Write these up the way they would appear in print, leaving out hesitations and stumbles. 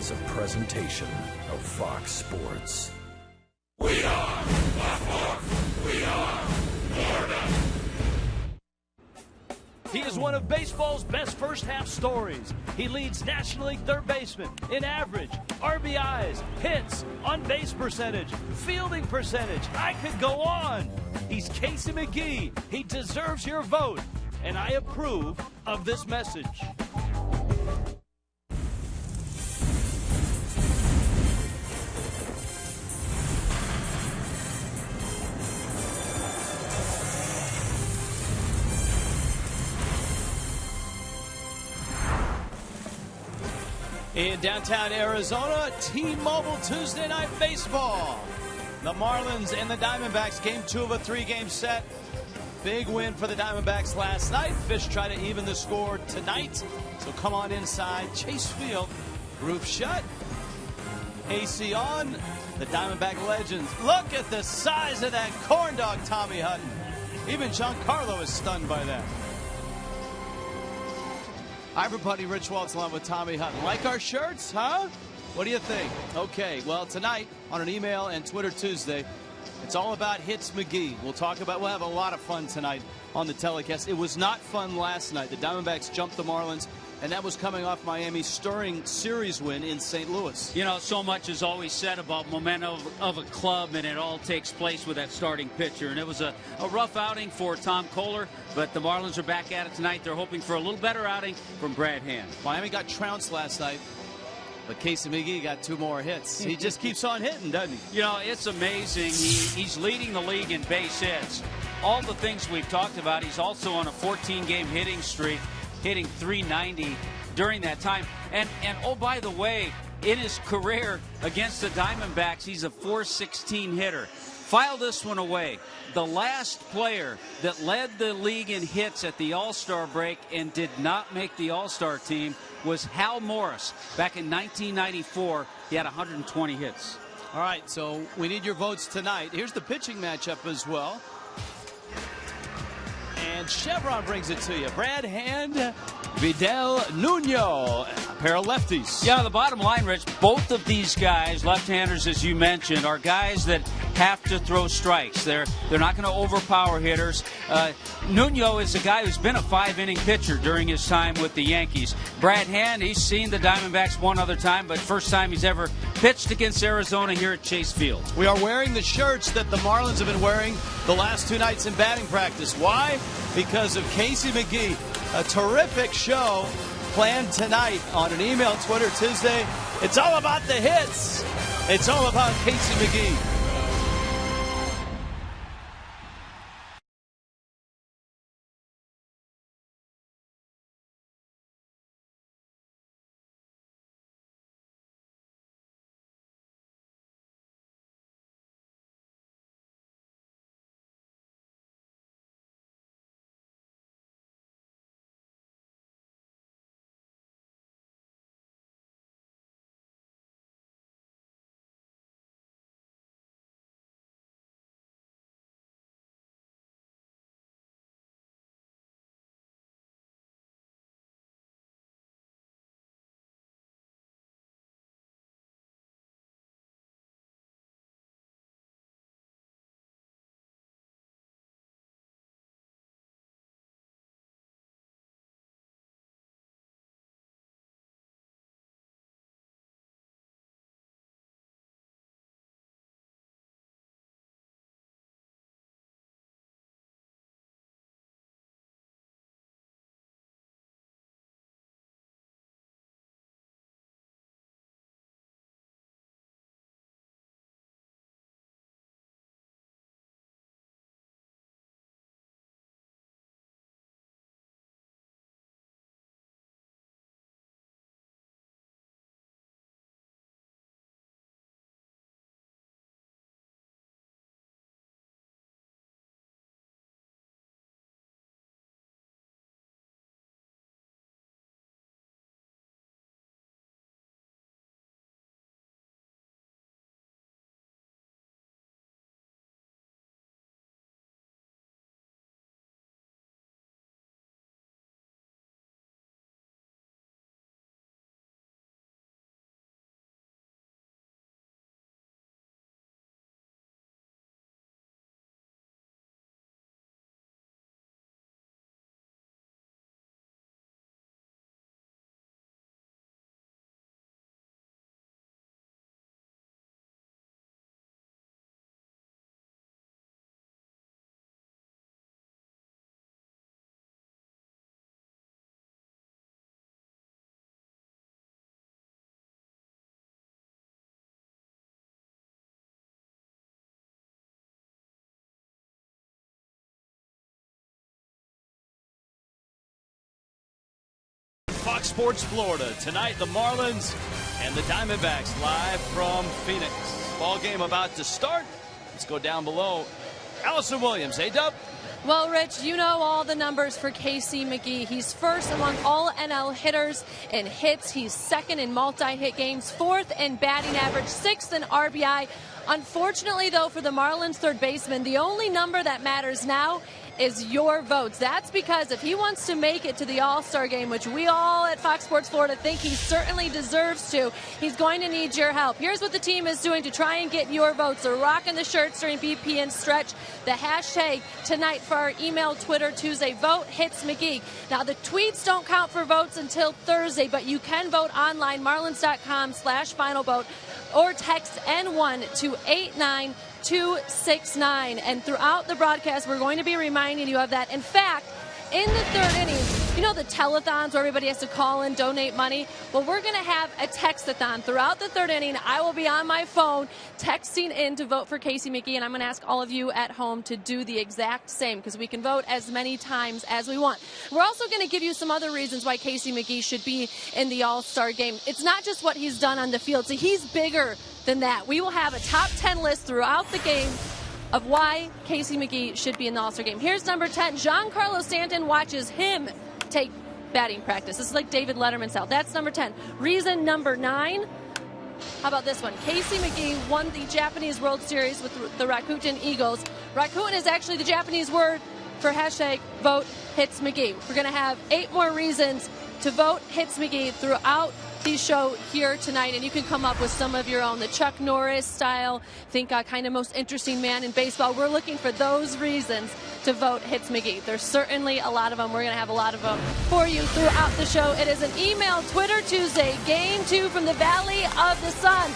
It's a presentation of Fox Sports. We are Fox. We are Florida. He is one of baseball's best first-half stories. He leads National League third baseman in average, RBIs, hits, on-base percentage, fielding percentage. I could go on. He's Casey McGee. He deserves your vote, and I approve of this message. In downtown Arizona, T-Mobile Tuesday Night Baseball. The Marlins and the Diamondbacks, game 2 of a 3-game set. Big win for the Diamondbacks last night. Fish try to even the score tonight. So come on inside. Chase Field, roof shut. AC on. The Diamondback legends. Look at the size of that corn dog, Tommy Hutton. Even Giancarlo is stunned by that. Hi, everybody. Rich Waltz along with Tommy Hutton. Like our shirts, huh? What do you think? Okay, well, tonight on an email and Twitter Tuesday, it's all about Hits McGee. We'll have a lot of fun tonight on the telecast. It was not fun last night. The Diamondbacks jumped the Marlins, and that was coming off Miami's stirring series win in St. Louis. You know, so much is always said about momentum of a club, and it all takes place with that starting pitcher. And it was a rough outing for Tom Kohler, but the Marlins are back at it tonight. They're hoping for a little better outing from Brad Hand. Miami got trounced last night, but Casey McGee got 2 more hits. He just keeps on hitting, doesn't he? You know, it's amazing. He's leading the league in base hits. All the things we've talked about, he's also on a 14-game hitting streak, hitting .390 during that time. And oh, by the way, in his career against the Diamondbacks, he's a .416 hitter. File this one away. The last player that led the league in hits at the All-Star break and did not make the All-Star team was Hal Morris. Back in 1994, he had 120 hits. All right, so we need your votes tonight. Here's the pitching matchup as well. And Chevron brings it to you. Brad Hand, Vidal Nuno, a pair of lefties. Yeah, the bottom line, Rich, both of these guys, left-handers as you mentioned, are guys that have to throw strikes. They're not going to overpower hitters. Nuno is a guy who's been a 5-inning pitcher during his time with the Yankees. Brad Hand, he's seen the Diamondbacks one other time, but first time he's ever pitched against Arizona here at Chase Field. We are wearing the shirts that the Marlins have been wearing the last 2 nights in batting practice. Why? Because of Casey McGee. A terrific show planned tonight on an email Twitter Tuesday. It's all about the hits. It's all about Casey McGee. Fox Sports Florida. Tonight, the Marlins and the Diamondbacks live from Phoenix. Ball game about to start. Let's go down below. Allison Williams, Dub? Well, Rich, you know all the numbers for Casey McGee. He's first among all NL hitters in hits. He's second in multi-hit games, fourth in batting average, sixth in RBI. Unfortunately, though, for the Marlins third baseman, the only number that matters now is your votes. That's because if he wants to make it to the All-Star game, which we all at Fox Sports Florida think he certainly deserves to, he's going to need your help. Here's what the team is doing to try and get your votes. They're rocking the shirts during BPN stretch. The hashtag tonight for our email, Twitter, Tuesday, vote hits McGee. Now, the tweets don't count for votes until Thursday, but you can vote online, marlins.com/final vote, or text N1 to 89269. And throughout the broadcast, we're going to be reminding you of that. In fact, in the third inning, you know the telethons where everybody has to call in, donate money? Well, we're going to have a textathon. Throughout the third inning, I will be on my phone texting in to vote for Casey McGee, and I'm going to ask all of you at home to do the exact same because we can vote as many times as we want. We're also going to give you some other reasons why Casey McGee should be in the All-Star game. It's not just what he's done on the field. So he's bigger than that. We will have a top 10 list throughout the game of why Casey McGee should be in the All-Star game. Here's number 10. Giancarlo Stanton watches him take batting practice. This is like David Letterman style. That's number 10. Reason number 9. How about this one? Casey McGee won the Japanese World Series with the Rakuten Eagles. Rakuten is actually the Japanese word for hashtag vote hits McGee. We're going to have 8 more reasons to vote hits McGee throughout the show here tonight, and you can come up with some of your own. The Chuck Norris style, think kind of most interesting man in baseball. We're looking for those reasons to vote hits McGee. There's certainly a lot of them. We're going to have a lot of them for you throughout the show. It is an email Twitter Tuesday, Game 2 from the Valley of the Sun.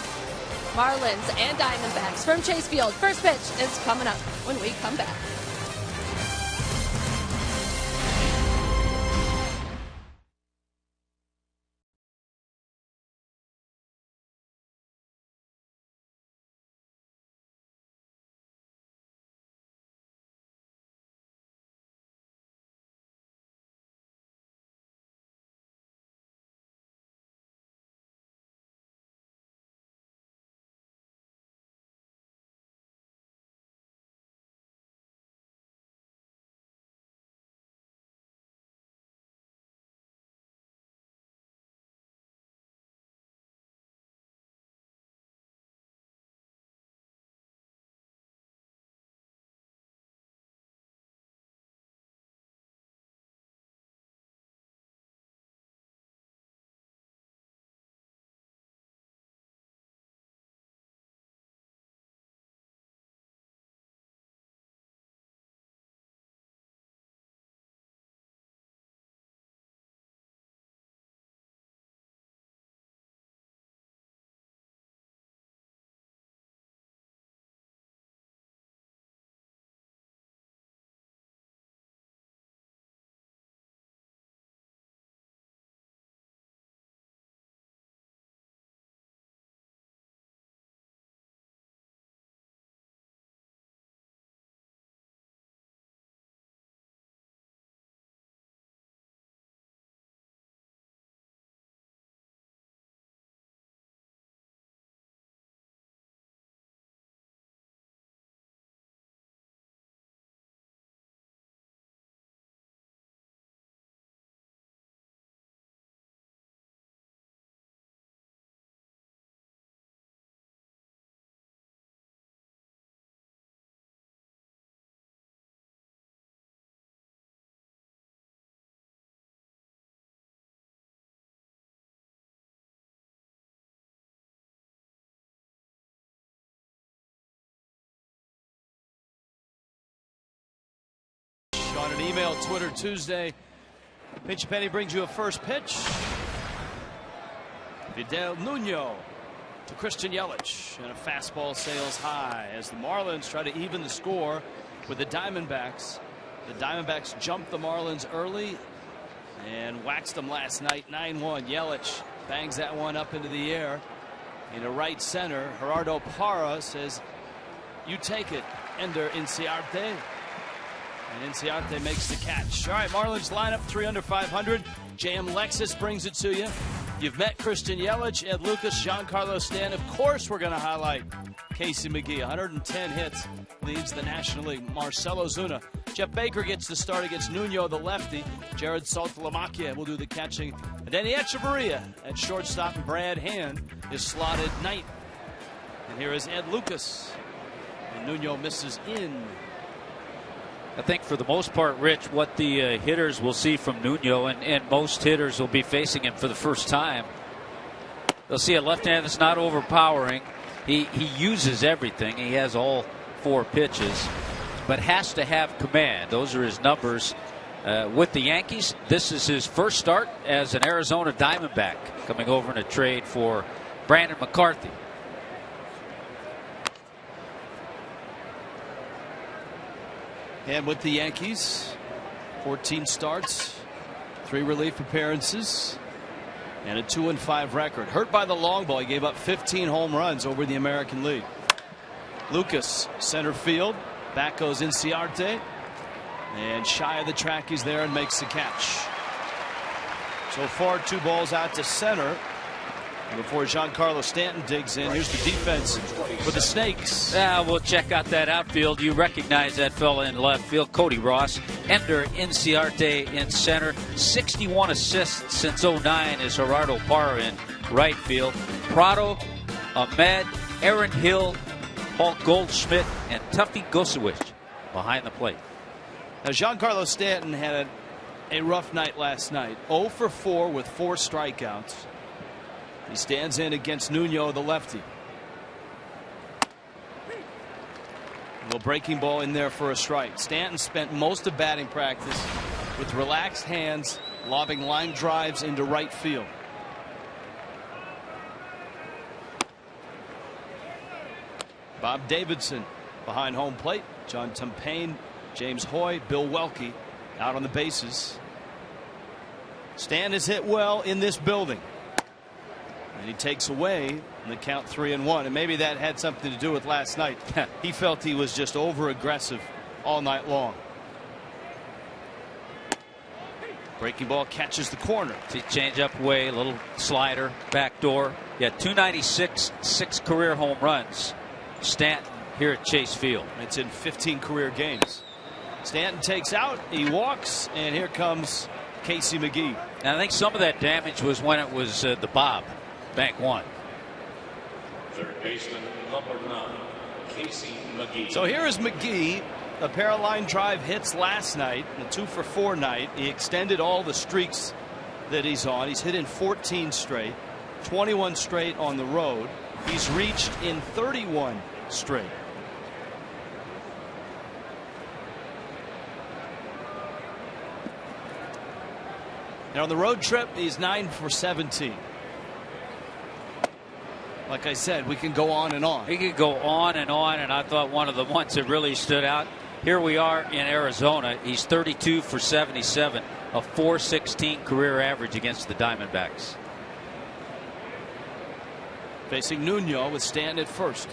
Marlins and Diamondbacks from Chase Field. First pitch is coming up when we come back. On an email Twitter Tuesday, Pitch Penny brings you a first pitch. Vidal Nuno to Christian Yelich, and a fastball sails high as the Marlins try to even the score with the Diamondbacks. The Diamondbacks jumped the Marlins early and waxed them last night 9-1. Yelich bangs that one up into the air into right center. Gerardo Parra says, "You take it, Ender Inciarte." And Inciarte makes the catch. All right, Marlins lineup 3 under 500. JM Lexus brings it to you. You've met Christian Yelich, Ed Lucas, Giancarlo Stanton. Of course, we're going to highlight Casey McGee. 110 hits, leads the National League. Marcell Ozuna. Jeff Baker gets the start against Nuno, the lefty. Jared Saltalamacchia will do the catching. And Denny Echeverria at shortstop. And Brad Hand is slotted ninth. And here is Ed Lucas. And Nuno misses in. I think for the most part, Rich, what the hitters will see from Nuno, and most hitters will be facing him for the first time, they'll see a left hand that's not overpowering. He uses everything. He has all 4 pitches, but has to have command. Those are his numbers. With the Yankees, this is his first start as an Arizona Diamondback, coming over in a trade for Brandon McCarthy. And with the Yankees, 14 starts, 3 relief appearances, and a 2-5 record. Hurt by the long ball. He gave up 15 home runs over the American League. Lucas, center field. Back goes Inciarte. And shy of the track, he's there and makes the catch. So far, 2 balls out to center. And before Giancarlo Stanton digs in, here's the defense for the Snakes. We'll check out that outfield. You recognize that fella in left field, Cody Ross. Ender Inciarte in center. 61 assists since '09 is Gerardo Parra in right field. Prado, Ahmed, Aaron Hill, Paul Goldschmidt, and Tuffy Gosewich behind the plate. Now, Giancarlo Stanton had a rough night last night. 0 for 4 with 4 strikeouts. He stands in against Nuno, the lefty. A little breaking ball in there for a strike. Stanton spent most of batting practice with relaxed hands, lobbing line drives into right field. Bob Davidson behind home plate. John Tumpain, James Hoy, Bill Welke out on the bases. Stanton has hit well in this building. And he takes away in the count 3-1. And maybe that had something to do with last night. He felt he was just over aggressive all night long. Breaking ball catches the corner. See, change up way, a little slider, back door. Yeah, 296, 6 career home runs. Stanton here at Chase Field. It's in 15 career games. Stanton takes out, he walks, and here comes Casey McGee. And I think some of that damage was when it was the Bob. Bank 1. Third baseman, number 9, Casey McGee. So here is McGee. A pair of line drive hits last night, a 2 for 4 night. He extended all the streaks that he's on. He's hit in 14 straight, 21 straight on the road. He's reached in 31 straight. Now on the road trip, he's 9 for 17. Like I said, we can go on and on. He could go on, and I thought one of the ones that really stood out. Here we are in Arizona. He's 32 for 77, a .416 career average against the Diamondbacks. Facing Nuno with Stanton at first.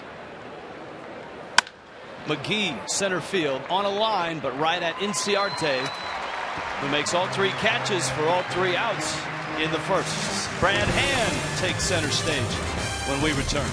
McGee, center field, on a line, but right at Inciarte, who makes all 3 catches for all 3 outs in the first. Brad Hand takes center stage when we return.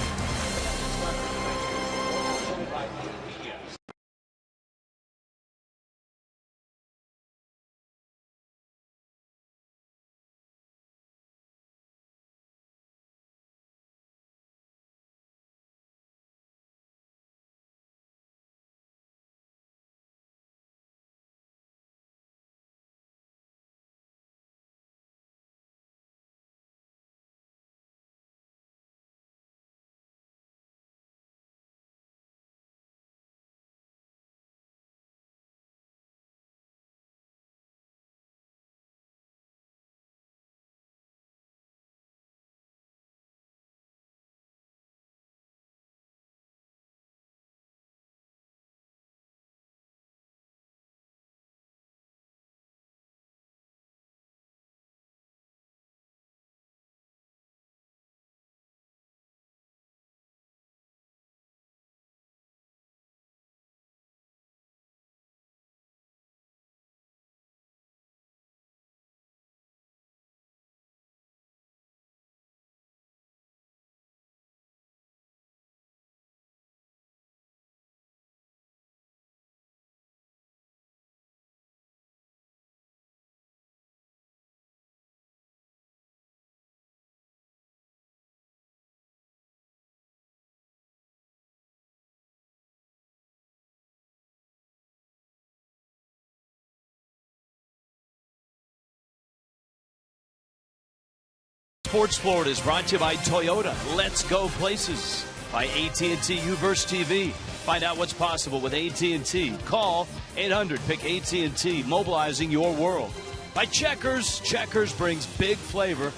Sports Florida is brought to you by Toyota. Let's go places. By AT&T Uverse TV. Find out what's possible with AT&T. Call 800-PICK AT&T, mobilizing your world. By Checkers. Checkers brings big flavor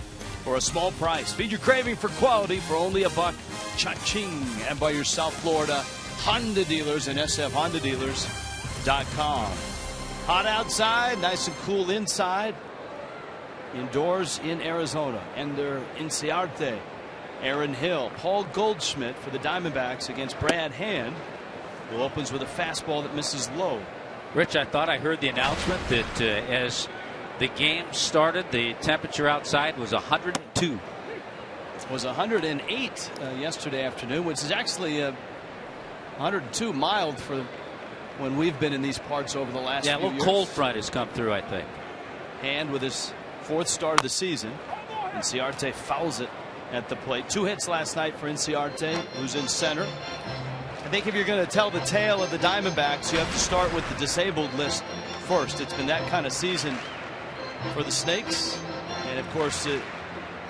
for a small price. Feed your craving for quality for only $1. Cha-ching. And by your South Florida Honda dealers and sfhondadealers.com. Hot outside, nice and cool inside. Indoors in Arizona. Ender Inciarte, Aaron Hill, Paul Goldschmidt for the Diamondbacks against Brad Hand, who opens with a fastball that misses low. Rich, I thought I heard the announcement that as the game started, the temperature outside was 102. It was 108 yesterday afternoon, which is actually 102 mild for when we've been in these parts over the last few years. Yeah, a little cold front has come through, I think. Hand with his 4th start of the season. Inciarte fouls it at the plate. 2 hits last night for Inciarte, who's in center. I think if you're going to tell the tale of the Diamondbacks, you have to start with the disabled list first. It's been that kind of season for the Snakes. And of course,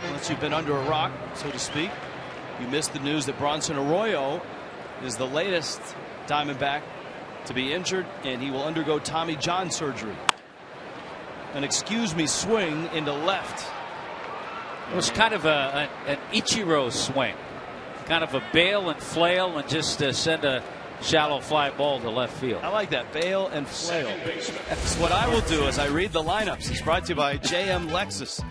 unless you've been under a rock, so to speak, you missed the news that Bronson Arroyo is the latest Diamondback to be injured, and he will undergo Tommy John surgery. An excuse me swing into left. It was kind of an Ichiro swing, kind of a bail and flail and just send a shallow fly ball to left field. I like that, bail and flail. That's what I will do as I read the lineups. It's brought to you by JM Lexus.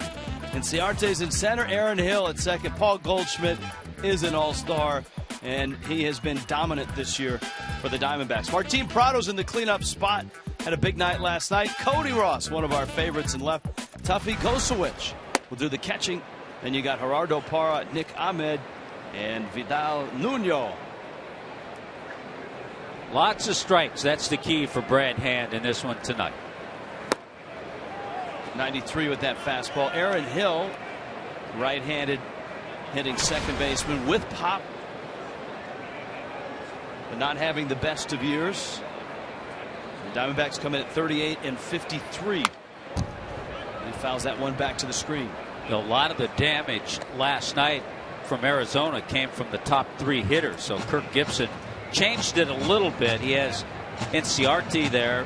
Inciarte's in center, Aaron Hill at second. Paul Goldschmidt is an all-star, and he has been dominant this year for the Diamondbacks. Martin Prado's in the cleanup spot. Had a big night last night. Cody Ross, one of our favorites in left. Tuffy Gosowicz will do the catching. Then you got Gerardo Parra, Nick Ahmed, and Vidal Nuno. Lots of strikes. That's the key for Brad Hand in this one tonight. 93 with that fastball. Aaron Hill, right-handed, hitting second baseman with pop, but not having the best of years. The Diamondbacks come in at 38 and 53. And he fouls that one back to the screen. A lot of the damage last night from Arizona came from the top 3 hitters. So Kirk Gibson changed it a little bit. He has Inciarte there.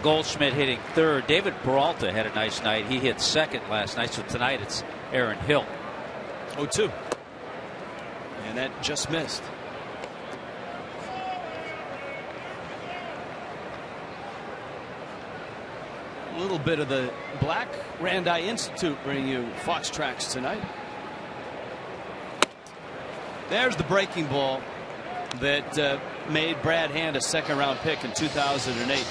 Goldschmidt hitting third. David Peralta had a nice night. He hit second last night. So tonight it's Aaron Hill. 0-2. And that just missed. A little bit of the Black Randi Institute bringing you Fox Tracks tonight. There's the breaking ball that made Brad Hand a second-round pick in 2008.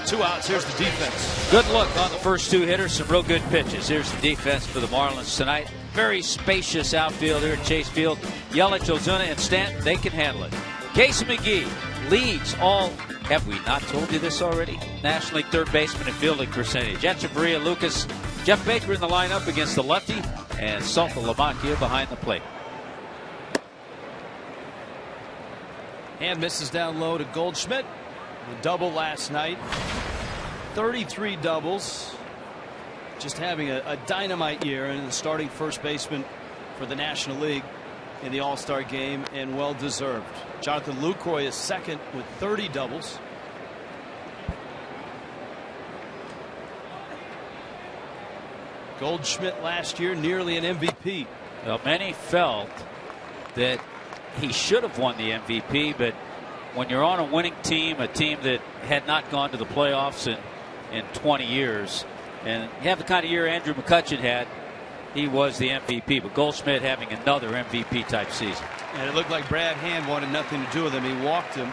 2 outs. Here's the defense. Good look on the first 2 hitters. Some real good pitches. Here's the defense for the Marlins tonight. Very spacious outfield here at Chase Field. Yelich, Ozuna, and Stanton, they can handle it. Casey McGee leads all. Have we not told you this already? National League third baseman and fielding percentage. Echeverria, Lucas, Jeff Baker in the lineup against the lefty, and Salta Lamacchia behind the plate. And misses down low to Goldschmidt. The double last night. 33 doubles. Just having a dynamite year, and the starting first baseman for the National League in the All-Star game, and well deserved. Jonathan Lucroy is second with 30 doubles. Goldschmidt last year nearly an MVP. Well, many felt that he should have won the MVP, but when you're on a winning team, a team that had not gone to the playoffs in 20 years, and you have the kind of year Andrew McCutchen had, he was the MVP. But Goldschmidt having another MVP type season. And it looked like Brad Hand wanted nothing to do with him. He walked him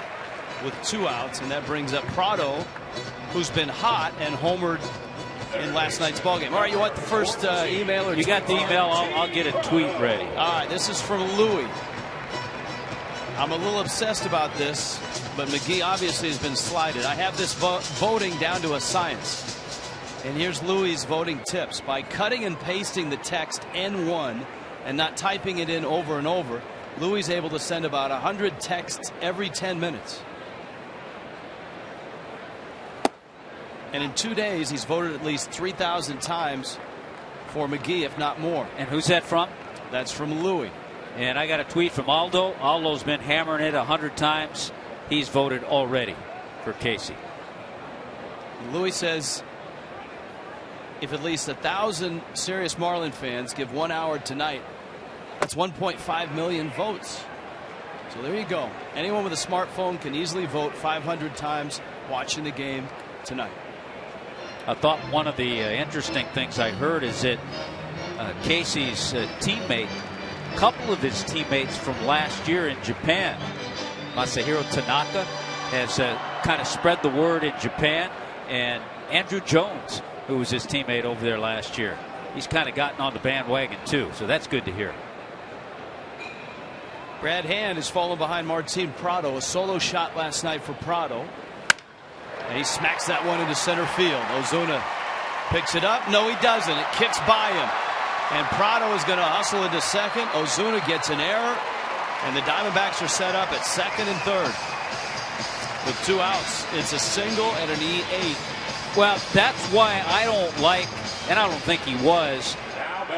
with 2 outs, and that brings up Prado, who's been hot and homered in last night's ballgame. All right, you want the first email? Or you got the email. I'll get a tweet ready. All right, this is from Louie. I'm a little obsessed about this, but McGee obviously has been slighted. I have this voting down to a science. And here's Louie's voting tips. By cutting and pasting the text N1 and not typing it in over and over, Louie's able to send about 100 texts every 10 minutes. And in 2 days, he's voted at least 3,000 times for McGee, if not more. And who's that from? That's from Louis. And I got a tweet from Aldo. Aldo's been hammering it 100 times. He's voted already for Casey. Louis says if at least 1,000 serious Marlin fans give 1 hour tonight, that's 1.5 million votes. So there you go. Anyone with a smartphone can easily vote 500 times watching the game tonight. I thought one of the interesting things I heard is that Casey's teammate, a couple of his teammates from last year in Japan, Masahiro Tanaka, has kind of spread the word in Japan, and Andrew Jones, who was his teammate over there last year, he's kind of gotten on the bandwagon too, so that's good to hear. Brad Hand has fallen behind Martin Prado. A solo shot last night for Prado. And he smacks that one into center field. Ozuna picks it up. No, he doesn't. It kicks by him. And Prado is going to hustle into second. Ozuna gets an error. And the Diamondbacks are set up at second and third. With 2 outs, it's a single and an E8. Well, that's why I don't like, and I don't think he was,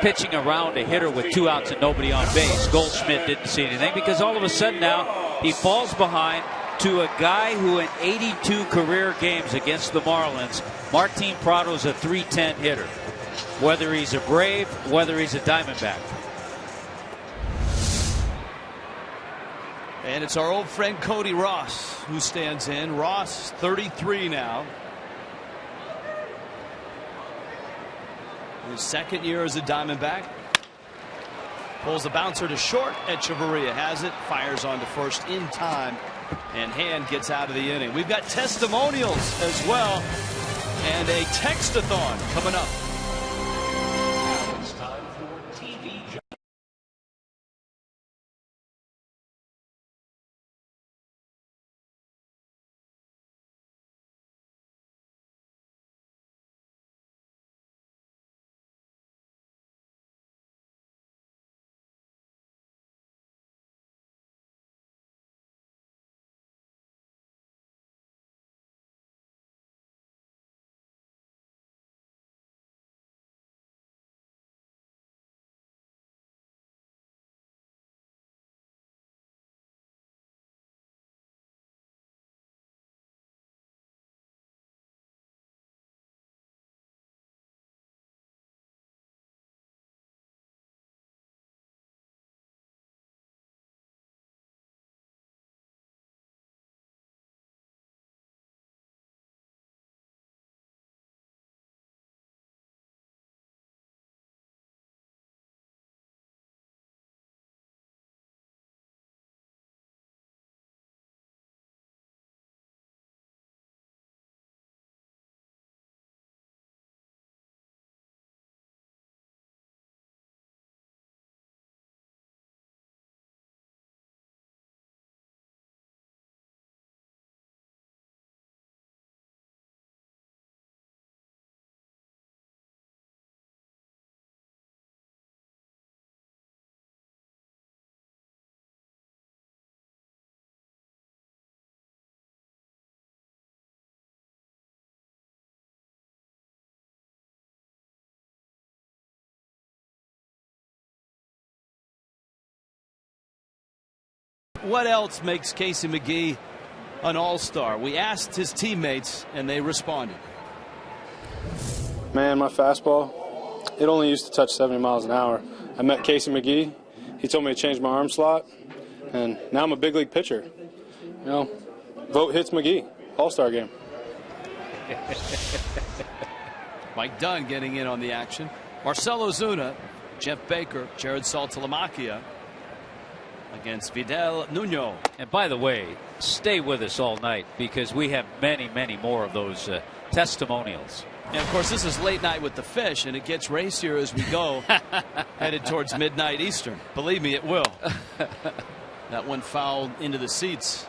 pitching around a hitter with 2 outs and nobody on base. Goldschmidt didn't see anything because all of a sudden now he falls behind to a guy who in 82 career games against the Marlins, Martin Prado's a .310 hitter. Whether he's a Brave, whether he's a Diamondback. And it's our old friend Cody Ross who stands in. Ross, 33 now. His second year as a Diamondback. Pulls the bouncer to short. Echeverria has it. Fires on to first in time. And Hand gets out of the inning. We've got testimonials as well. And a text-a-thon coming up. It's time for TV. What else makes Casey McGee an all-star? We asked his teammates, and they responded. Man, my fastball, it only used to touch 70 miles an hour. I met Casey McGee. He told me to change my arm slot, and now I'm a big league pitcher. You know, vote hits McGee, all-star game. Mike Dunn getting in on the action. Marcell Ozuna, Jeff Baker, Jared Saltalamacchia against Vidal Nuno. And by the way, stay with us all night because we have many, many more of those testimonials. And of course, this is late night with the fish, and it gets racier as we go, headed towards midnight Eastern. Believe me, it will. That one fouled into the seats.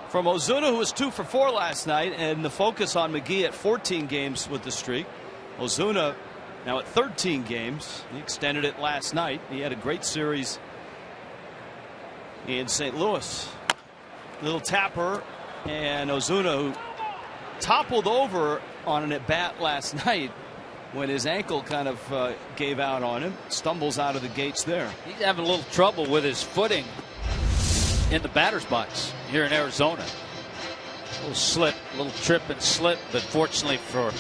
From Ozuna, who was 2 for 4 last night, and the focus on McGee at 14 games with the streak. Ozuna now at 13 games. He extended it last night. He had a great series in St. Louis. Little tapper, and Ozuna, who toppled over on an at-bat last night, when his ankle kind of gave out on him. Stumbles out of the gates there. He's having a little trouble with his footing in the batter's box here in Arizona. A little slip, a little trip and slip, but fortunately for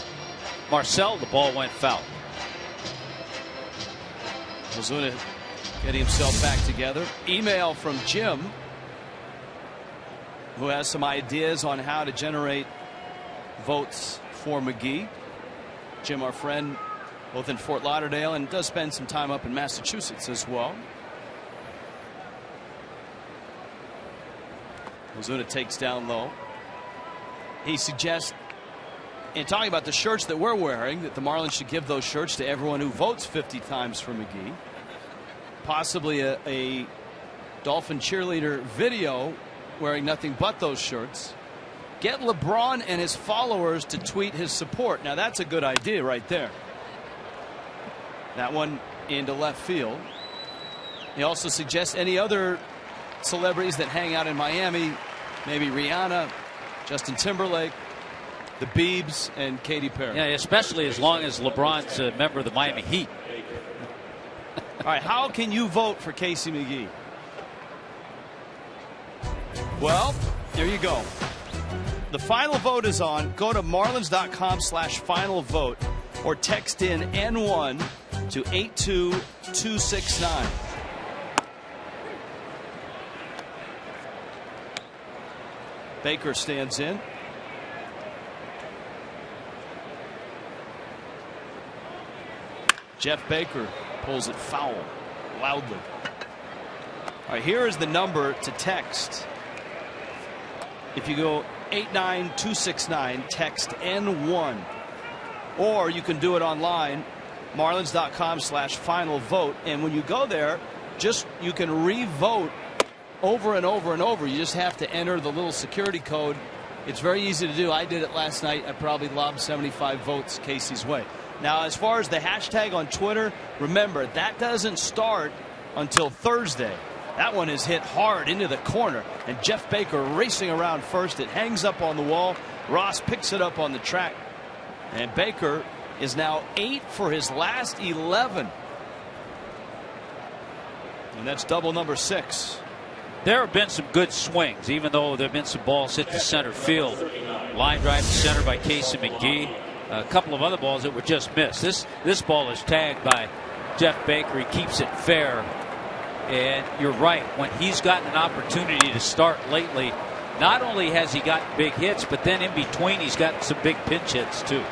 Marcel, the ball went foul. Ozuna getting himself back together. Email from Jim, who has some ideas on how to generate votes for McGee. Jim, our friend, both in Fort Lauderdale and does spend some time up in Massachusetts as well. Ozuna takes down low. He suggests, in talking about the shirts that we're wearing, that the Marlins should give those shirts to everyone who votes 50 times for McGee. Possibly a Dolphin cheerleader video wearing nothing but those shirts. Get LeBron and his followers to tweet his support. Now that's a good idea right there. That one into left field. He also suggests any other celebrities that hang out in Miami, maybe Rihanna, Justin Timberlake, the Biebs, and Katy Perry. Yeah, especially as long as LeBron's a member of the Miami Heat. All right, how can you vote for Casey McGee? Well, there you go. The final vote is on. Go to marlins.com/final vote or text in N1 to 82269. Baker stands in. Jeff Baker pulls it foul loudly. All right, here is the number to text. If you go 89269, text N1, or you can do it online, marlins.com/final vote, and when you go there, you can re-vote over and over and over. You just have to enter the little security code. It's very easy to do. I did it last night. I probably lobbed 75 votes Casey's way. Now, as far as the hashtag on Twitter, remember that doesn't start until Thursday. That one is hit hard into the corner, and Jeff Baker racing around first. It hangs up on the wall. Ross picks it up on the track, and Baker is now 8 for his last 11, and that's double number 6. There have been some good swings, even though there have been some balls hit to center field. Line drive to center by Casey McGee. A couple of other balls that were just missed. This ball is tagged by Jeff Baker. He keeps it fair. And you're right, when he's gotten an opportunity to start lately, not only has he gotten big hits, but then in between he's gotten some big pinch hits too.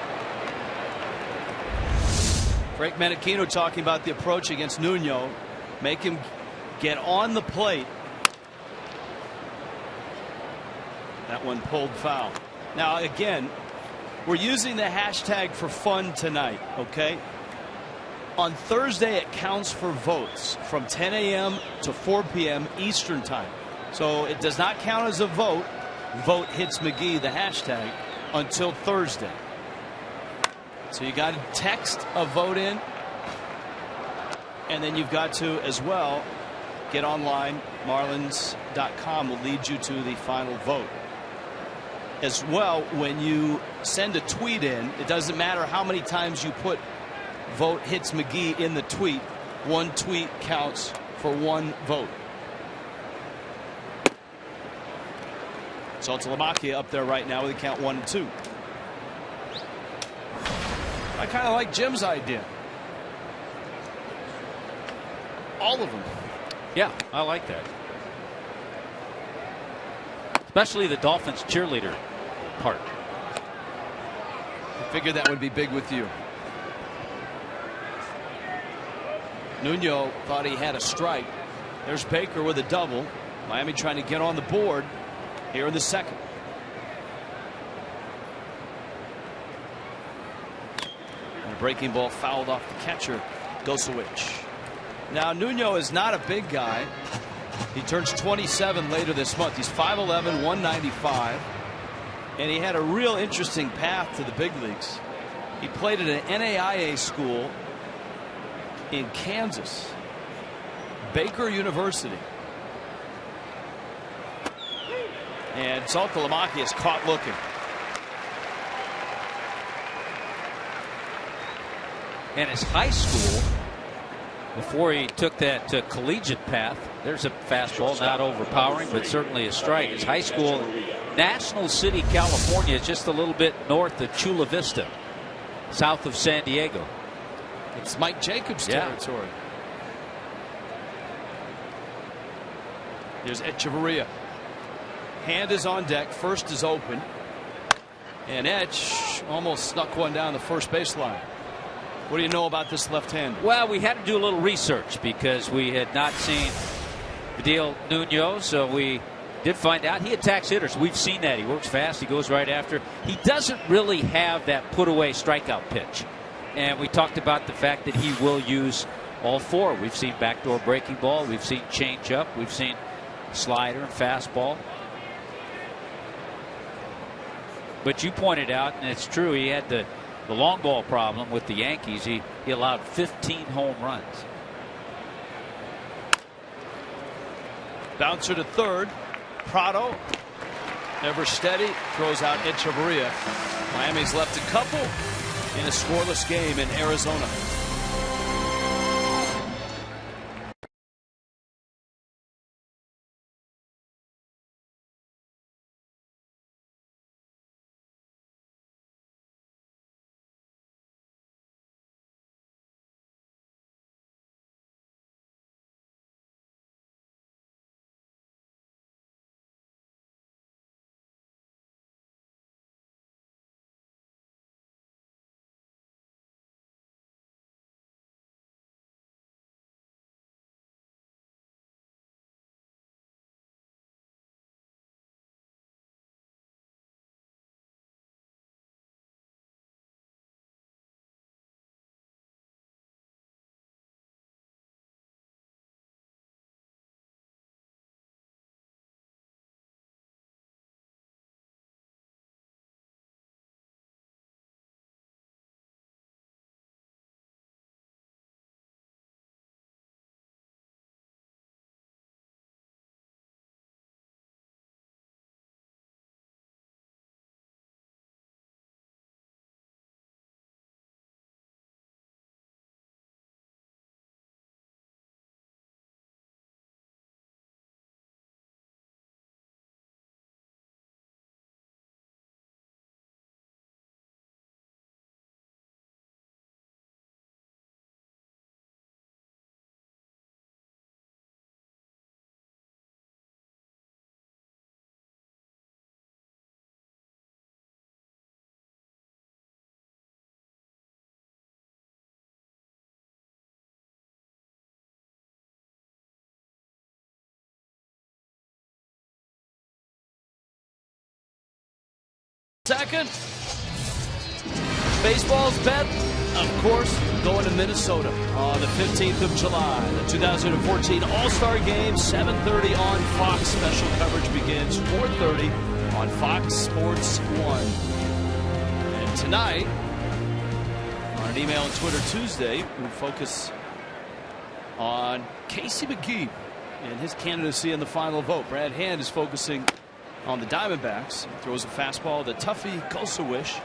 Frank Menachino talking about the approach against Nuno. Make him get on the plate. That one pulled foul. Now again, we're using the hashtag for fun tonight, okay? On Thursday, it counts for votes from 10 a.m. to 4 p.m. Eastern time. So it does not count as a vote. Vote hits McGee, the hashtag, until Thursday. So you got to text a vote in. And then you've got to, as well, get online. Marlins.com will lead you to the final vote. As well, when you send a tweet in, it doesn't matter how many times you put vote hits McGee in the tweet. One tweet counts for one vote. Saltalamacchia up there right now with a count 1-2. I kind of like Jim's idea. All of them. Yeah, I like that. Especially the Dolphins cheerleader part. I figured that would be big with you. Nuno thought he had a strike. There's Baker with a double. Miami trying to get on the board here in the second. And a breaking ball fouled off the catcher, Gosewich. Now Nuno is not a big guy. He turns 27 later this month. He's 5'11", 195. And he had a real interesting path to the big leagues. He played at an NAIA school in Kansas, Baker University. And Saltalamacchia is caught looking. And his high school, before he took that collegiate path, there's a fastball, not overpowering, but certainly a strike. His high school, National City, California, just a little bit north of Chula Vista, south of San Diego. It's Mike Jacobs' territory. Here's Echeverria. Hand is on deck. First is open. And Etch almost snuck one down the first baseline. What do you know about this left-hander? Well, we had to do a little research because we had not seen Vidal Nuno, so we did find out he attacks hitters. We've seen that. He works fast. He goes right after. He doesn't really have that put-away strikeout pitch. And we talked about the fact that he will use all four. We've seen backdoor breaking ball. We've seen changeup. We've seen slider and fastball. But you pointed out, and it's true, he had the long ball problem with the Yankees. He allowed 15 home runs. Bouncer to third. Prado, ever steady, throws out Echeverria. Miami's left a couple in a scoreless game in Arizona. Second, baseball's bet, of course, going to Minnesota on the 15th of July. The 2014 All-Star Game, 7:30 on Fox. Special coverage begins 4:30 on Fox Sports 1. And tonight, on an email and Twitter Tuesday, we focus on Casey McGee and his candidacy in the final vote. Brad Hand is focusing on the Diamondbacks. Throws a fastball to Tuffy Kosowish,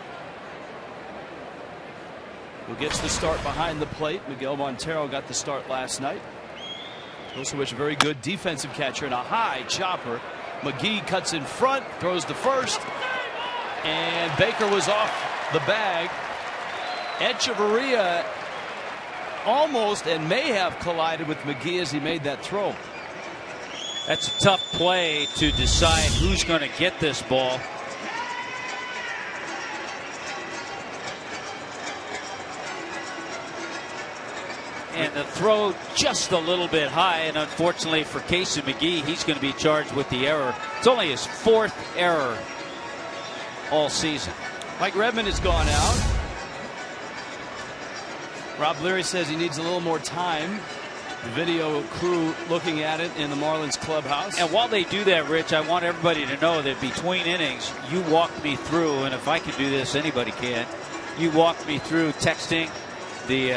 who gets the start behind the plate. Miguel Montero got the start last night. Kosowish, a very good defensive catcher, and a high chopper. McGee cuts in front, throws to first, and Baker was off the bag. Echeverria almost and may have collided with McGee as he made that throw. That's a tough play to decide who's going to get this ball. And the throw just a little bit high, and unfortunately for Casey McGee, he's going to be charged with the error. It's only his fourth error all season. Mike Redmond has gone out. Rob Leary says he needs a little more time. The video crew looking at it in the Marlins clubhouse. And while they do that, Rich, I want everybody to know that between innings, you walked me through, and if I can do this, anybody can. You walked me through texting the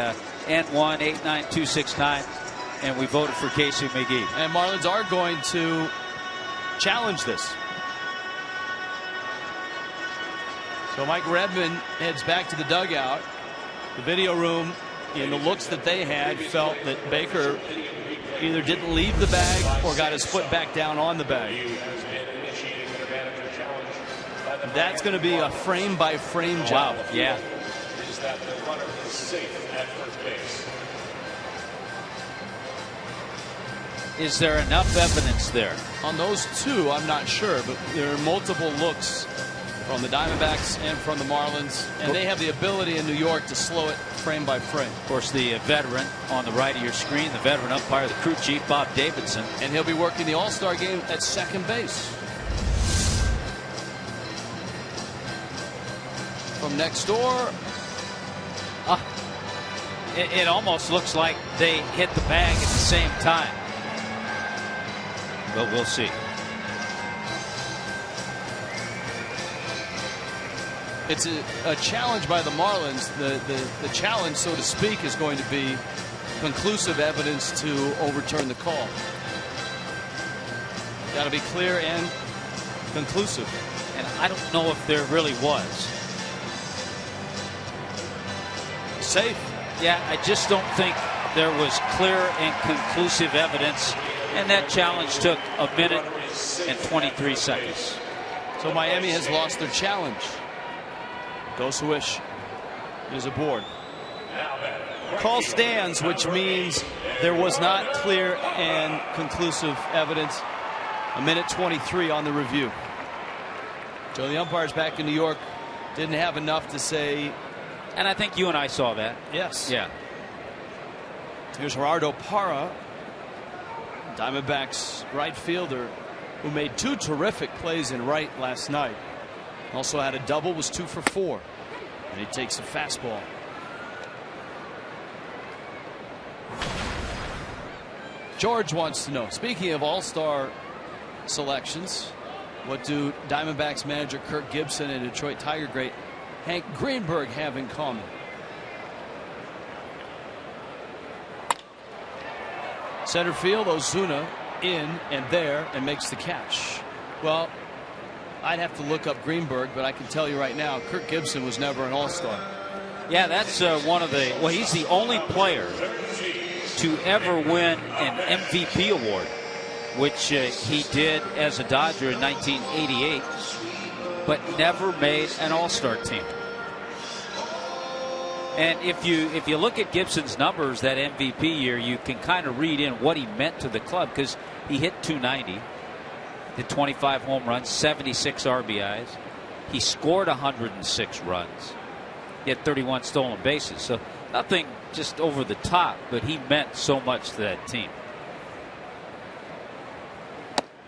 N1 89269, and we voted for Casey McGee. And Marlins are going to challenge this. So Mike Redmond heads back to the dugout. The video room in the looks that they had, felt that Baker either didn't leave the bag or got his foot back down on the bag. That's going to be a frame-by-frame job. Wow. Yeah. Is that the runner is safe at first base? Is there enough evidence there? On those two, I'm not sure, but there are multiple looks from the Diamondbacks and from the Marlins, and they have the ability in New York to slow it frame by frame. Of course, the veteran on the right of your screen, the veteran umpire, the crew chief, Bob Davidson. And he'll be working the All-Star game at second base. From next door. It almost looks like they hit the bag at the same time. But we'll see. It's a challenge by the Marlins. The challenge, so to speak, is going to be conclusive evidence to overturn the call. Got to be clear and conclusive. And I don't know if there really was. Safe. Yeah, I just don't think there was clear and conclusive evidence. And that challenge took a minute and 23 seconds. So Miami has lost their challenge. Gosuish is aboard. Call stands, which means there was not clear and conclusive evidence. A minute 23 on the review. So the umpires back in New York didn't have enough to say. And I think you and I saw that. Yes. Yeah. Here's Gerardo Parra, Diamondbacks right fielder, who made two terrific plays in right last night. Also had a double, was 2 for 4. And he takes a fastball. George wants to know, speaking of all-star selections, what do Diamondbacks manager Kirk Gibson and Detroit Tiger great Hank Greenberg have in common? Center field, Ozuna in and there and makes the catch. Well, I'd have to look up Greenberg, but I can tell you right now, Kirk Gibson was never an all-star. Yeah, that's one of the, well, he's the only player to ever win an MVP award, which he did as a Dodger in 1988, but never made an all-star team. And if you look at Gibson's numbers that MVP year, you can kind of read in what he meant to the club, because he hit 290. Did 25 home runs, 76 RBIs. He scored 106 runs. He had 31 stolen bases. So nothing just over the top, but he meant so much to that team.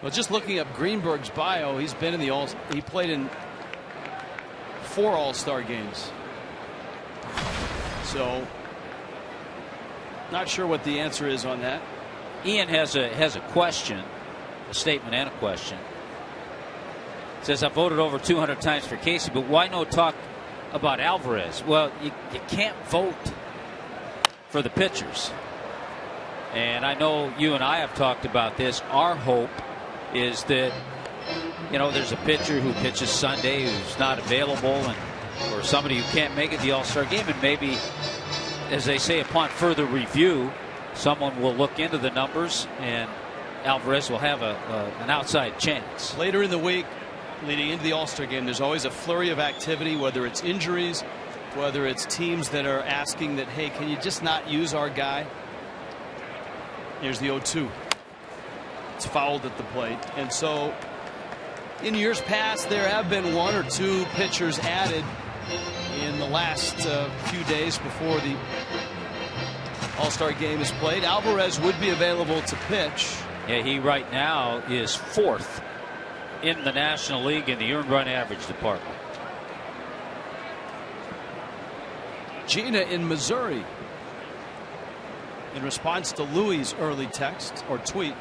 Well, just looking up Greenberg's bio, he's been in the he played in 4 all-star games. So not sure what the answer is on that. Ian has a question. A statement and a question. It says, I voted over 200 times for Casey, but why no talk about Alvarez? Well, you can't vote for the pitchers. And I know you and I have talked about this. Our hope is that, you know, there's a pitcher who pitches Sunday who's not available, or somebody who can't make it the All-Star game, and maybe, as they say, upon further review, someone will look into the numbers and Alvarez will have an outside chance. Later in the week, leading into the All-Star game, there's always a flurry of activity, whether it's injuries, whether it's teams that are asking that, hey, can you just not use our guy? Here's the 0-2. It's fouled at the plate. And so in years past, there have been 1 or 2 pitchers added in the last few days before the All-Star game is played. Alvarez would be available to pitch. Yeah, he right now is 4th in the National League in the earned run average department. Gina in Missouri, in response to Louis' early text or tweet,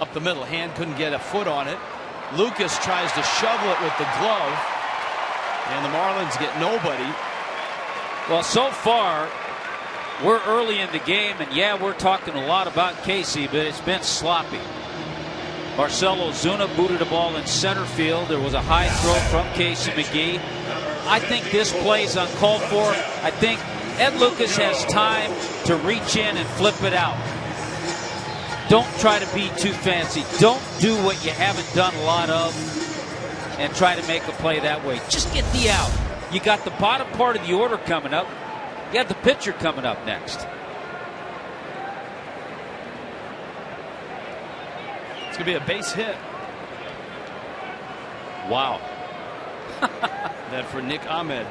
up the middle, hand couldn't get a foot on it. Lucas tries to shovel it with the glove, and the Marlins get nobody. Well, so far, we're early in the game, and yeah, we're talking a lot about Casey, but it's been sloppy. Marcell Ozuna booted a ball in center field. There was a high throw from Casey McGee. I think this play is uncalled for. I think Ed Lucas has time to reach in and flip it out. Don't try to be too fancy. Don't do what you haven't done a lot of and try to make a play that way. Just get the out. You got the bottom part of the order coming up. You got the pitcher coming up next. It's going to be a base hit. Wow. That for Nick Ahmed.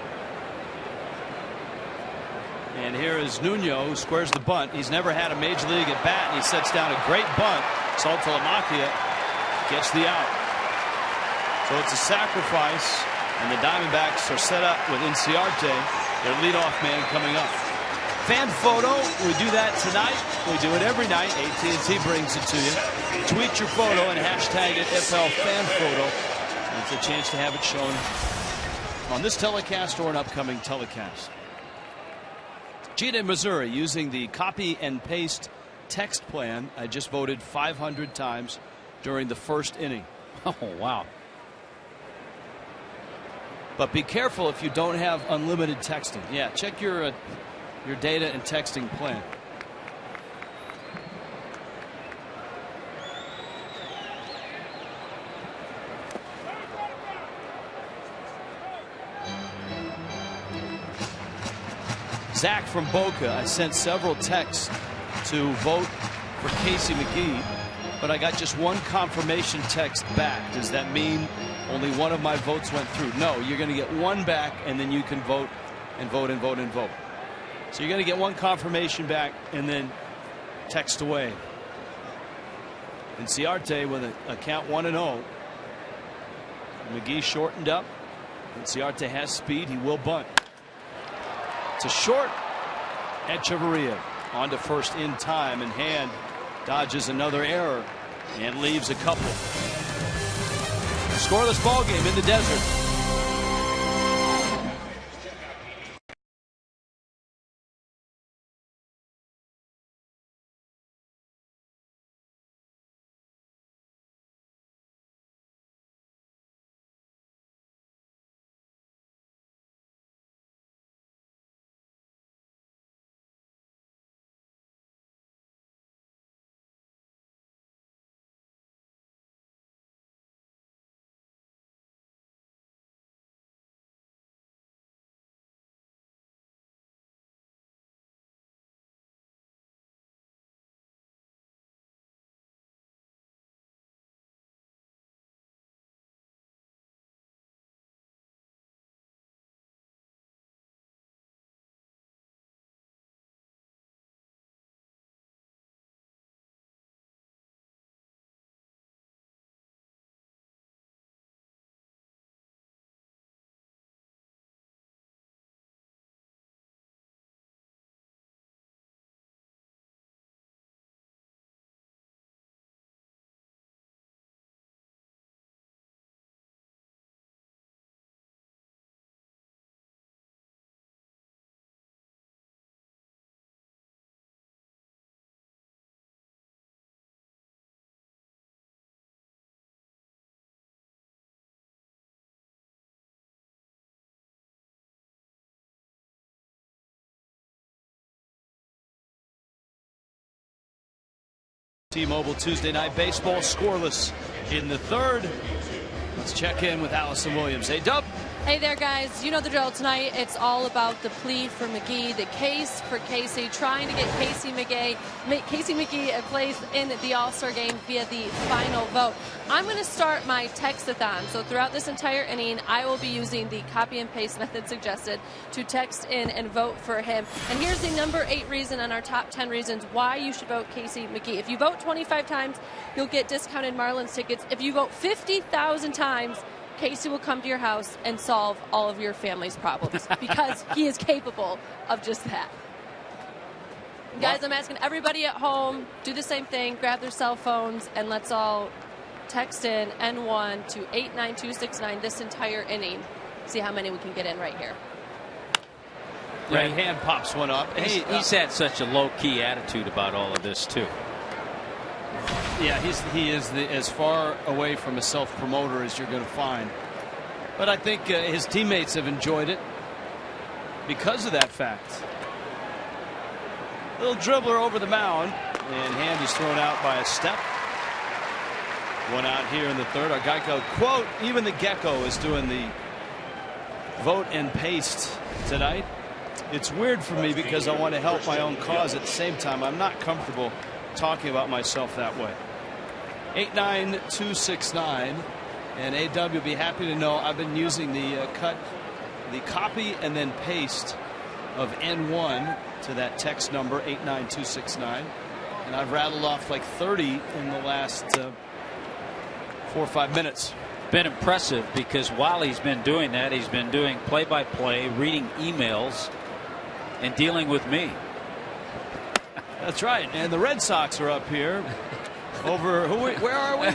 And here is Nuno, who squares the bunt. He's never had a major league at bat, and he sets down a great bunt. Saltalamacchia gets the out. So it's a sacrifice, and the Diamondbacks are set up with Inciarte, their leadoff man, coming up. Fan photo, we do that tonight. We do it every night. AT&T brings it to you. Tweet your photo and hashtag it FL Fan Photo. It's a chance to have it shown on this telecast or an upcoming telecast. Gina, Missouri, using the copy and paste text plan. I just voted 500 times during the first inning. Oh, wow. But be careful if you don't have unlimited texting. Yeah, check your data and texting plan. Zach from Boca, I sent several texts to vote for Casey McGee, but I got just one confirmation text back. Does that mean only one of my votes went through? No, you're going to get one back, and then you can vote and vote and vote and vote. So you're going to get one confirmation back and then text away. And Ciarte with a count 1-0. McGee shortened up. And Ciarte has speed. He will bunt. It's a short. Echeverria on to first in time, and Hand dodges another error and leaves a couple. A scoreless ball game in the desert. T-Mobile Tuesday Night Baseball scoreless in the third. Let's check in with Allison Williams. Hey, Dub. Hey there, guys. You know the drill tonight. It's all about the plea for McGee, the case for Casey, trying to get Casey McGee a place in the All-Star game via the final vote. I'm going to start my text-a-thon. So throughout this entire inning, I will be using the copy and paste method suggested to text in and vote for him. And here's the number 8 reason on our top 10 reasons why you should vote Casey McGee. If you vote 25 times, you'll get discounted Marlins tickets. If you vote 50,000 times, Casey will come to your house and solve all of your family's problems because he is capable of just that. Guys, I'm asking everybody at home, do the same thing, grab their cell phones, and let's all text in N1 to 89269 this entire inning. See how many we can get in right here. Yeah, Hand pops one up. He's had such a low-key attitude about all of this, too. Yeah, he is as far away from a self-promoter as you're going to find. But I think his teammates have enjoyed it because of that fact. Little dribbler over the mound, and hand is thrown out by a step. One out here in the third. Our Geico quote, even the gecko is doing the vote and paste tonight. It's weird for me because I want to help my own cause. At the same time, I'm not comfortable talking about myself that way. 89269, and AW be happy to know I've been using the copy and then paste of N1 to that text number 89269, and I've rattled off like 30 in the last 4 or 5 minutes. Been impressive because while he's been doing that, he's been doing play-by-play, reading emails, and dealing with me. That's right. And the Red Sox are up here. Over who? Where are we?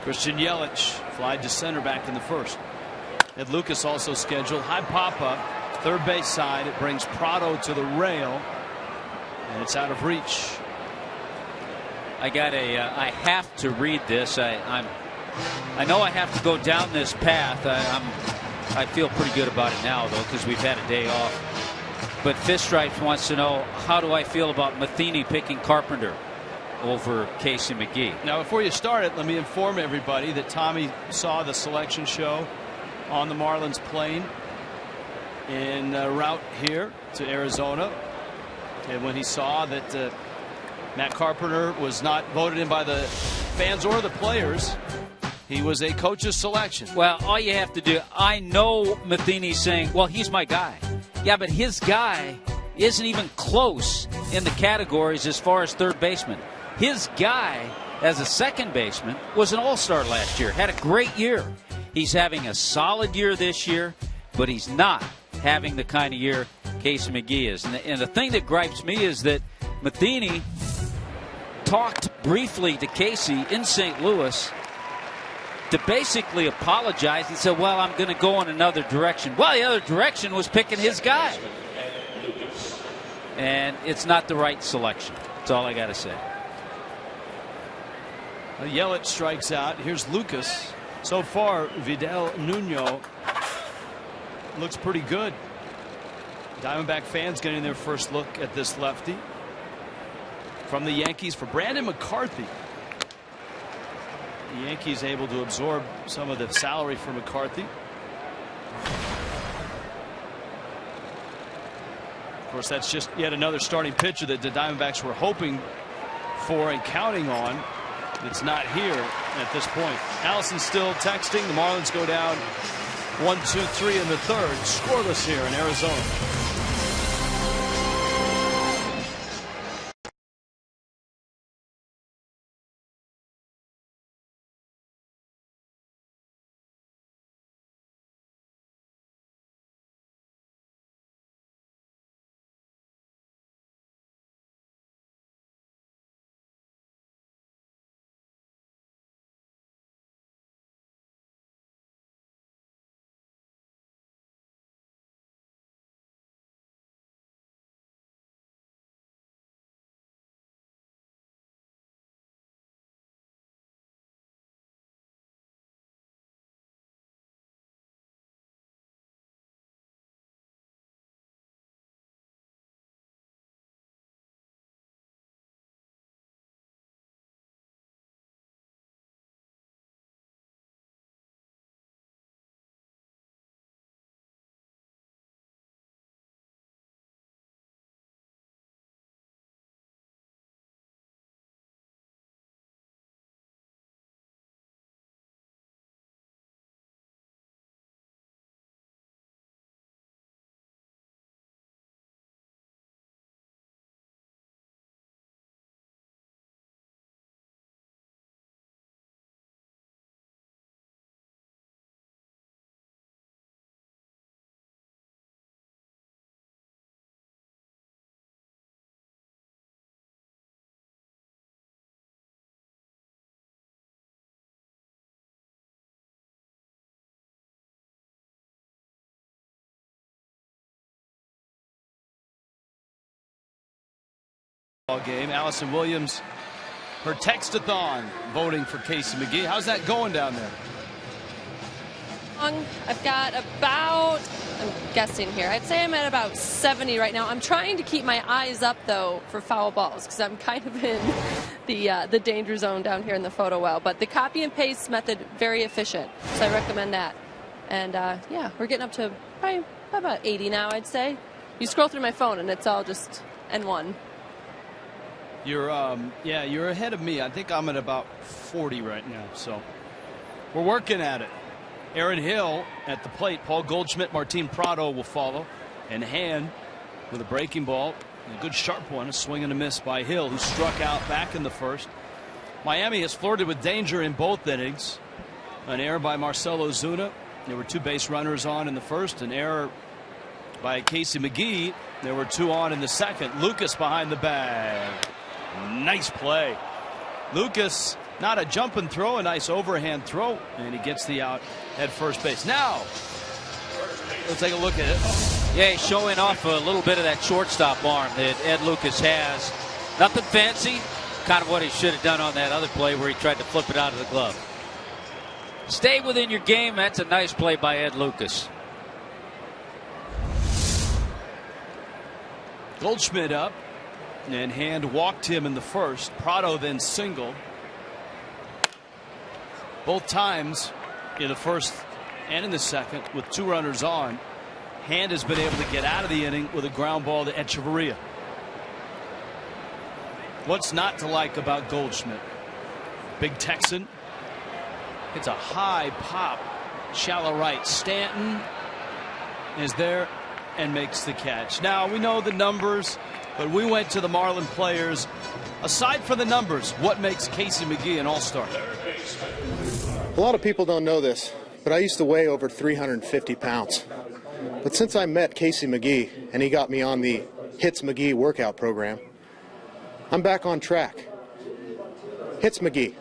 Christian Yelich flied to center back in the first. Ed Lucas also scheduled. High pop-up, third base side. It brings Prado to the rail, and it's out of reach. I have to read this. I know I have to go down this path. I feel pretty good about it now, though, because we've had a day off. But Fish Stripes wants to know, how do I feel about Matheny picking Carpenter over Casey McGee? Now, before you start it, let me inform everybody that Tommy saw the selection show on the Marlins plane en route here to Arizona. And when he saw that Matt Carpenter was not voted in by the fans or the players, he was a coach's selection. Well, all you have to do, I know Matheny's saying, well, he's my guy. Yeah, but his guy isn't even close in the categories as far as third baseman. His guy, as a second baseman, was an all-star last year, had a great year. He's having a solid year this year, but he's not having the kind of year Casey McGee is. And the thing that gripes me is that Matheny talked briefly to Casey in St. Louis to basically apologize and said, well, I'm going to go in another direction. Well, the other direction was picking his guy. And it's not the right selection. That's all I got to say. Yelich strikes out. Here's Lucas. So far, Vidal Nuno looks pretty good. Diamondback fans getting their first look at this lefty. From the Yankees for Brandon McCarthy. The Yankees able to absorb some of the salary for McCarthy. Of course, that's just yet another starting pitcher that the Diamondbacks were hoping for and counting on. It's not here at this point. Allison still texting. The Marlins go down 1-2-3 in the third. Scoreless here in Arizona. Game. Allison Williams, her textathon voting for Casey McGee. How's that going down there? I've got about I'm guessing here. I'd say I'm at about 70 right now. I'm trying to keep my eyes up, though, for foul balls because I'm kind of in the danger zone down here in the photo well. But the copy and paste method, very efficient. So I recommend that. And, yeah, we're getting up to probably about 80 now, I'd say. You scroll through my phone, and it's all just N1. You're ahead of me. I think I'm at about 40 right now. So we're working at it. Aaron Hill at the plate. Paul Goldschmidt, Martin Prado will follow. And Hand with a breaking ball. A good sharp one. A swing and a miss by Hill, who struck out back in the first. Miami has flirted with danger in both innings. An error by Marcell Ozuna. There were 2 base runners on in the first. An error by Casey McGee. There were 2 on in the second. Lucas behind the bag. Nice play. Lucas, not a jump and throw, a nice overhand throw, and he gets the out at first base. Now, let's take a look at it. Yeah, he's showing off a little bit of that shortstop arm that Ed Lucas has. Nothing fancy, kind of what he should have done on that other play where he tried to flip it out of the glove. Stay within your game. That's a nice play by Ed Lucas. Goldschmidt up, and Hand walked him in the first. Prado then singled. Both times in the first and in the second with 2 runners on. Hand has been able to get out of the inning with a ground ball to Echeverria. What's not to like about Goldschmidt? Big Texan. It's a high pop, shallow right. Stanton is there and makes the catch. Now we know the numbers, but we went to the Marlin players. Aside from the numbers, what makes Casey McGee an all-star? A lot of people don't know this, but I used to weigh over 350 pounds. But since I met Casey McGee and he got me on the Hits McGee workout program, I'm back on track. Hits McGee.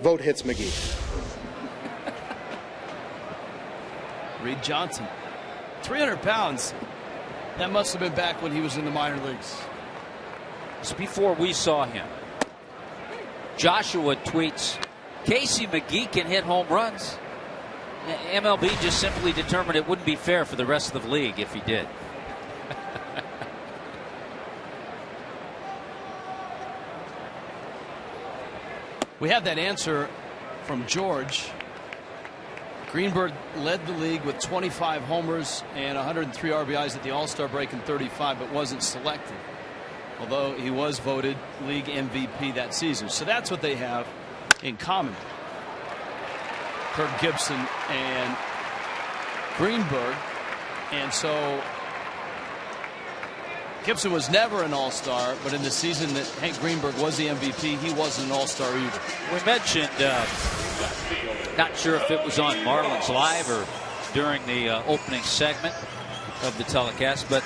Vote Hits McGee. Reed Johnson, 300 pounds. That must have been back when he was in the minor leagues. It's before we saw him. Joshua tweets, Casey McGee can hit home runs. MLB just simply determined it wouldn't be fair for the rest of the league if he did. We have that answer from George. Greenberg led the league with 25 homers and 103 RBIs at the All-Star break in 35, but wasn't selected, although he was voted league MVP that season. So that's what they have in common. Kirk Gibson and Greenberg. And so Gibson was never an all-star, but in the season that Hank Greenberg was the MVP, he wasn't an all-star either. We mentioned, not sure if it was on Marlins Live or during the opening segment of the telecast, but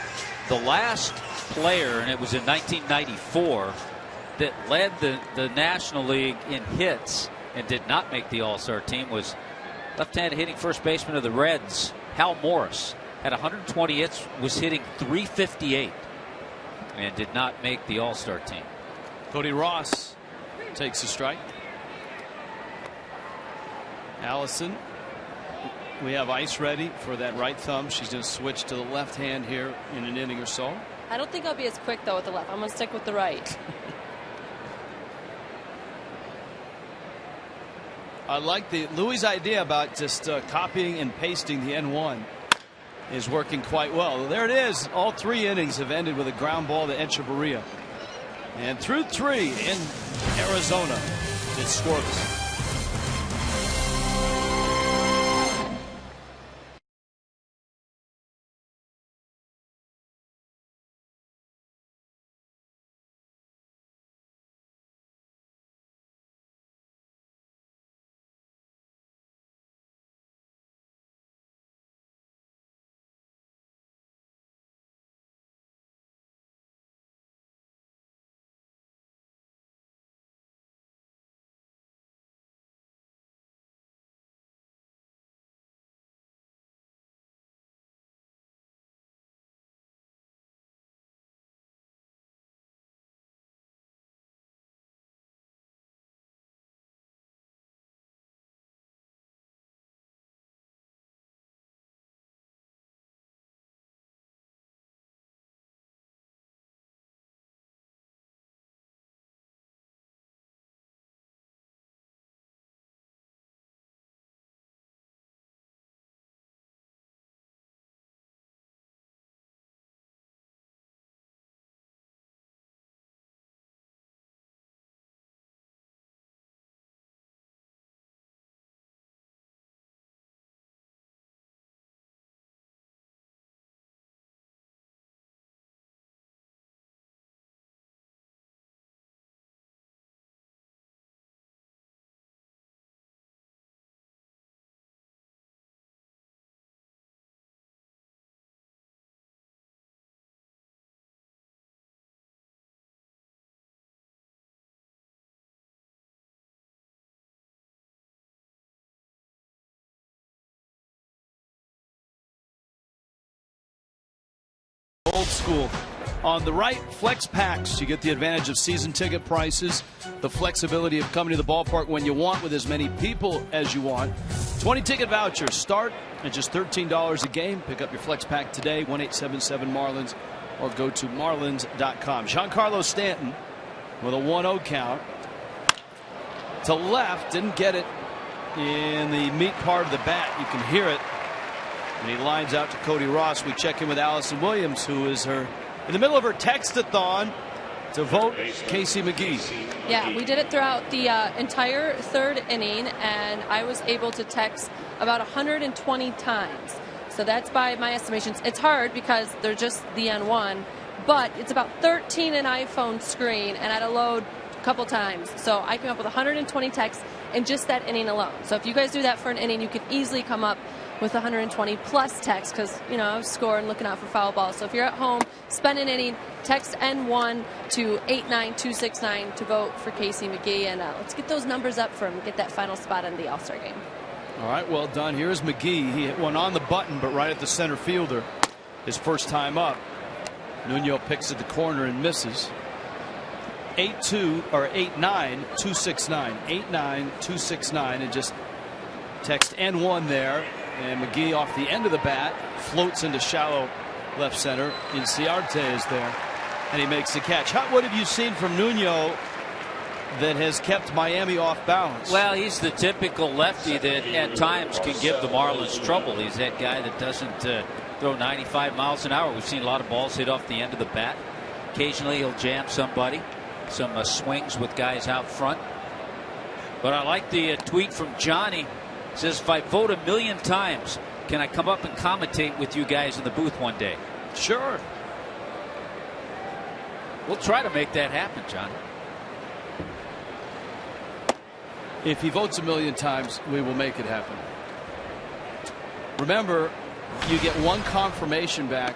the last player, and it was in 1994, that led the National League in hits and did not make the all-star team was left-handed hitting first baseman of the Reds, Hal Morris. Had 120 hits, was hitting .358, and did not make the all-star team. Cody Ross takes a strike. Allison, we have ice ready for that right thumb. She's going to switch to the left hand here in an inning or so. I don't think I'll be as quick, though, with the left. I'm going to stick with the right. I like Louis' idea about just copying and pasting the N1 is working quite well. There it is. All 3 innings have ended with a ground ball to Echeverria. And through 3 in Arizona, it's scoreless. old school. On the right, Flex Packs. You get the advantage of season ticket prices, the flexibility of coming to the ballpark when you want with as many people as you want. 20 ticket vouchers start at just $13 a game. Pick up your Flex Pack today, 1-877-MARLINS, or go to marlins.com. Giancarlo Stanton with a 1-0 count. To left, didn't get it in the meat part of the bat. You can hear it. And he lines out to Cody Ross. We check in with Allison Williams, who is in the middle of her text-a-thon to vote Casey McGee. Yeah, we did it throughout the entire third inning, and I was able to text about 120 times. So that's by my estimations. It's hard because they're just the N1, but it's about 13 an iPhone screen, and I had to load a couple times. So I came up with 120 texts in just that inning alone. So if you guys do that for an inning, you could easily come up with 120 plus text, because I was scoring, looking out for foul balls. So if you're at home, spend an inning, text N1 to 89269 to vote for Casey McGee, and let's get those numbers up for him, get that final spot in the All-Star game. All right, well done. Here's McGee. He hit one on the button, but right at the center fielder. His first time up. Nuno picks at the corner and misses. 89269. 89269, and just text N1 there. And McGee off the end of the bat floats into shallow left center. Inciarte is there, and he makes the catch. What have you seen from Nuno that has kept Miami off balance? Well, he's the typical lefty that at times can give the Marlins trouble. He's that guy that doesn't throw 95 miles an hour. We've seen a lot of balls hit off the end of the bat. Occasionally he'll jam somebody. Some swings with guys out front. But I like the tweet from Johnny. It says, if I vote 1,000,000 times, can I come up and commentate with you guys in the booth one day? Sure. We'll try to make that happen, John. If he votes 1,000,000 times, we will make it happen. Remember, you get one confirmation back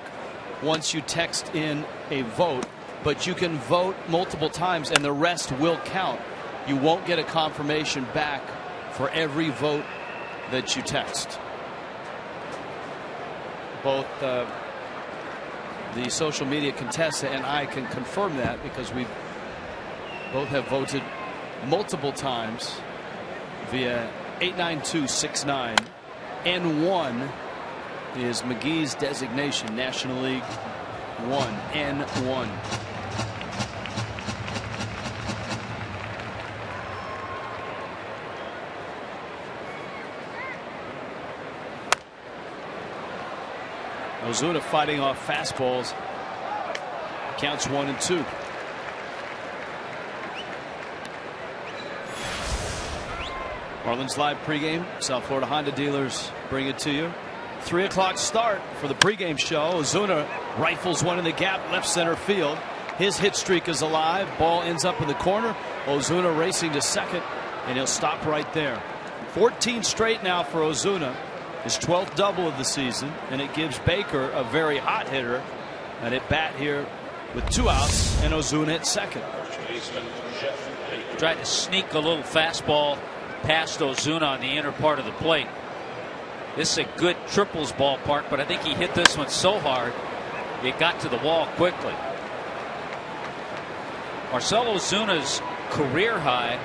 once you text in a vote, but you can vote multiple times and the rest will count. You won't get a confirmation back for every vote that you text. Both the social media contestant and I can confirm that, because we both have voted multiple times via 89269. N1 is McGee's designation. National League 1, N1. Ozuna fighting off fastballs. Counts 1-2. Marlins Live pregame. South Florida Honda dealers bring it to you. 3 o'clock start for the pregame show. Ozuna rifles one in the gap, left center field. His hit streak is alive. Ball ends up in the corner. Ozuna racing to second, and he'll stop right there. 14 straight now for Ozuna. His 12th double of the season, and it gives Baker, a very hot hitter, an at bat here with 2 outs, and Ozuna at second. Tried to sneak a little fastball past Ozuna on the inner part of the plate. This is a good triples ballpark, but I think he hit this one so hard it got to the wall quickly. Marcell Ozuna's career high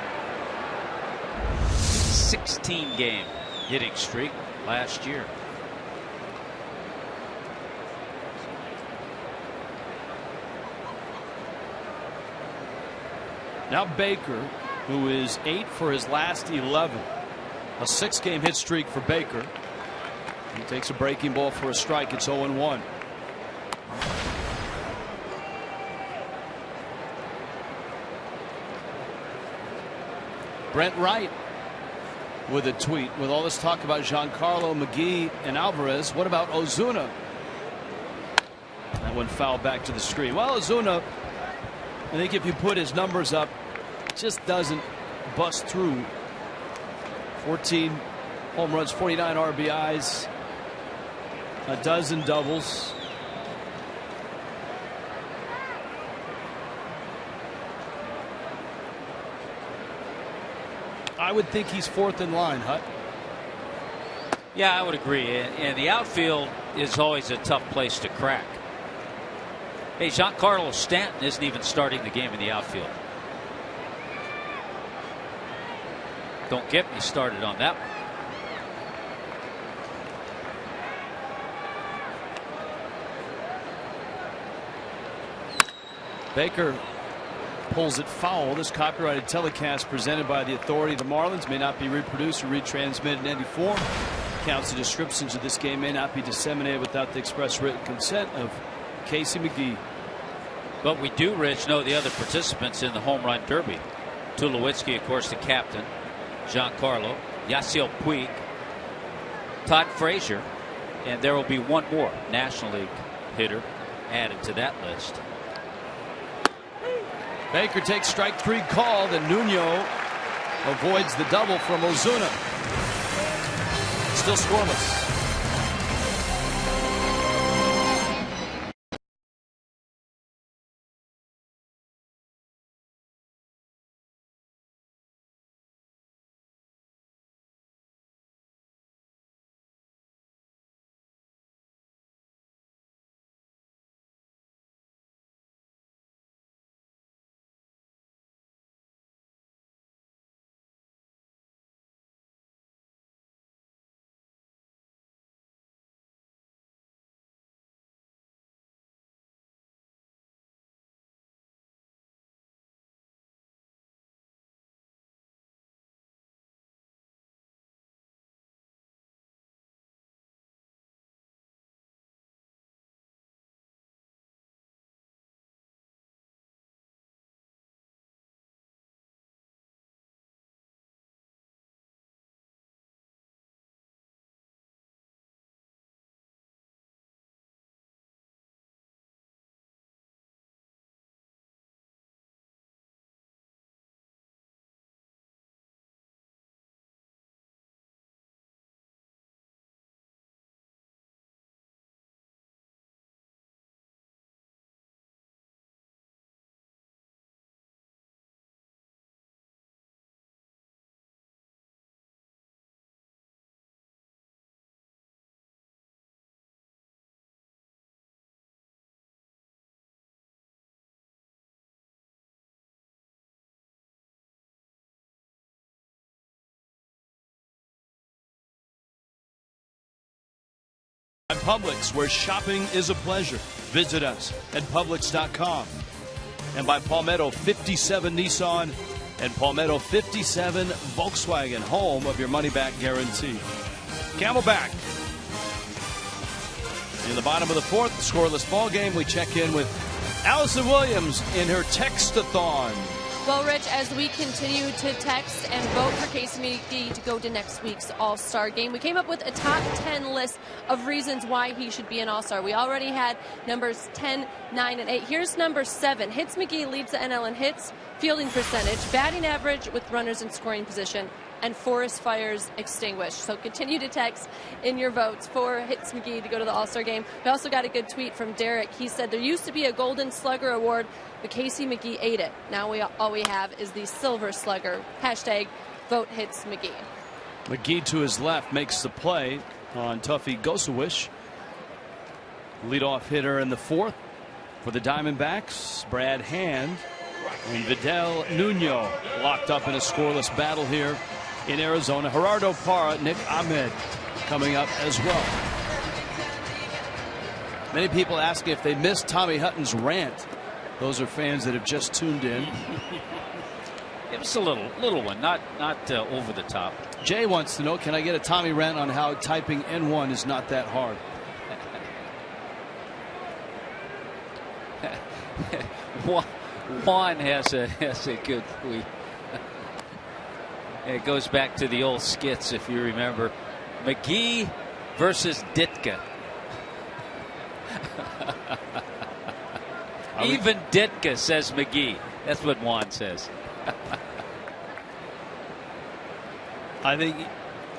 16-game hitting streak last year. Now Baker, who is 8 for his last 11. A 6-game hit streak for Baker. He takes a breaking ball for a strike. It's 0-1. Brent Wright with a tweet. With all this talk about Giancarlo, McGee, and Alvarez, what about Ozuna? That one fouled back to the screen. Well, Ozuna, I think if you put his numbers up, just doesn't bust through. 14 home runs, 49 RBIs, a dozen doubles. I would think he's 4th in line, Hut. Yeah, I would agree. And the outfield is always a tough place to crack. Hey, Giancarlo Stanton isn't even starting the game in the outfield. Don't get me started on that one. Baker pulls it foul. This copyrighted telecast presented by the authority of the Marlins may not be reproduced or retransmitted in any form. Counts and descriptions of this game may not be disseminated without the express written consent of Casey McGee. But we do, Rich, know the other participants in the home run derby. Tulowitzki, of course, the captain. Giancarlo, Yasiel Puig, Todd Frazier, and there will be one more National League hitter added to that list. Baker takes strike 3 called, and Nuno avoids the double from Ozuna. Still scoreless. At Publix, where shopping is a pleasure. Visit us at Publix.com. And by Palmetto 57 Nissan and Palmetto 57 Volkswagen, home of your money-back guarantee. Camelback. In the bottom of the 4th, scoreless ball game, we check in with Allison Williams in her text-a-thon. Well, Rich, as we continue to text and vote for Casey McGee to go to next week's All-Star game, we came up with a top 10 list of reasons why he should be an All-Star. We already had numbers 10, 9, and 8. Here's number 7. Hits McGee leads the NL in hits, fielding percentage, batting average with runners in scoring position, and forest fires extinguished. So continue to text in your votes for Hits McGee to go to the All-Star game. We also got a good tweet from Derek. He said there used to be a Golden Slugger award, but Casey McGee ate it. Now all we have is the Silver Slugger. Hashtag vote Hits McGee. McGee to his left makes the play on Tuffy Gosewish. Leadoff hitter in the 4th for the Diamondbacks, Brad Hand, and Vidal Nuno locked up in a scoreless battle here in Arizona. Gerardo Parra, Nick Ahmed coming up as well. Many people asking if they missed Tommy Hutton's rant. Those are fans that have just tuned in. It was a little one, not over the top. Jay wants to know, can I get a Tommy rant on how typing N1 is not that hard? Juan has a good tweet. It goes back to the old skits, if you remember. McGee versus Ditka. Even Ditka says McGee. That's what Juan says. I think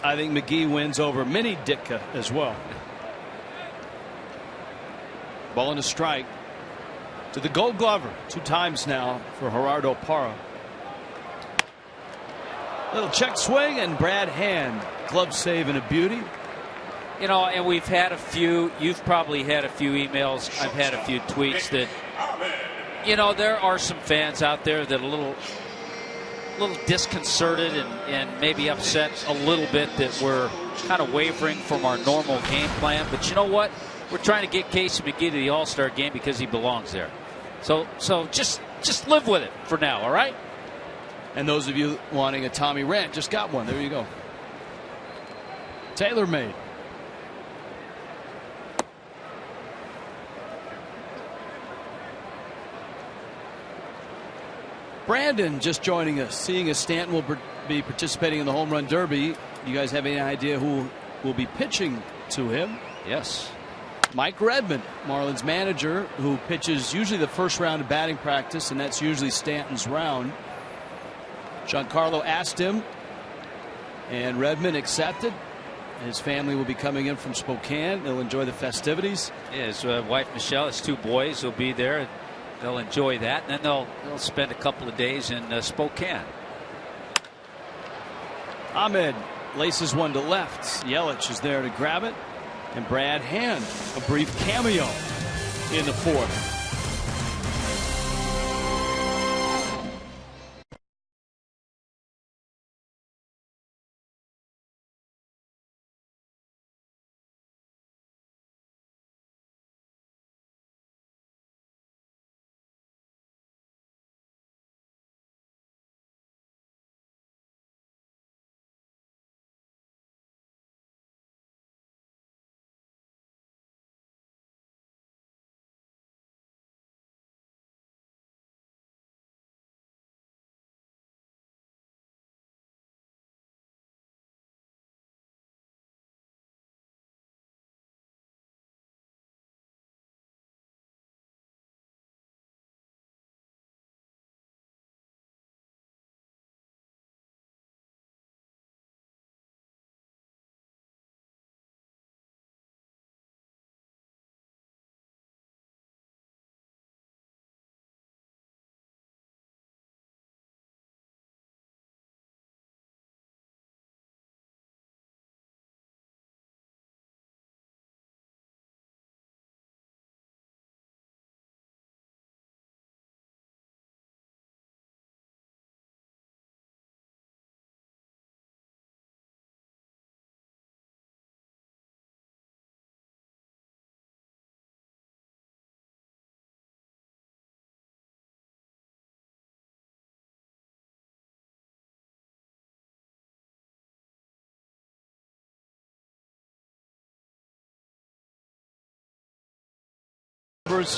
McGee wins over Mini Ditka as well. Ball and a strike to the Gold Glover 2 times now for Gerardo Parra. Little check swing, and Brad Hand glove save and a beauty. You know, and we've had a few. You've probably had a few emails. I've had a few tweets that You know, there are some fans out there that are a little disconcerted and maybe upset a little bit that we're kind of wavering from our normal game plan. But you know what? We're trying to get Casey McGee to the All-Star game because he belongs there. So just live with it for now, all right? And those of you wanting a Tommy Rant just got one. There you go. Tailor-made. Brandon just joining us, seeing as Stanton will be participating in the Home Run Derby. You guys have any idea who will be pitching to him? Yes. Mike Redmond, Marlins manager, who pitches usually the first round of batting practice, and that's usually Stanton's round. Giancarlo asked him, and Redmond accepted. His family will be coming in from Spokane. They'll enjoy the festivities. Yeah, his wife Michelle, his 2 boys will be there. They'll enjoy that, and then they'll spend a couple of days in Spokane. Ahmed laces one to left. Yelich is there to grab it, and Brad Hand, a brief cameo in the 4th.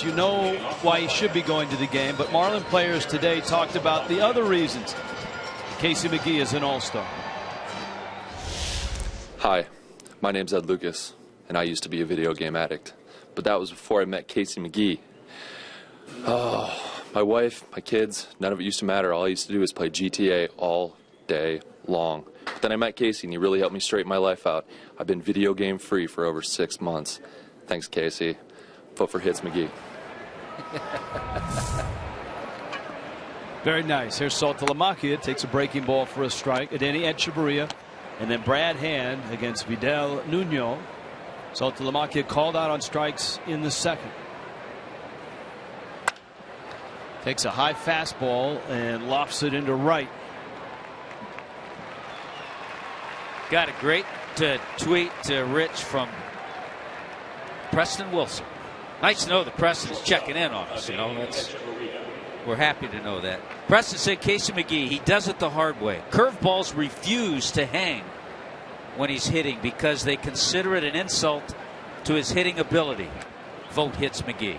You know why he should be going to the game, but Marlin players today talked about the other reasons Casey McGee is an all-star. Hi, my name's Ed Lucas, and I used to be a video game addict, but that was before I met Casey McGee. Oh, my wife, my kids, none of it used to matter. All I used to do was play GTA all day long. But then I met Casey, and he really helped me straighten my life out. I've been video game free for over 6 months. Thanks, Casey. Vote for Hits McGee. Very nice. Here's Saltalamacchia, takes a breaking ball for a strike. Adeiny Echeverria, and then Brad Hand against Vidal Nuno. Saltalamacchia called out on strikes in the 2nd. Takes a high fastball and lofts it into right. Got a great tweet to Rich from Preston Wilson. Nice to know that Preston's checking in on us. You know, we're happy to know that. Preston said Casey McGee, he does it the hard way. Curveballs refuse to hang when he's hitting because they consider it an insult to his hitting ability. Vote Hits McGee.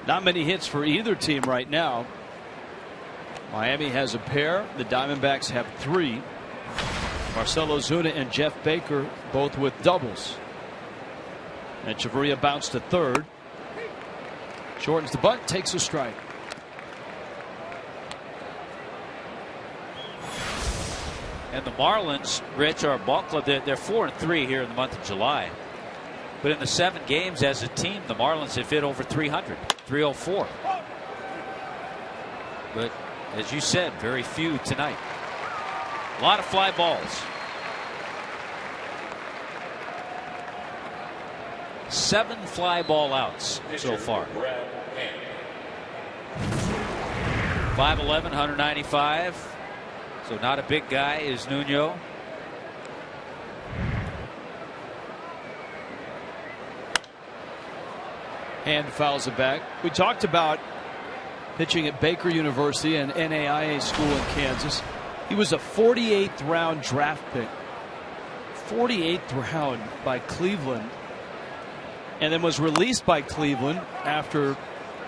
Not many hits for either team right now. Miami has a pair. The Diamondbacks have 3. Marcell Ozuna and Jeff Baker both with doubles. And Echeverria bounced to 3rd. Shortens the bunt, takes a strike. And the Marlins, Rich, are a ball club. They're 4-3 here in the month of July. But in the 7 games as a team, the Marlins have hit over 300, 304. But as you said, very few tonight. A lot of fly balls. 7 fly ball outs so far. 5'11", 195. So not a big guy is Nuno. Hand fouls it back. We talked about pitching at Baker University, an NAIA school in Kansas. He was a 48th round draft pick. 48th round by Cleveland. And then was released by Cleveland after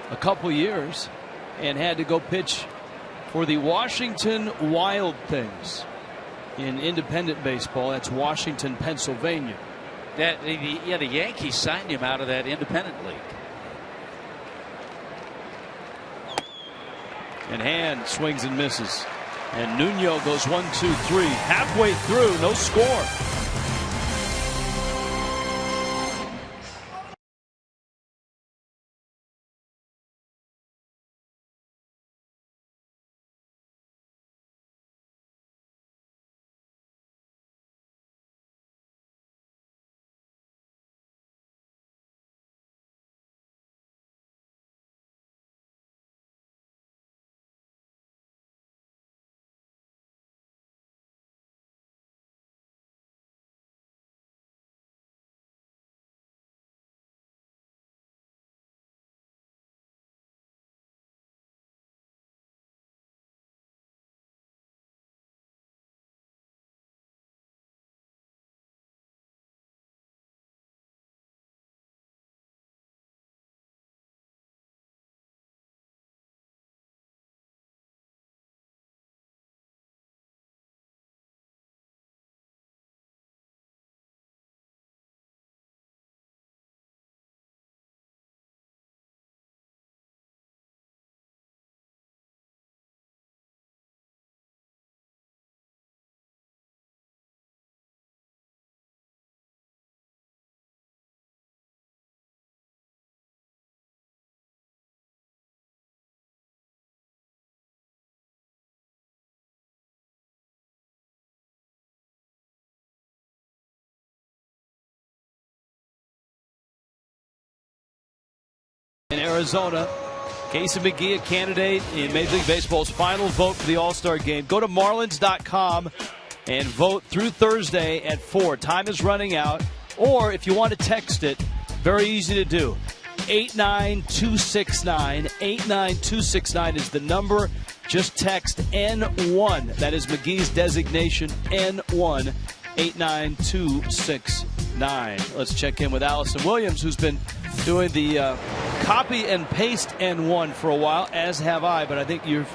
a couple years and had to go pitch for the Washington Wild Things in independent baseball. That's Washington, Pennsylvania. The Yankees signed him out of that independent league. And Hand swings and misses. And Nuno goes 1, 2, 3. Halfway through, no score. In Arizona, Casey McGee, a candidate in Major League Baseball's final vote for the All-Star game. Go to Marlins.com and vote through Thursday at 4. Time is running out. Or if you want to text it, very easy to do. 89269. 89269 is the number. Just text N1. That is McGee's designation, N1. 89269. Let's check in with Allison Williams, who's been doing the copy and paste N1 for a while, as have I, but I think you're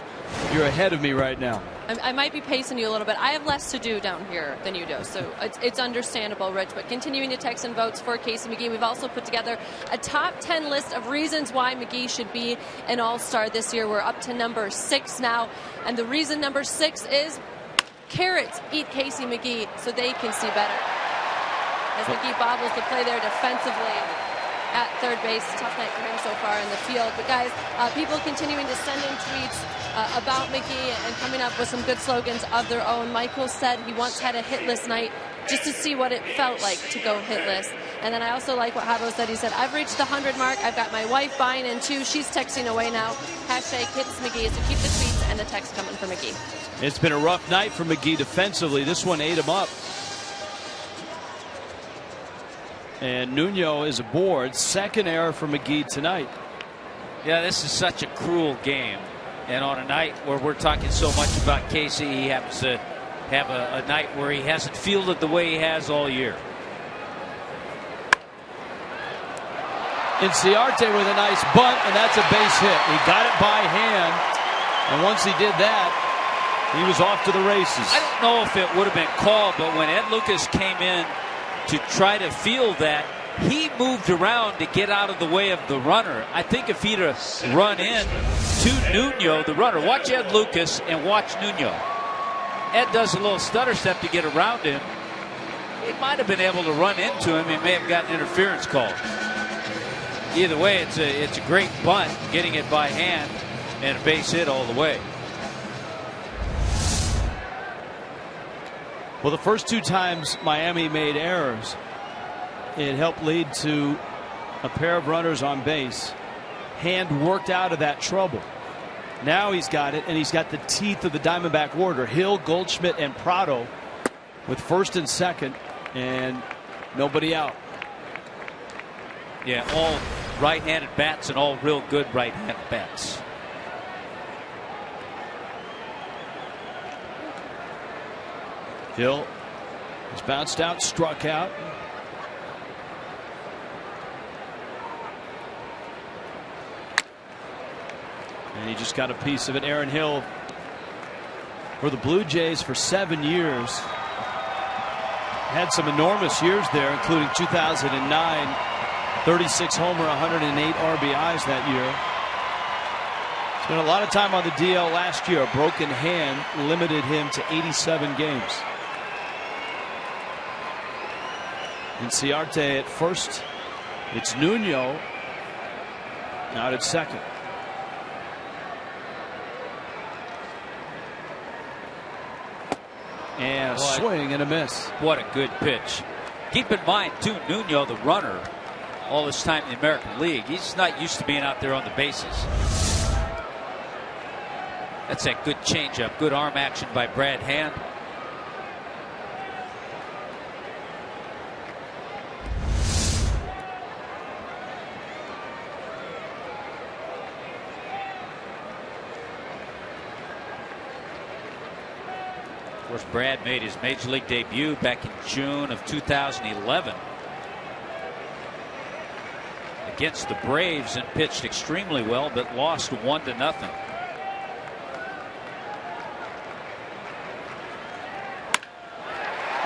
ahead of me right now. I might be pacing you a little bit. I have less to do down here than you do, so it's understandable, Rich. But continuing to text and votes for Casey McGee. We've also put together a top 10 list of reasons why McGee should be an All-Star this year. We're up to number 6 now, and the reason number 6 is carrots eat Casey McGee so they can see better. As McGee bobbles the play there defensively at third base. Tough night for him so far in the field. But guys, people continuing to send in tweets about McGee and coming up with some good slogans of their own. Michael said he once had a hitless night just to see what it felt like to go hitless. And then I also like what Havo said. He said, I've reached the 100 mark. I've got my wife buying in too. She's texting away now. Hashtag hits McGee. So keep the tweets and the text coming for McGee. It's been a rough night for McGee defensively. This one ate him up. And Nuno is aboard. Second error for McGee tonight. Yeah, this is such a cruel game. And on a night where we're talking so much about Casey, he happens to have a night where he hasn't fielded the way he has all year. Inciarte with a nice bunt, and that's a base hit. He got it by hand, and once he did that, he was off to the races. I don't know if it would have been called, but when Ed Lucas came in to try to field that, he moved around to get out of the way of the runner. I think if he'd have run in to Nuno, the runner, watch Ed Lucas and watch Nuno. Ed does a little stutter step to get around him. He might have been able to run into him. He may have gotten interference called. Either way, it's a great bunt, getting it by hand, and a base hit all the way. Well, the first 2 times Miami made errors, it helped lead to a pair of runners on base. Hand worked out of that trouble. Now he's got it, and he's got the teeth of the Diamondback order. Hill, Goldschmidt, and Prado with first and second, and nobody out. Yeah, all right-handed bats and all real good right-handed bats. Hill has bounced out, struck out. And he just got a piece of it. Aaron Hill for the Blue Jays for 7 years. Had some enormous years there, including 2009. 36 homer, 108 RBIs that year. Spent a lot of time on the DL last year. A broken hand limited him to 87 games. Inciarte at first. It's Nuno out at second. And a swing and a miss. What a good pitch. Keep in mind, too, Nuno, the runner, all this time in the American League, he's not used to being out there on the bases. That's a good changeup. Good arm action by Brad Hand. Of course, Brad made his major league debut back in June of 2011 against the Braves and pitched extremely well, but lost 1-0.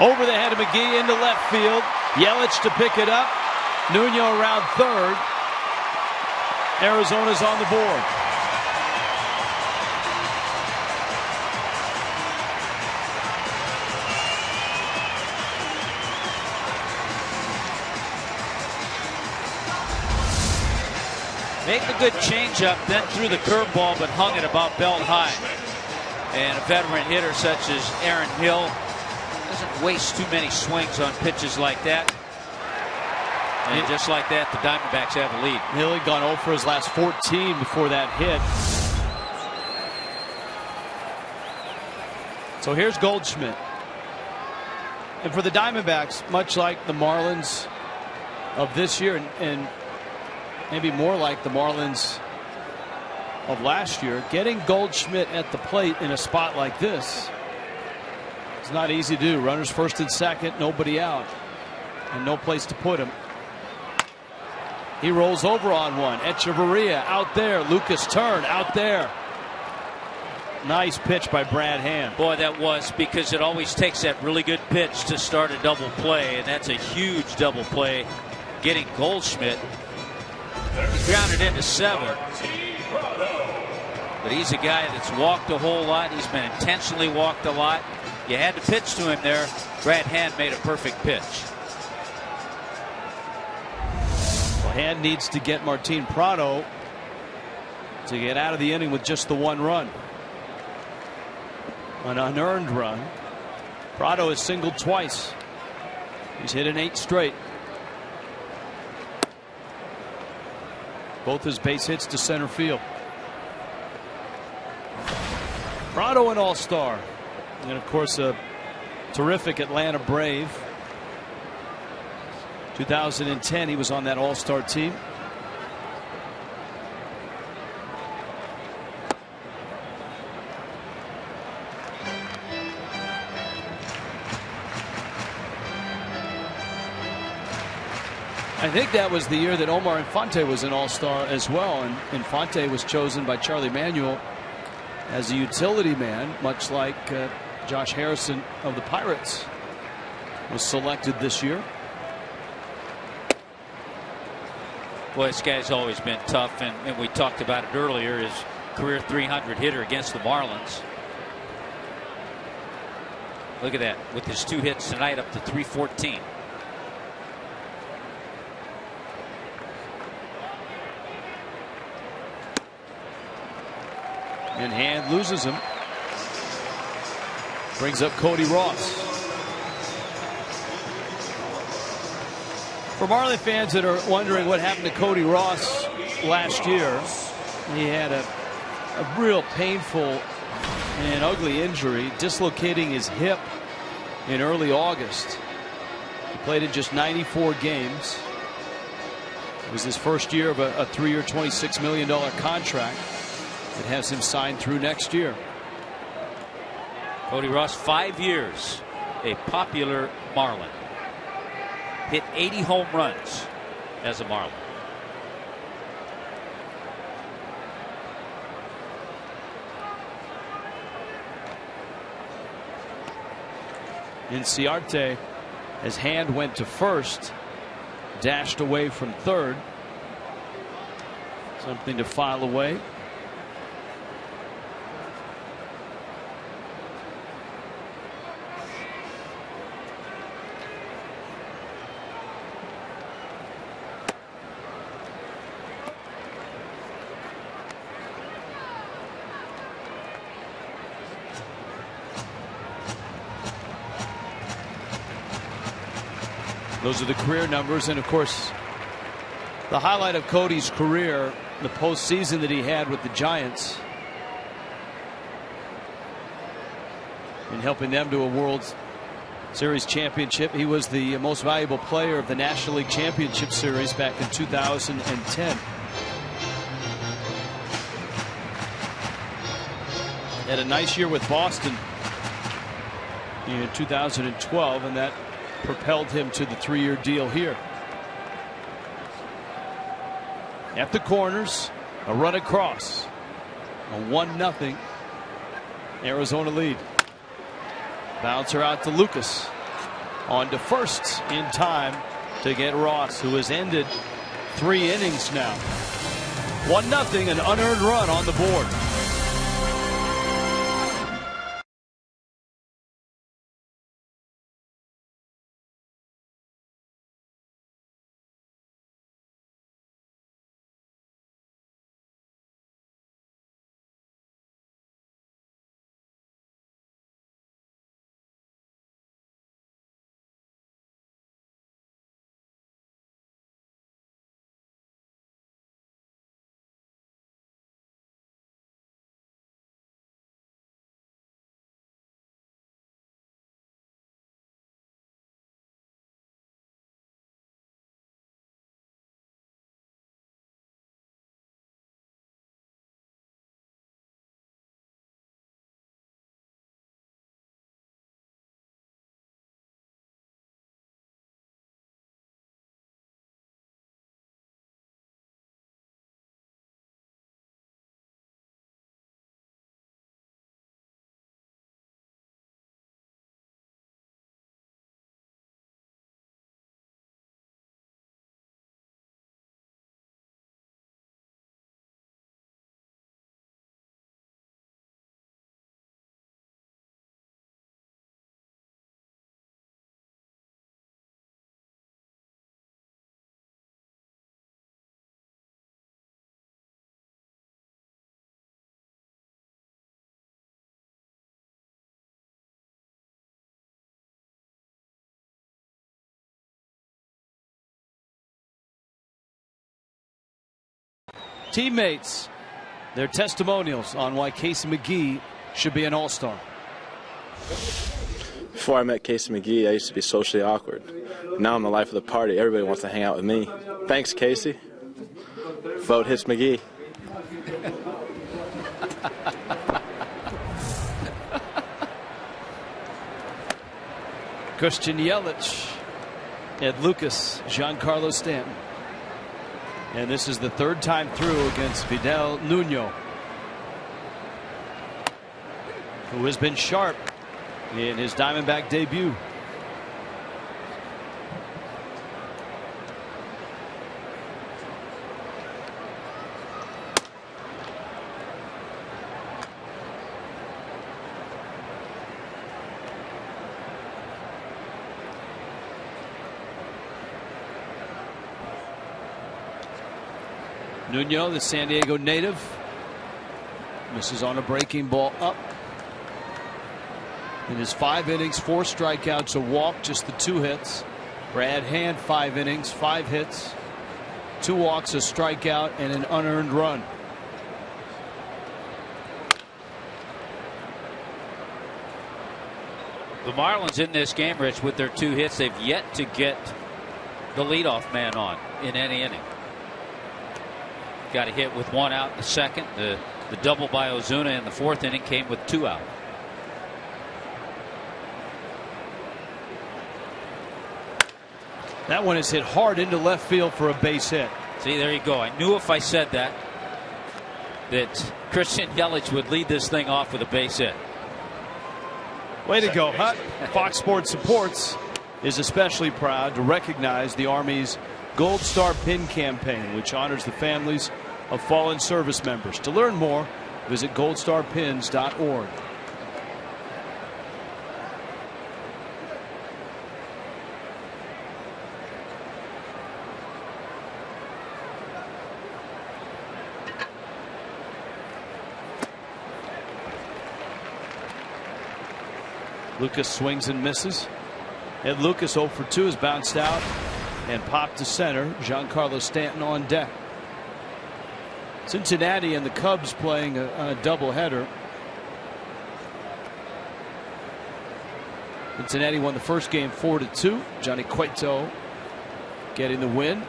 Over the head of McGee into left field. Yelich to pick it up. Nuno around third. Arizona's on the board. Made the good changeup, then threw the curveball, but hung it about belt high. And a veteran hitter such as Aaron Hill doesn't waste too many swings on pitches like that. And just like that, the Diamondbacks have a lead. Hill had gone 0 for his last 14 before that hit. So here's Goldschmidt. And for the Diamondbacks, much like the Marlins of this year, and maybe more like the Marlins of last year, getting Goldschmidt at the plate in a spot like this is not easy to do. Runners first and second, nobody out, and no place to put him. He rolls over on one. Echeverria out there. Lucas Turn out there. Nice pitch by Brad Hand. Boy, that was, because it always takes that really good pitch to start a double play, and that's a huge double play. Getting Goldschmidt. He's grounded into 7. But he's a guy that's walked a whole lot. He's been intentionally walked a lot. You had to pitch to him there. Brad Hand made a perfect pitch. Well, Hand needs to get Martin Prado to get out of the inning with just the 1 run. An unearned run. Prado has singled twice. He's hit an 8 straight. Both his base hits to center field. Prado, an all-star, and of course a terrific Atlanta Brave. 2010 he was on that all-star team. I think that was the year that Omar Infante was an all-star as well, and Infante was chosen by Charlie Manuel as a utility man, much like Josh Harrison of the Pirates was selected this year. Boy, this guy's always been tough, and we talked about it earlier, his career 300 hitter against the Marlins. Look at that, with his 2 hits tonight, up to 314. And Hand loses him. Brings up Cody Ross. For Marlins fans that are wondering what happened to Cody Ross last year, he had a real painful and ugly injury, dislocating his hip in early August. He played in just 94 games. It was his first year of a 3-year, $26 million contract that has him signed through next year. Cody Ross, 5 years, a popular Marlin. Hit 80 home runs as a Marlin. Inciarte, as Hand went to first, dashed away from third. Something to file away. Those are the career numbers, and of course the highlight of Cody's career, the postseason that he had with the Giants and helping them to a World Series championship. He was the most valuable player of the National League Championship Series back in 2010. Had a nice year with Boston in 2012, and that propelled him to the 3-year deal here. At the corners, a run across, a 1-0 Arizona lead. Bouncer out to Lucas, on to first in time to get Ross, who has ended 3 innings now. 1-0, an unearned run on the board. Teammates, their testimonials on why Casey McGee should be an all-star. Before I met Casey McGee, I used to be socially awkward. Now I'm the life of the party. Everybody wants to hang out with me. Thanks, Casey. Vote hits McGee. Christian Yelich, Ed Lucas, Giancarlo Stanton. And this is the 3rd time through against Vidal Nuno, who has been sharp in his Diamondback debut. Nuno, the San Diego native, misses on a breaking ball up. In his 5 innings, 4 strikeouts, a walk, just the 2 hits. Brad Hand, 5 innings, 5 hits, 2 walks, a strikeout, and an unearned run. The Marlins in this game, Rich, with their 2 hits, they've yet to get the leadoff man on in any inning. Got a hit with 1 out in the second. The double by Ozuna in the 4th inning came with 2 out. That one is hit hard into left field for a base hit. See, there you go. I knew if I said that Christian Yelich would lead this thing off with a base hit. Way to go, Hut. Fox Sports Supports is especially proud to recognize the Army's Gold Star Pin campaign, which honors the families of fallen service members. To learn more, visit goldstarpins.org. Lucas swings and misses. Ed Lucas 0 for 2 is bounced out and popped to center. Giancarlo Stanton on deck. Cincinnati and the Cubs playing a doubleheader. Cincinnati won the first game 4-2. Johnny Cueto getting the win.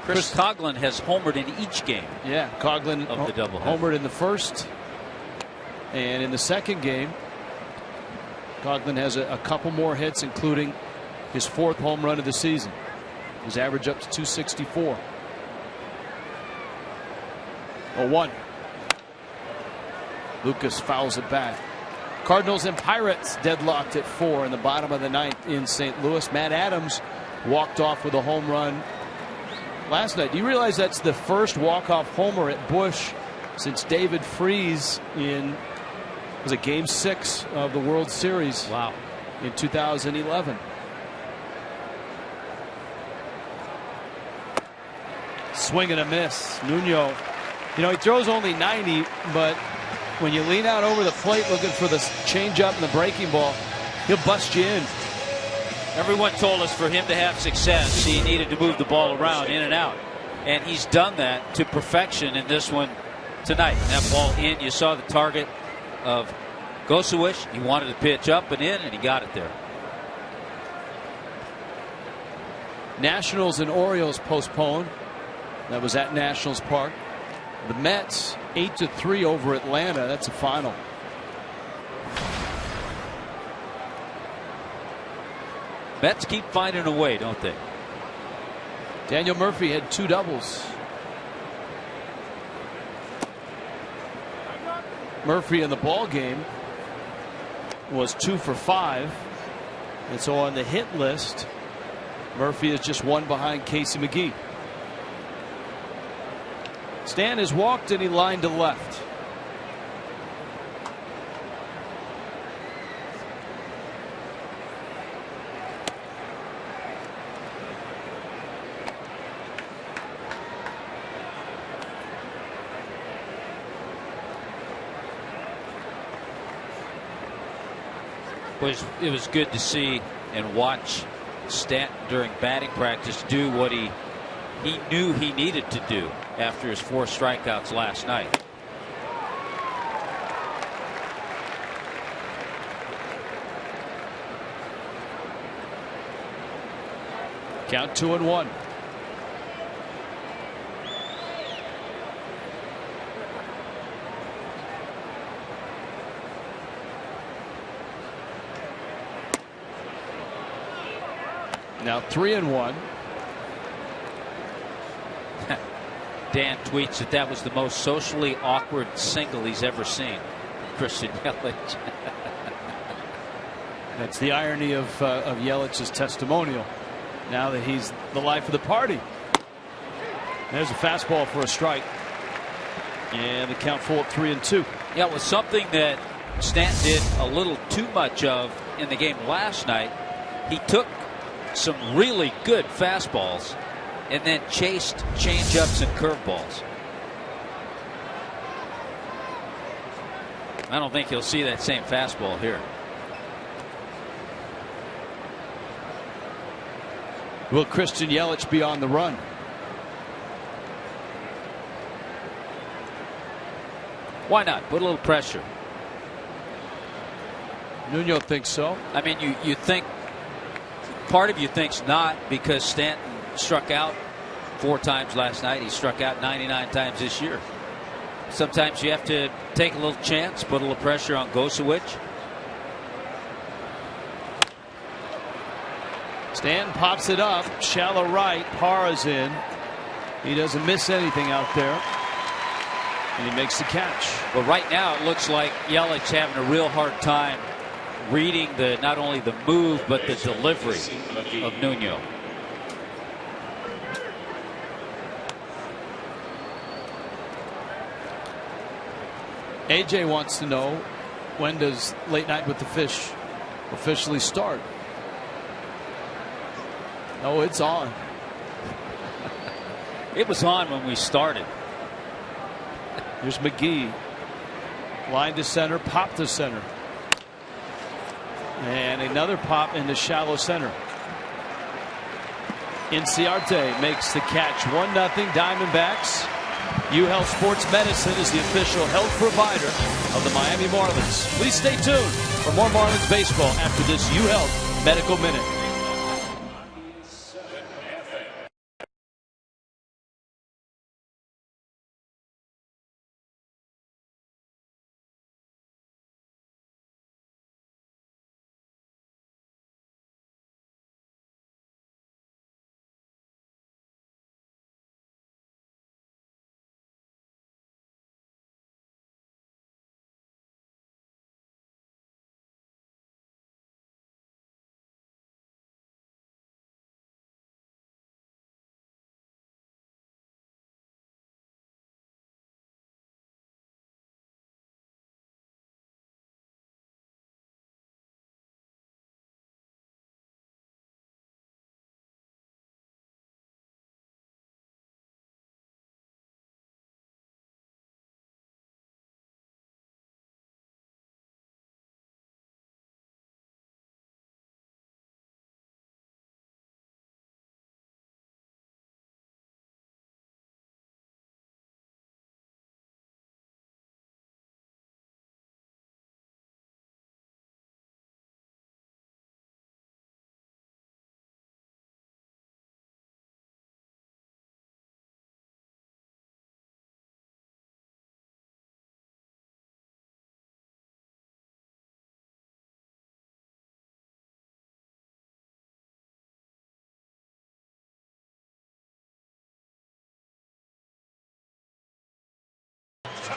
Chris Coughlin has homered in each game. Yeah, Coughlin of the doubleheader. Homered in the first, and in the second game Coughlin has a couple more hits, including his 4th home run of the season. His average up to 264. 0-1. Lucas fouls it back. Cardinals and Pirates deadlocked at 4 in the bottom of the 9th in St. Louis. Matt Adams walked off with a home run last night. Do you realize that's the first walk-off homer at Busch since David Freese in Game 6 of the World Series? Wow. In 2011. Swing and a miss. Nuno, he throws only 90, but when you lean out over the plate looking for the changeup and the breaking ball, he'll bust you in. Everyone told us for him to have success, he needed to move the ball around, in and out. And he's done that to perfection in this one tonight. That ball in, you saw the target of Gosuich. He wanted to pitch up and in, and he got it there. Nationals and Orioles postponed. That was at Nationals Park. The Mets 8-3 over Atlanta. That's a final. Mets keep finding a way, don't they? Daniel Murphy had 2 doubles. Murphy in the ball game was 2 for 5, and so on the hit list, Murphy is just 1 behind Casey McGee. Stan has walked and he lined to left. It was good to see and watch Stanton during batting practice do what he knew he needed to do after his 4 strikeouts last night. Count 2-1. Now 3-1. Dan tweets that was the most socially awkward single he's ever seen. Christian Yelich. That's the irony of Yelich's testimonial. Now that he's the life of the party. There's a fastball for a strike. And the count full at 3-2. Yeah, it was something that Stanton did a little too much of in the game last night. He took some really good fastballs and then chased changeups and curveballs. I don't think he'll see that same fastball here. Will Christian Yelich be on the run? Why not? Put a little pressure. Nuno thinks so. I mean, you think, part of you thinks not, because Stanton struck out 4 times last night. He struck out 99 times this year. Sometimes you have to take a little chance, put a little pressure on Gosewich. Stanton pops it up, shallow right, Parra's in. He doesn't miss anything out there, and he makes the catch. But right now it looks like Yelich having a real hard time reading not only the move but the delivery of Nuno. AJ wants to know, when does Late Night with the Fish officially start? Oh, it's on. It was on when we started. Here's McGee. Line to center, pop to center. And another pop into shallow center. Inciarte makes the catch. 1-0 Diamondbacks. UHealth Sports Medicine is the official health provider of the Miami Marlins. Please stay tuned for more Marlins baseball after this UHealth Medical Minute.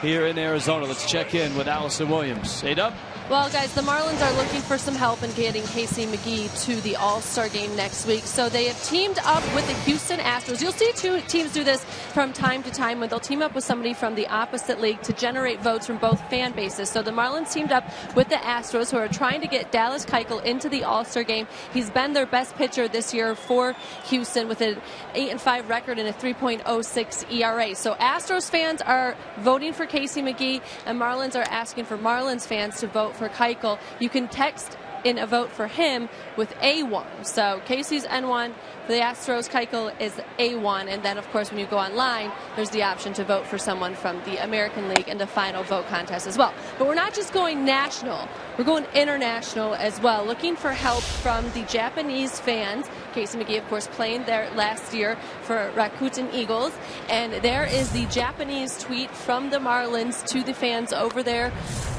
Here in Arizona, let's check in with Allison Williams. A-Dub? Well, guys, the Marlins are looking for some help in getting Casey McGee to the All-Star game next week. So they have teamed up with the Houston Astros. You'll see two teams do this from time to time when they'll team up with somebody from the opposite league to generate votes from both fan bases. So the Marlins teamed up with the Astros, who are trying to get Dallas Keuchel into the All-Star game. He's been their best pitcher this year for Houston with an 8-5 record and a 3.06 ERA. So Astros fans are voting for Casey McGee, and Marlins are asking for Marlins fans to vote for Keuchel. You can text in a vote for him with A1. So Casey's N1, for the Astros, Keuchel is A1. And then, of course, when you go online, there's the option to vote for someone from the American League in the final vote contest as well. But we're not just going national. We're going international as well, looking for help from the Japanese fans. Casey McGee, of course, playing there last year for Rakuten Eagles. And there is the Japanese tweet from the Marlins to the fans over there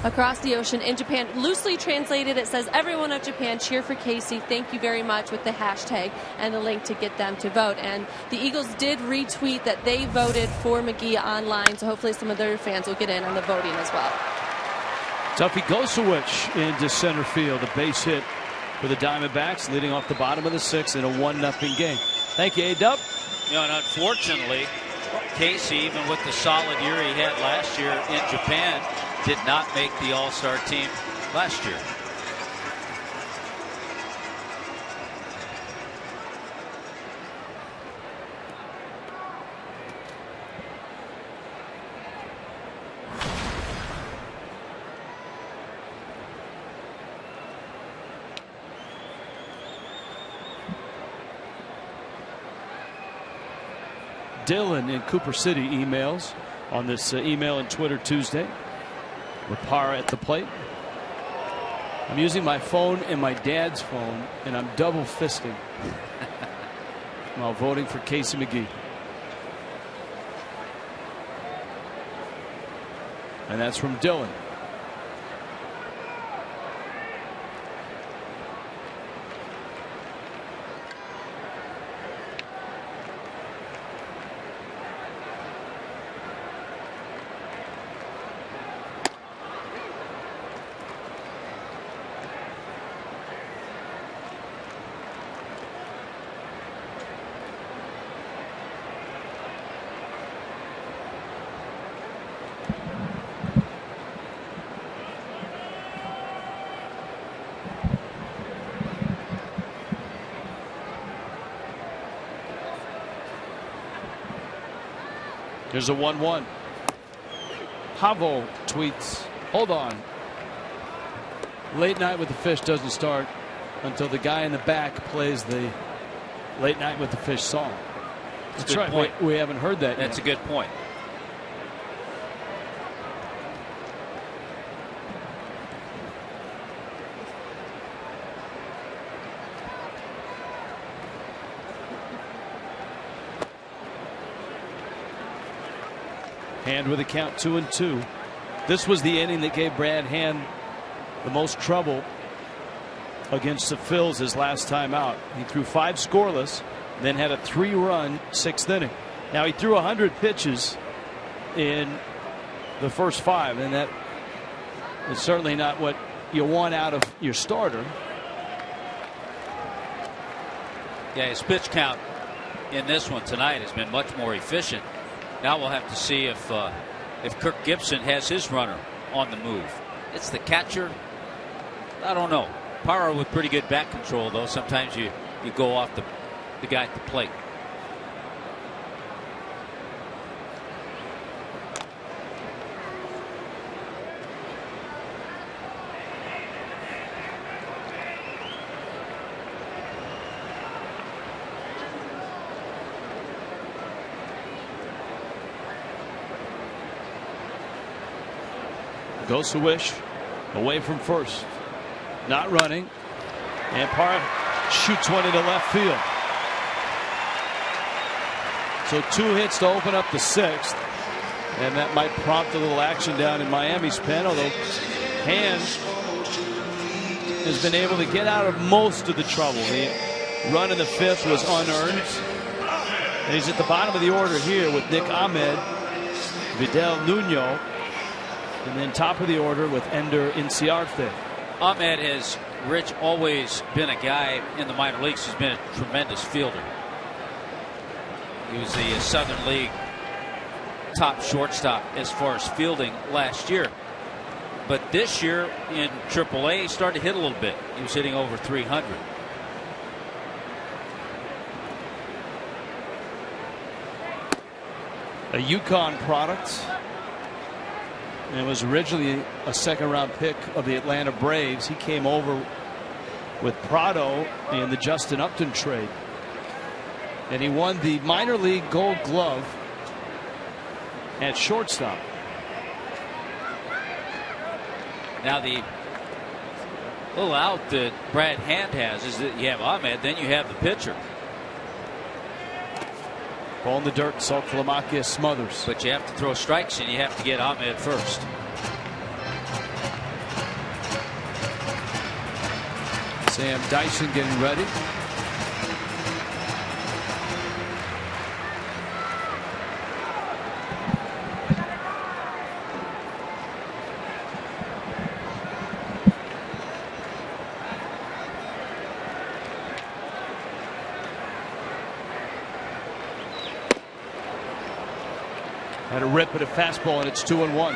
across the ocean in Japan. Loosely translated, it says, "Everyone of Japan, cheer for Casey. Thank you very much," with the hashtag and the link to get them to vote. And the Eagles did retweet that they voted for McGee online, so hopefully some of their fans will get in on the voting as well. Tuffy Gosewich into center field. A base hit for the Diamondbacks, leading off the bottom of the sixth in a 1-0 game. Thank you, A-Dub. You know, and unfortunately, Casey, even with the solid year he had last year in Japan, did not make the All-Star team last year. Dylan in Cooper City emails on this email and Twitter Tuesday with Parra at the plate. I'm using my phone and my dad's phone, and I'm double fisting while voting for Casey McGee. And that's from Dylan. There's a 1-1. Havo tweets, hold on. Late Night with the Fish doesn't start until the guy in the back plays the Late Night with the Fish song. That's right. Point. We haven't heard that yet. That's a good point. Hand with a count 2-2. This was the inning that gave Brad Hand the most trouble against the Phils his last time out. He threw 5 scoreless, then had a 3-run 6th inning. Now he threw 100 pitches in the first 5, and that is certainly not what you want out of your starter. Yeah, his pitch count in this one tonight has been much more efficient. Now we'll have to see if Kirk Gibson has his runner on the move. It's the catcher. I don't know. Parra with pretty good back control, though. Sometimes you go off the guy at the plate. Goes to Wish away from first, not running, and Parra shoots one into left field. So 2 hits to open up the 6th, and that might prompt a little action down in Miami's pen, although Hand has been able to get out of most of the trouble. The run in the 5th was unearned, and he's at the bottom of the order here with Nick Ahmed, Vidal Nuno, and then top of the order with Ender Inciarte. Ahmed has, Rich, always been a guy in the minor leagues who's been a tremendous fielder. He was the Southern League top shortstop as far as fielding last year. But this year in AAA, he started to hit a little bit. He was hitting over 300. A Yukon product. And it was originally a 2nd-round pick of the Atlanta Braves. He came over with Prado in the Justin Upton trade. And he won the minor league Gold Glove at shortstop. Now the little out that Brad Hand has is that you have Ahmed, then you have the pitcher. Ball in the dirt, Saltalamacchia smothers. But you have to throw strikes, and you have to get Ahmed first. Sam Dyson getting ready. Had a rip at a fastball, and it's 2-1.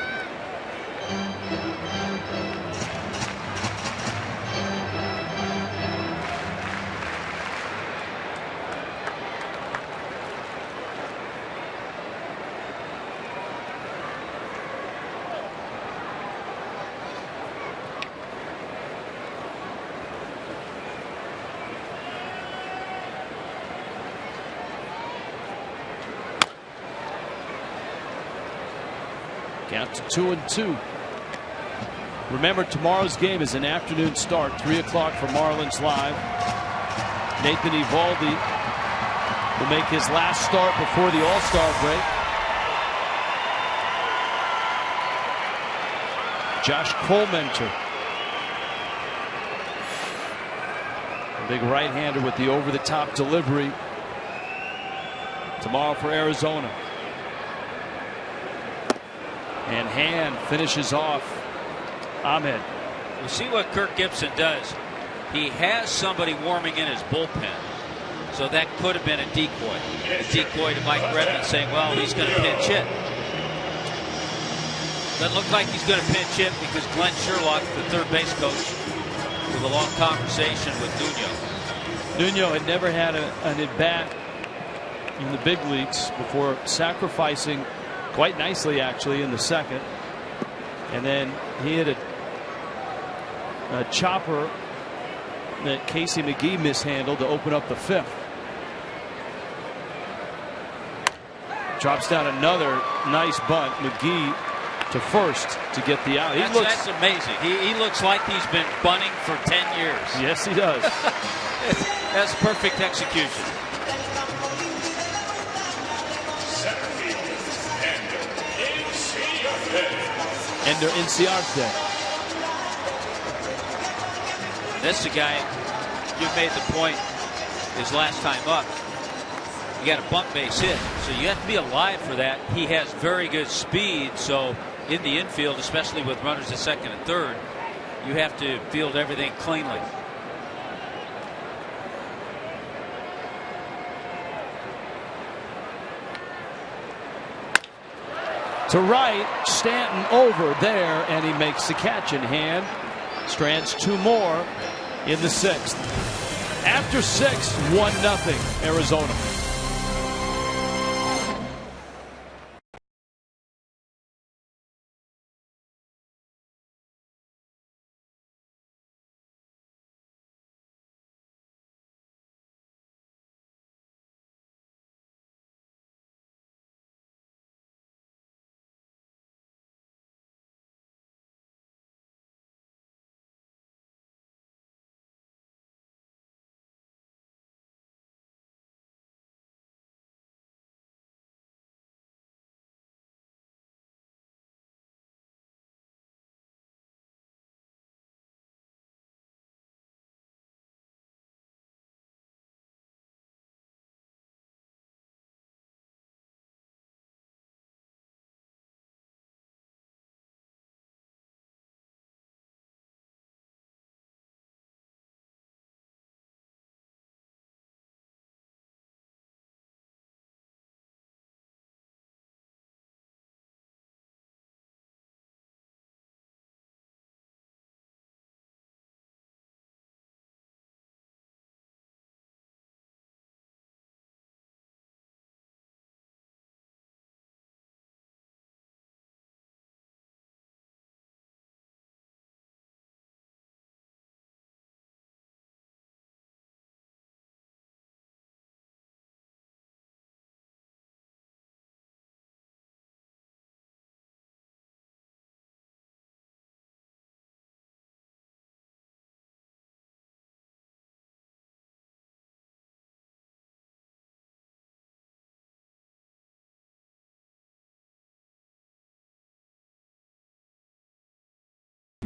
Count to 2-2. Remember, tomorrow's game is an afternoon start, 3 o'clock for Marlins Live. Nathan Eovaldi will make his last start before the All-Star break. Josh Colmenter, a big right-hander with the over-the-top delivery tomorrow for Arizona. And Hand finishes off Ahmed. We'll see what Kirk Gibson does. He has somebody warming in his bullpen, so that could have been a decoy to Mike Redmond, saying, well, he's going to pinch hit. Doesn't look like he's going to pinch hit because Glenn Sherlock, the third base coach, with a long conversation with Nuno. Nuno had never had an at-bat in the big leagues before sacrificing quite nicely, actually, in the second. And then he hit a chopper that Casey McGee mishandled to open up the fifth. Drops down another nice bunt. McGee to first to get the out. That's amazing. He looks like he's been bunting for 10 years. Yes, he does. That's perfect execution. Ender Inciarte. This is a guy, you made the point his last time up. You got a bunt base hit, so you have to be alive for that. He has very good speed, so in the infield, especially with runners at second and third, you have to field everything cleanly. To right, Stanton over there, and he makes the catch in Hand. Strands two more in the sixth. After 6, 1-0 Arizona.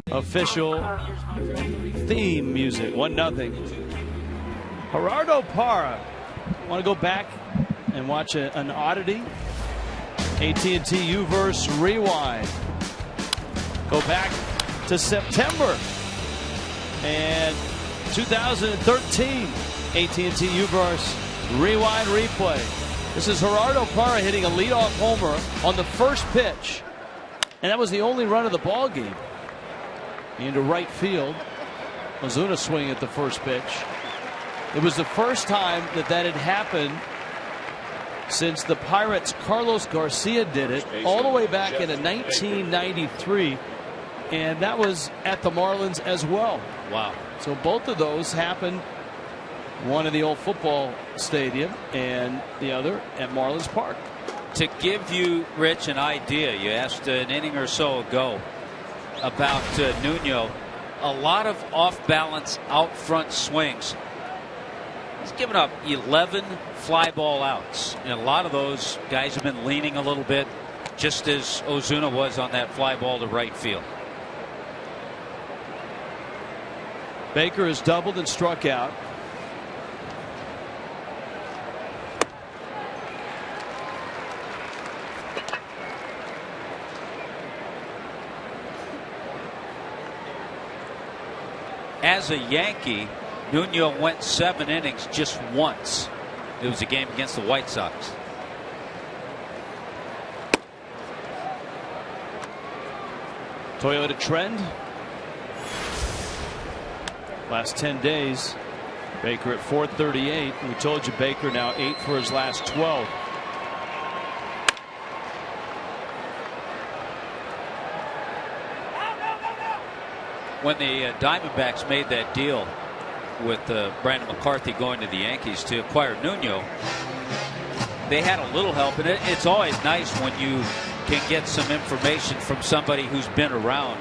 Official theme music, 1-0. Gerardo Parra. Want to go back and watch an oddity? AT&T U-verse rewind. Go back to September and 2013. AT&T U-verse rewind replay. This is Gerardo Parra hitting a leadoff homer on the first pitch, and that was the only run of the ball game. Into right field. Ozuna swinging at the first pitch. It was the first time that had happened since the Pirates' Carlos Garcia did it all the way back in 1993, and that was at the Marlins as well. Wow. So both of those happened, one in the old football stadium and the other at Marlins Park. To give you, Rich, an idea, you asked an inning or so ago about Nuno. A lot of off-balance, out-front swings. He's given up 11 fly ball outs, and a lot of those guys have been leaning a little bit, just as Ozuna was on that fly ball to right field. Baker has doubled and struck out. As a Yankee, Nuno went 7 innings just once. It was a game against the White Sox. Toyota trend. Last 10 days, Baker at 438. We told you Baker now 8 for his last 12. When the Diamondbacks made that deal with Brandon McCarthy going to the Yankees to acquire Nuno, they had a little help in it. It's always nice when you can get some information from somebody who's been around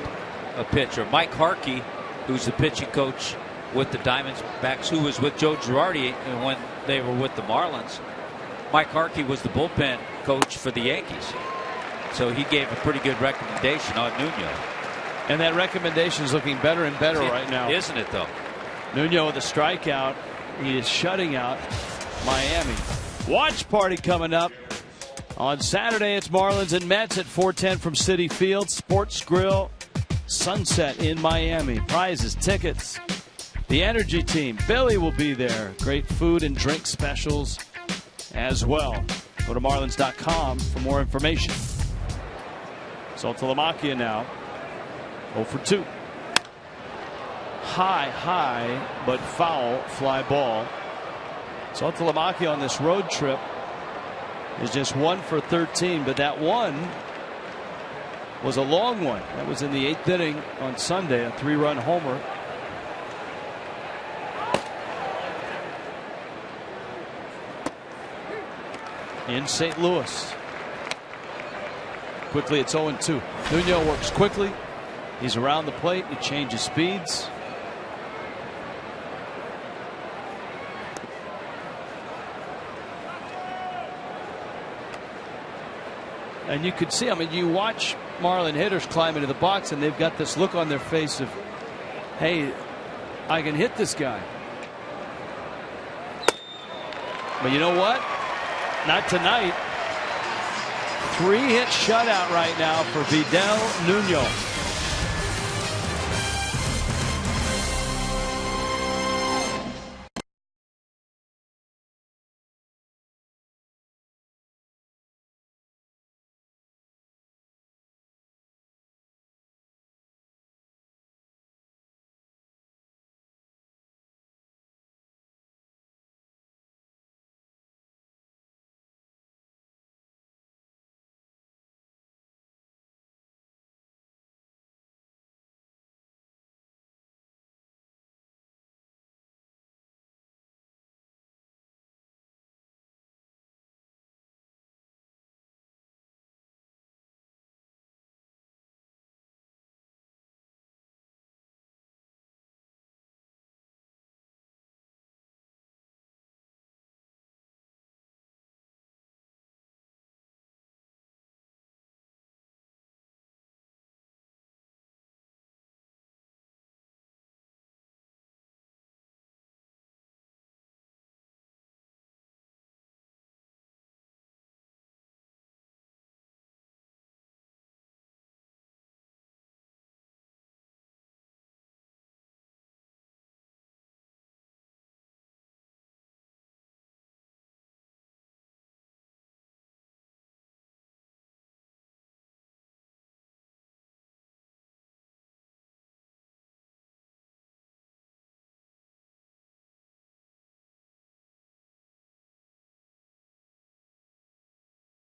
a pitcher. Mike Harkey, who's the pitching coach with the Diamondbacks, who was with Joe Girardi when they were with the Marlins. Mike Harkey was the bullpen coach for the Yankees, so he gave a pretty good recommendation on Nuno. And that recommendation is looking better and better right now. Isn't it, though? Nuno with a strikeout. He is shutting out Miami. Watch party coming up. On Saturday, it's Marlins and Mets at 4:10 from Citi Field. Sports Grill, Sunset in Miami. Prizes, tickets. The Energy Team, Billy will be there. Great food and drink specials as well. Go to Marlins.com for more information. Saltalamacchia now. 0 for 2. High, but foul fly ball. Saltalamacchia on this road trip is just 1 for 13, but that one was a long one. That was in the 8th inning on Sunday, a 3-run homer. In St. Louis. Quickly, it's 0-2. Nuno works quickly. He's around the plate. He changes speeds. And you could see, I mean, you watch Marlin hitters climb into the box, and they've got this look on their face of, hey, I can hit this guy. But you know what? Not tonight. 3-hit shutout right now for Vidal Nuno.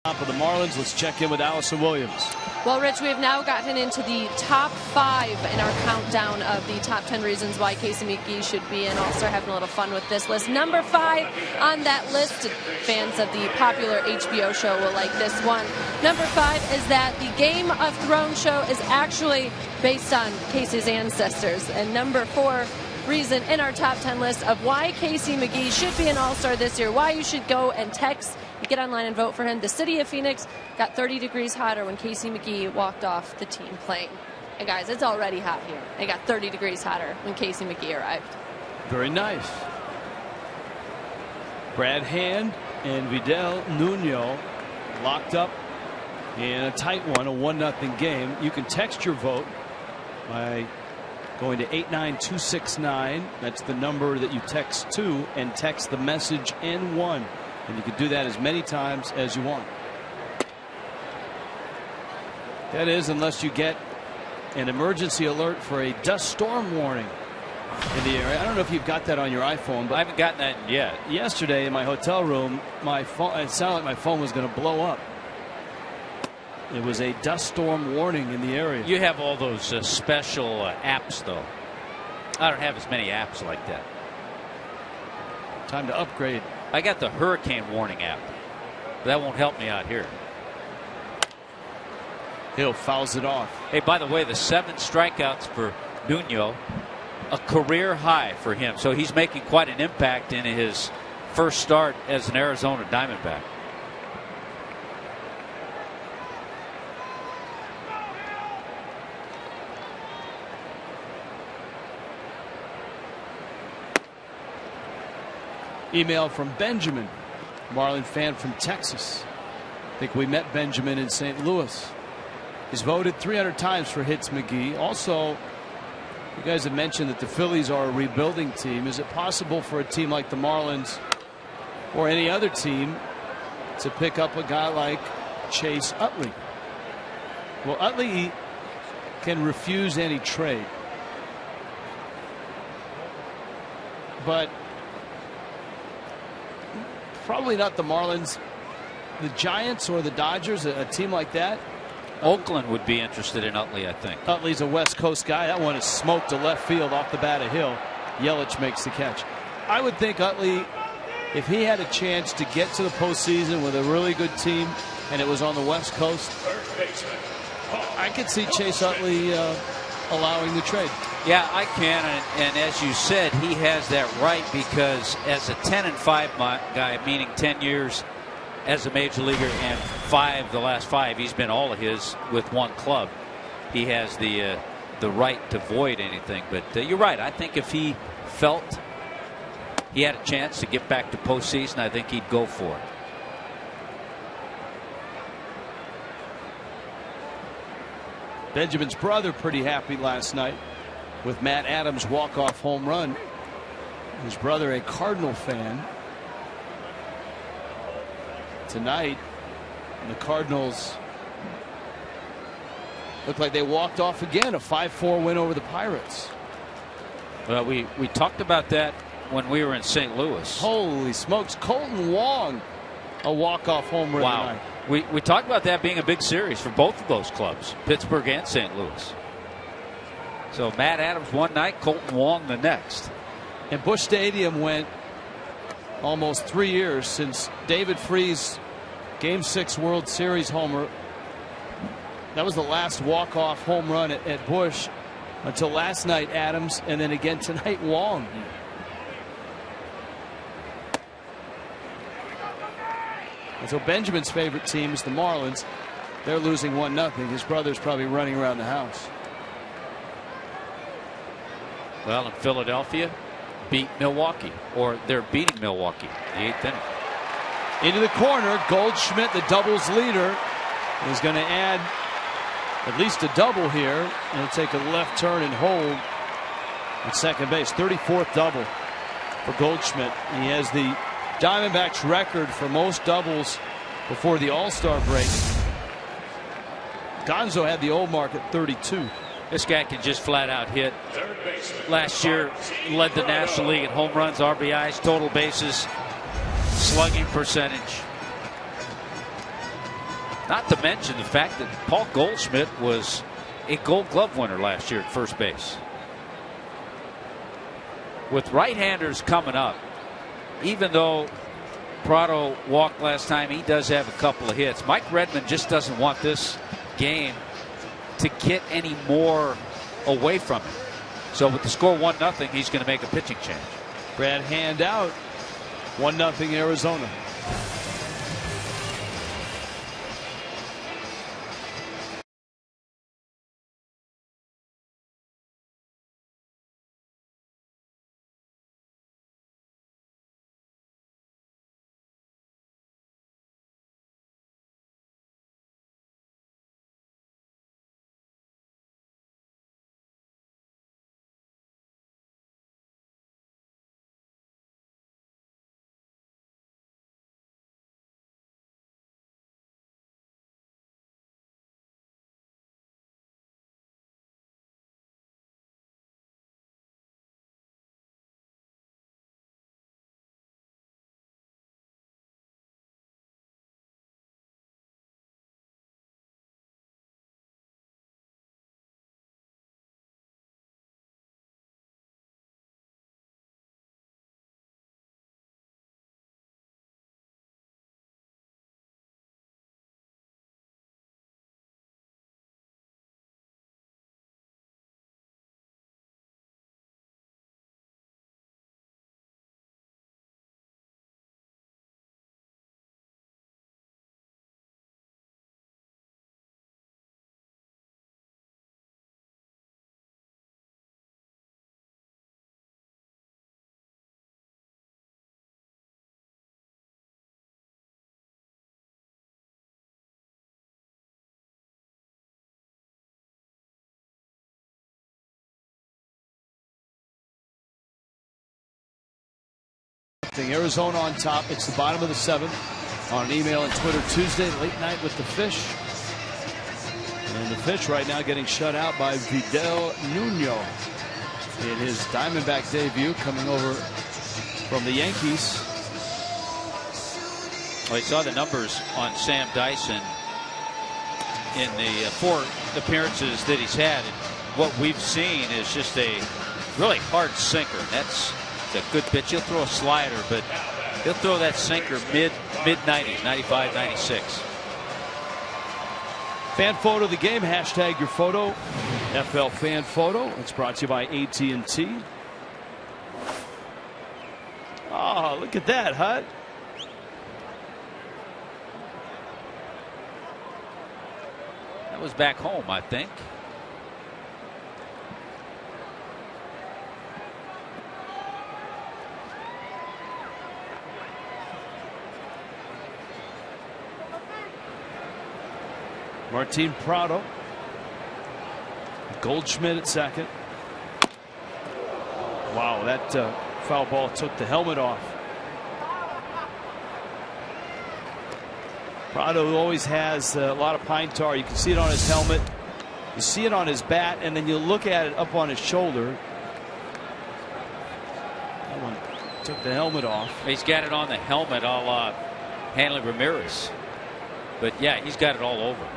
Top of the Marlins. Let's check in with Allison Williams. Well, Rich, we have now gotten into the top 5 in our countdown of the top 10 reasons why Casey McGee should be an All-Star. Having a little fun with this list. Number 5 on that list, fans of the popular HBO show will like this one. Number 5 is that the Game of Thrones show is actually based on Casey's ancestors. And number 4 reason in our top 10 list of why Casey McGee should be an All-Star this year, why you should go and text, you get online and vote for him. The city of Phoenix got 30 degrees hotter when Casey McGee walked off the team plane. And guys, it's already hot here. It got 30 degrees hotter when Casey McGee arrived. Very nice. Brad Hand and Vidal Nuno locked up in a tight one, a 1-0 game. You can text your vote by going to 89269. That's the number that you text to, and text the message N1. And you can do that as many times as you want. That is, unless you get an emergency alert for a dust storm warning in the area. I don't know if you've got that on your iPhone, but I haven't gotten that yet. Yesterday in my hotel room, my phone, it sounded like my phone was going to blow up. It was a dust storm warning in the area. You have all those special apps, though. I don't have as many apps like that. Time to upgrade. I got the hurricane warning app. That won't help me out here. Hill fouls it off. Hey, by the way, the 7 strikeouts for Nuno, a career high for him. So he's making quite an impact in his first start as an Arizona Diamondback. Email from Benjamin, Marlin fan from Texas. I think we met Benjamin in St. Louis. He's voted 300 times for Hits McGee. Also, you guys have mentioned that the Phillies are a rebuilding team. Is it possible for a team like the Marlins or any other team to pick up a guy like Chase Utley? Well, Utley can refuse any trade, but probably not the Marlins. The Giants or the Dodgers, a team like that. Oakland would be interested in Utley, I think. Utley's a West Coast guy. That one is smoked to left field off the bat of Hill. Yelich makes the catch. I would think Utley, if he had a chance to get to the postseason with a really good team and it was on the West Coast, I could see Chase Utley allowing the trade. Yeah, I can, and as you said, he has that right because as a 10-5 guy, meaning 10 years as a major leaguer and the last 5, he's been all of his with one club. He has the right to void anything. But you're right. I think if he felt he had a chance to get back to postseason, I think he'd go for it. Benjamin's brother pretty happy last night with Matt Adams' walk-off home run. His brother, a Cardinal fan. Tonight, the Cardinals look like they walked off again, a 5-4 win over the Pirates. Well, we talked about that when we were in St. Louis. Holy smokes, Colton Wong, a walk-off home run tonight. We talked about that being a big series for both of those clubs, Pittsburgh and St. Louis. So Matt Adams one night, Colton Wong the next. And Busch Stadium went almost 3 years since David Freese' Game 6 World Series homer. That was the last walk-off home run at Busch until last night, Adams, and then again tonight, Wong. And so Benjamin's favorite team is the Marlins. They're losing 1-0. His brother's probably running around the house. Well, in Philadelphia, beat Milwaukee, or they're beating Milwaukee in the 8th inning. Into the corner, Goldschmidt, the doubles leader, is going to add at least a double here. And he'll take a left turn and hold at second base. 34th double for Goldschmidt. He has the Diamondbacks record for most doubles before the All-Star break. Gonzo had the old mark at 32. This guy can just flat out hit. Last year led the National League in home runs, RBIs, total bases, slugging percentage. Not to mention the fact that Paul Goldschmidt was a Gold Glove winner last year at first base. With right-handers coming up, even though Prado walked last time, he does have a couple of hits. Mike Redmond just doesn't want this game to get any more away from him. So with the score 1-0, he's going to make a pitching change. Brad Hand out. 1-0 Arizona. Arizona on top. It's the bottom of the 7th on an email and Twitter Tuesday, late night with the Fish. And the Fish right now getting shut out by Vidal Nuno in his Diamondback debut, coming over from the Yankees. Well, I saw the numbers on Sam Dyson in the 4 appearances that he's had. And what we've seen is just a really hard sinker. That's a good pitch. He'll throw a slider, but he'll throw that sinker mid 90s, 95, 96. Fan photo of the game. Hashtag your photo. FL Fan Photo. It's brought to you by AT&T. Oh, look at that, Hut. That was back home, I think. Martin Prado. Goldschmidt at second. Wow, that foul ball took the helmet off. Prado always has a lot of pine tar. You can see it on his helmet. You see it on his bat, and then you look at it up on his shoulder. That one took the helmet off. He's got it on the helmet, a la Hanley Ramirez. But yeah, he's got it all over.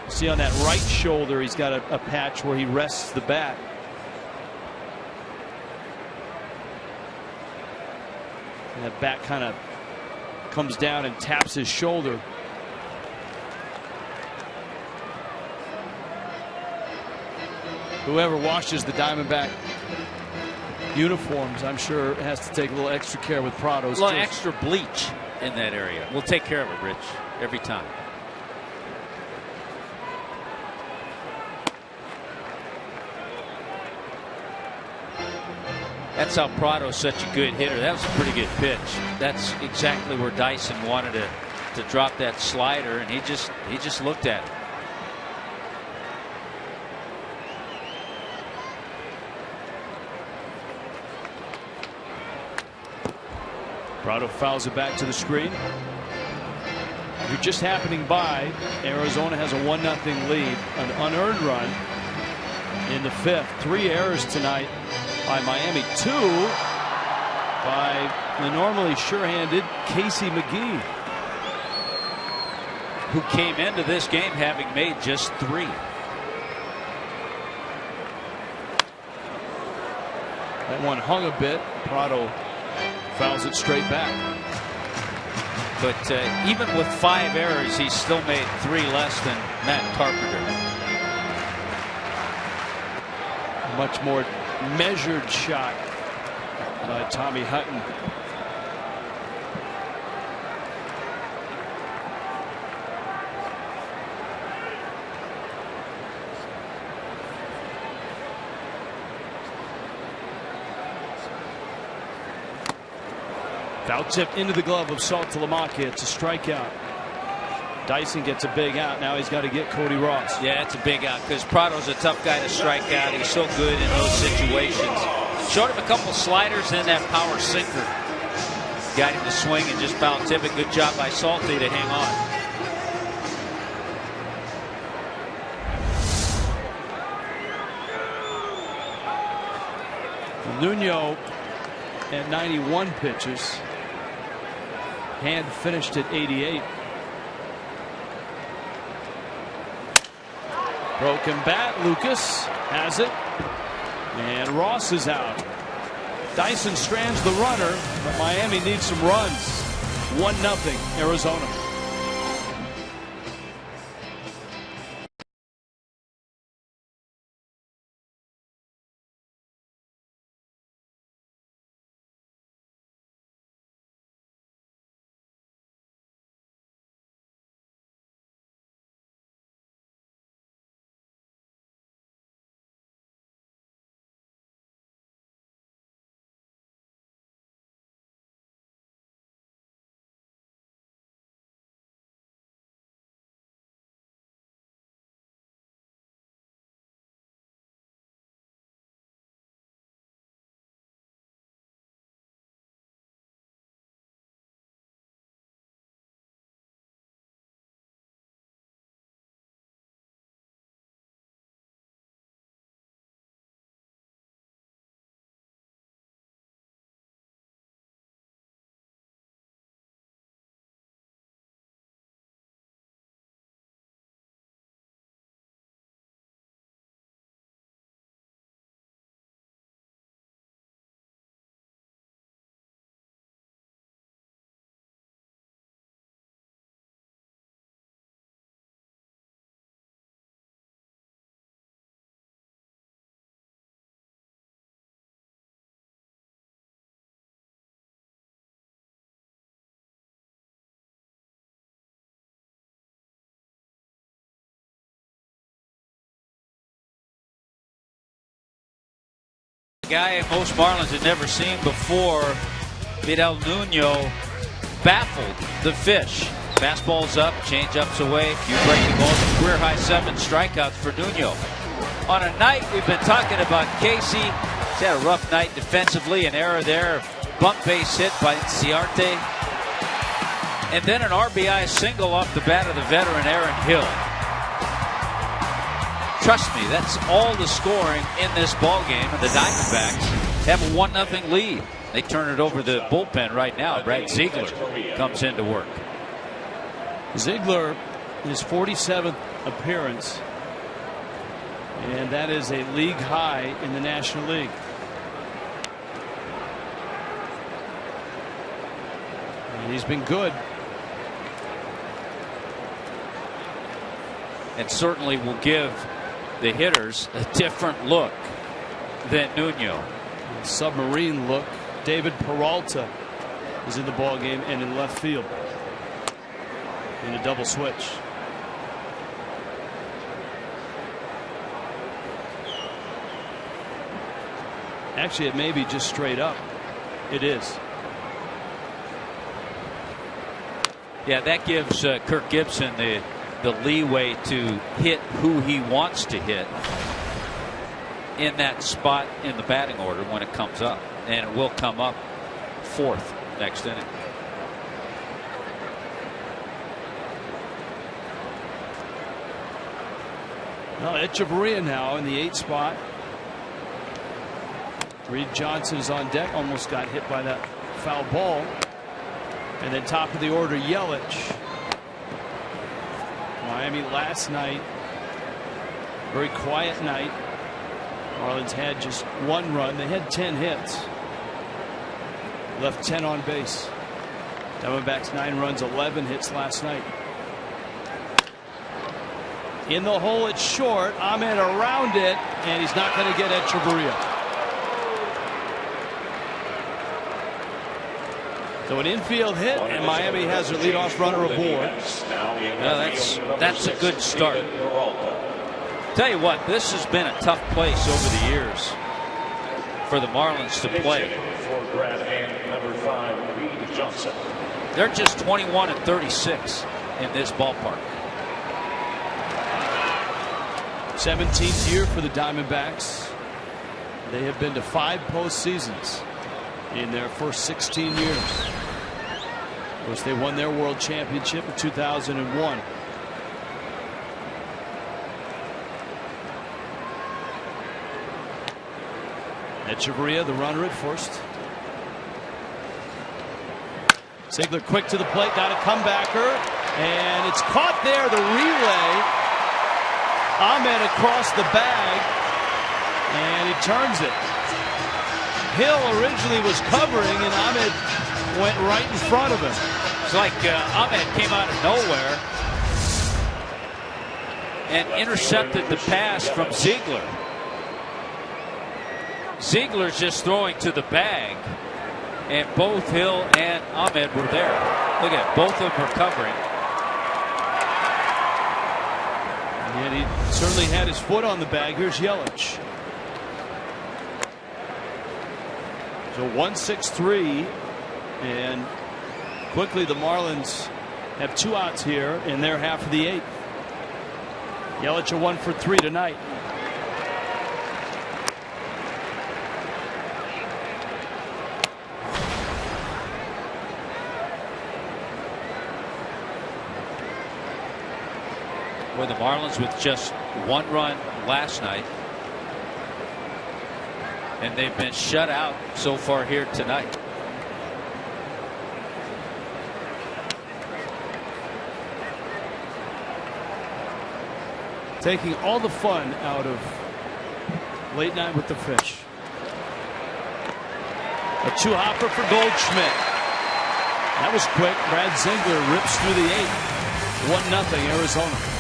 See on that right shoulder, he's got a patch where he rests the bat. And that bat kind of comes down and taps his shoulder. Whoever washes the Diamondback uniforms, I'm sure, has to take a little extra care with Prado's. A little extra bleach in that area. We'll take care of it, Rich, every time. That's how Prado's such a good hitter. That was a pretty good pitch. That's exactly where Dyson wanted to drop that slider, and he just looked at it. Prado fouls it back to the screen. If you're just happening by, Arizona has a 1-0 lead, an unearned run in the 5th. 3 errors tonight by Miami, 2 by the normally sure-handed Casey McGee. who came into this game having made just 3. That one hung a bit. Prado fouls it straight back. But even with 5 errors, he still made 3 less than Matt Carpenter. Much more measured shot by Tommy Hutton. Foul tip into the glove of Saltalamacchia. It's a strikeout. Dyson gets a big out. Now he's got to get Cody Ross. Yeah, it's a big out because Prado's a tough guy to strike out. He's so good in those situations. Showed him a couple sliders and that power sinker. Got him to swing and just foul tip it. Good job by Salty to hang on. Nuno at 91 pitches. Hand finished at 88. Broken bat. Lucas has it. And Ross is out. Dyson strands the runner, but Miami needs some runs. 1-0 Arizona. guy most Marlins had never seen before. Vidal Nuno baffled the fish. Fastballs up, change-ups away, few breaking balls, career high 7 strikeouts for Nuno. On a night we've been talking about Casey. He's had a rough night defensively, an error there, bump base hit by Ciarte, and then an RBI single off the bat of the veteran Aaron Hill. Trust me, that's all the scoring in this ball game, and the Diamondbacks have a 1-0 lead. They turn it over the bullpen right now. Brad Ziegler comes into work. Ziegler, his 47th appearance, and that is a league high in the National League. And he's been good. And certainly will give the hitters a different look than Nuno. Submarine look. David Peralta is in the ball game and in left field in a double switch. Actually, it may be just straight up. It is. Yeah, that gives Kirk Gibson the leeway to hit who he wants to hit in that spot in the batting order when it comes up, and it will come up 4th next inning. Well, Echeverria now in the 8th spot. Reed Johnson is on deck, almost got hit by that foul ball. And then top of the order, Yelich. Miami last night, very quiet night. Marlins had just 1 run. They had 10 hits. Left 10 on base. Diamondbacks 9 runs, 11 hits last night. In the hole, it's short. Ahmed around it, and he's not going to get Echeverria. So an infield hit, and Miami has their leadoff runner aboard. Well, that's a good start. Tell you what, this has been a tough place over the years for the Marlins to play. They're just 21-36 in this ballpark. 17th year for the Diamondbacks. They have been to 5 postseasons in their first 16 years. Of course, they won their World Championship in 2001. Echeverria, the runner at first. Ziegler quick to the plate, got a comebacker, and it's caught there. The relay. Ahmed across the bag, and he turns it. Hill originally was covering, and Ahmed went right in front of him. It's like Ahmed came out of nowhere and intercepted the pass from Ziegler. Ziegler's just throwing to the bag, and both Hill and Ahmed were there. Look at it, both of them are covering. And he certainly had his foot on the bag. Here's Yelich. So 1-6-3, and quickly the Marlins have 2 outs here in their half of the 8th. Yelich a 1 for 3 tonight. Where the Marlins with just 1 run last night, and they've been shut out so far here tonight. Taking all the fun out of Late Night with the Fish. A 2-hopper for Goldschmidt. That was quick. Brad Ziegler rips through the 8th. 1-0 Arizona.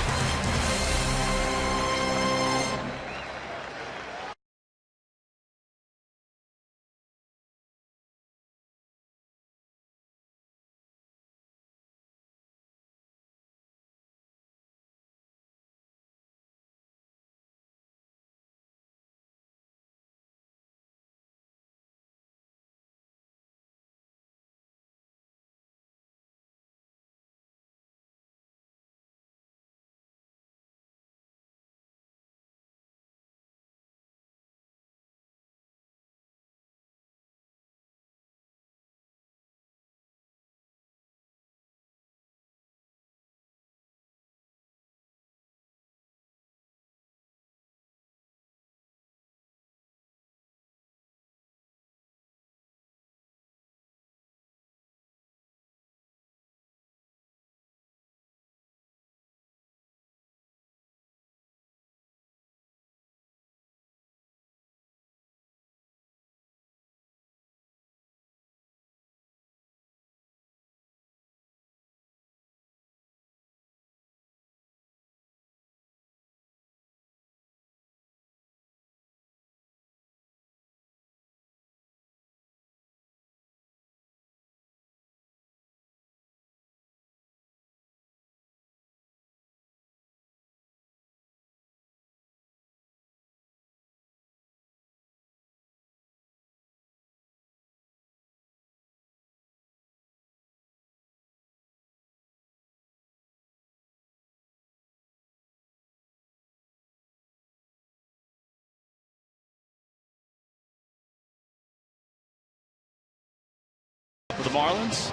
For the Marlins.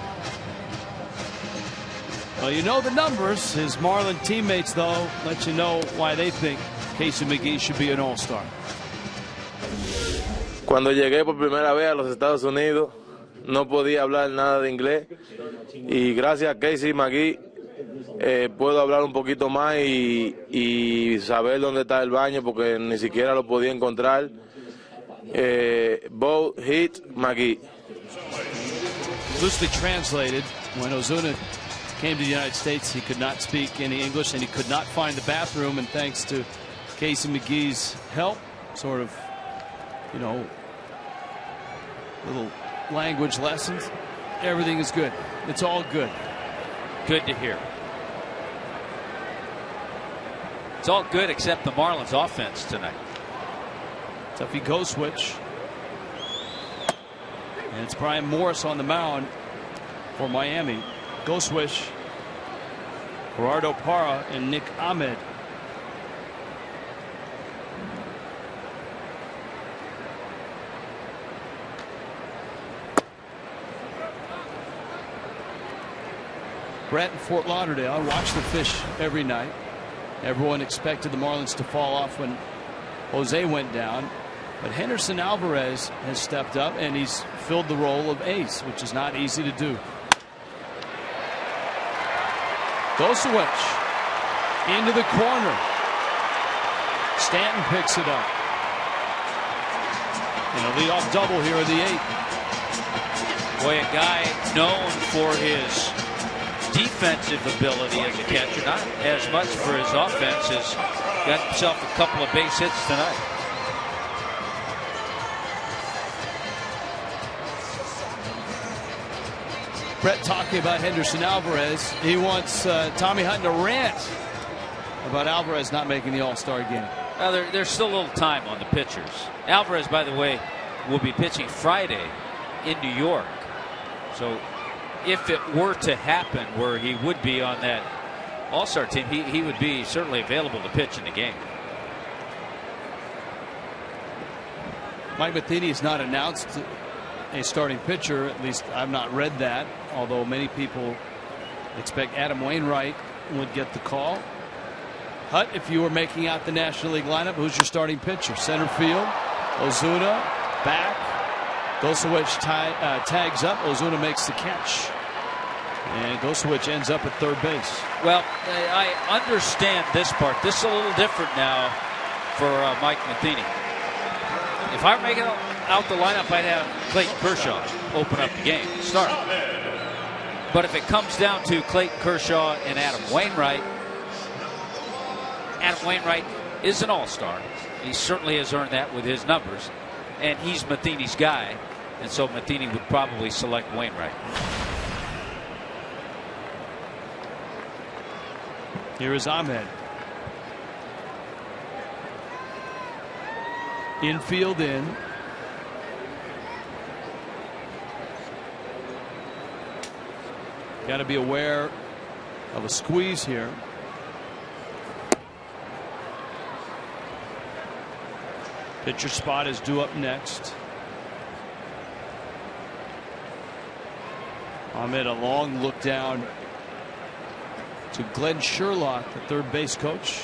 Well, you know the numbers. His Marlin teammates, though, let you know why they think Casey McGee should be an all-star. Cuando llegué por primera vez a los Estados Unidos, no podía hablar nada de inglés. Y gracias a Casey McGee puedo hablar un poquito más y saber dónde está el baño porque ni siquiera lo podía encontrar. Vote hit McGee. Loosely translated, when Ozuna came to the United States, he could not speak any English and he could not find the bathroom, and thanks to Casey McGee's help, sort of, you know, little language lessons, everything is good. It's all good. Good to hear. It's all good except the Marlins offense tonight. Tuffy go switch. And it's Brian Morris on the mound for Miami. Go switch. Gerardo Parra and Nick Ahmed. Brett in Fort Lauderdale. I watch the Fish every night. Everyone expected the Marlins to fall off when Jose went down. But Henderson Alvarez has stepped up and he's filled the role of ace, which is not easy to do. Gosewich into the corner. Stanton picks it up. And a leadoff double here in the 8th. Boy, a guy known for his defensive ability as a catcher, not as much for his offense, has got himself a couple of base hits tonight. Brett talking about Henderson Alvarez. He wants Tommy Hunt to rant about Alvarez not making the All-Star game. There's still a little time on the pitchers. Alvarez, by the way, will be pitching Friday in New York. So if it were to happen where he would be on that All-Star team, he would be certainly available to pitch in the game. Mike Matheny has not announced a starting pitcher. At least I've not read that, although many people expect Adam Wainwright would get the call. Hut, if you were making out the National League lineup, who's your starting pitcher? Center field, Ozuna, back. Gosewich tags up. Ozuna makes the catch. And Gosewich ends up at third base. Well, I understand this part. This is a little different now for Mike Matheny. If I were making out the lineup, I'd have Clayton Kershaw open up the game, start. But if it comes down to Clayton Kershaw and Adam Wainwright is an all-star. He certainly has earned that with his numbers. And he's Matheny's guy. And so Matheny would probably select Wainwright. Here is Ahmed. Infield in. Got to be aware of a squeeze here. Pitcher spot is due up next. Ahmed, a long look down to Glenn Sherlock, the third base coach.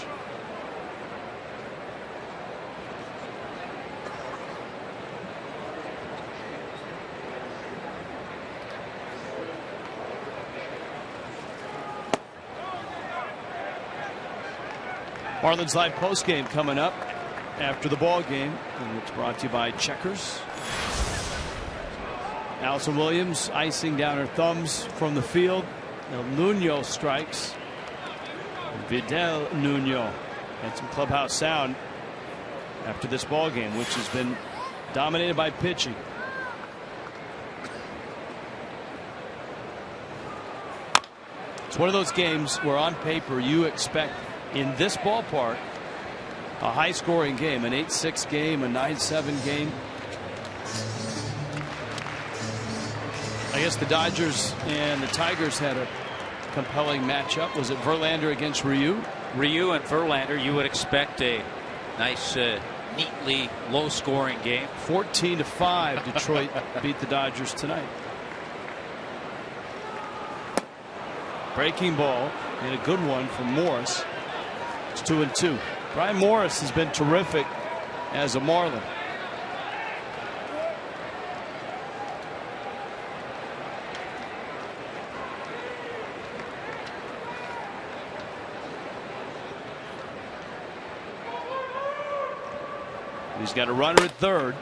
Marlins live postgame coming up after the ball game, and it's brought to you by Checkers. Allison Williams icing down her thumbs from the field. El Nuno strikes. Vidal Nuno had some clubhouse sound after this ball game, which has been dominated by pitching. It's one of those games where on paper you expect in this ballpark a high scoring game, an 8-6 game, a 9-7 game. I guess the Dodgers and the Tigers had a compelling matchup. Was it Verlander against Ryu? Ryu and Verlander, you would expect a nice, neatly low scoring game. 14-5 Detroit beat the Dodgers tonight. Breaking ball and a good one from Morris. It's 2-2. Brian Morris has been terrific as a Marlin. He's got a runner at third.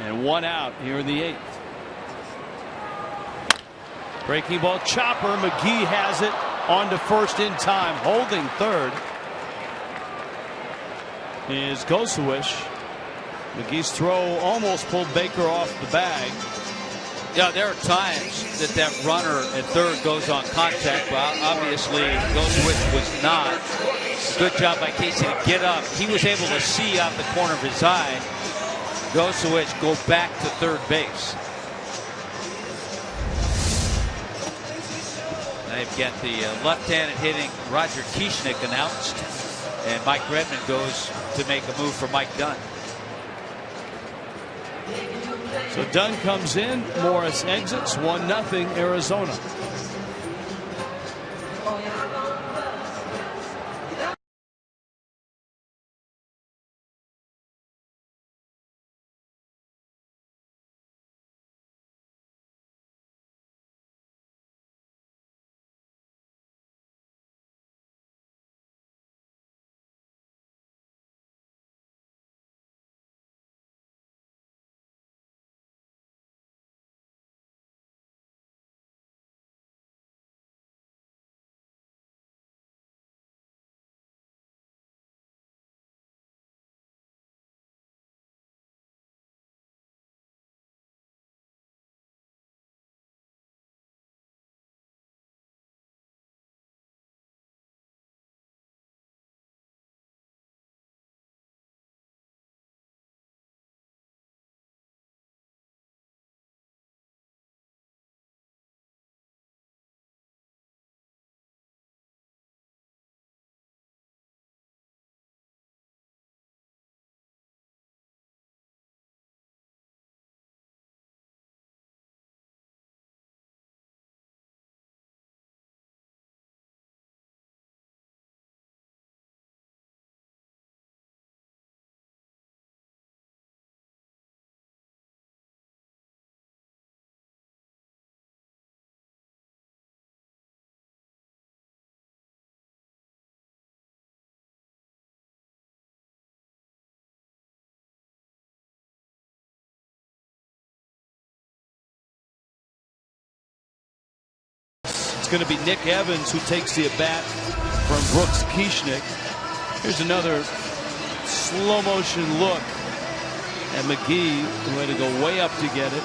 And one out here in the 8th. Breaking ball chopper. McGee has it on to first in time. Holding third is Gosewich. McGee's throw almost pulled Baker off the bag. Yeah, there are times that runner at third goes on contact, but obviously Gosewich was not. Good job by Casey to get up. He was able to see out the corner of his eye Gosewich go back to third base. They've got the left-handed hitting Roger Kieschnick announced, and Mike Redmond goes to make a move for Mike Dunn. So Dunn comes in, Morris exits, 1-0 Arizona. It's going to be Nick Evans who takes the at-bat from Brooks Kieschnick. Here's another slow motion look at McGee, who had to go way up to get it.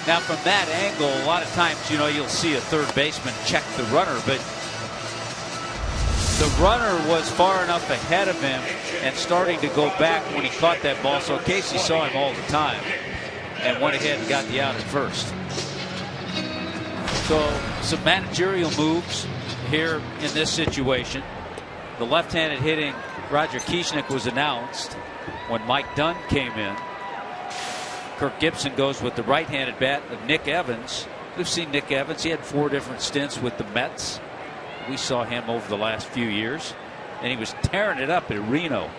Now from that angle, a lot of times, you know, you'll see a third baseman check the runner, but the runner was far enough ahead of him and starting to go back when he caught that ball, so Casey saw him all the time and went ahead and got the out at first. So some managerial moves here in this situation. The left-handed hitting Roger Kieschnick was announced when Mike Dunn came in. Kirk Gibson goes with the right-handed bat of Nick Evans. We've seen Nick Evans. He had 4 different stints with the Mets. We saw him over the last few years, and he was tearing it up at Reno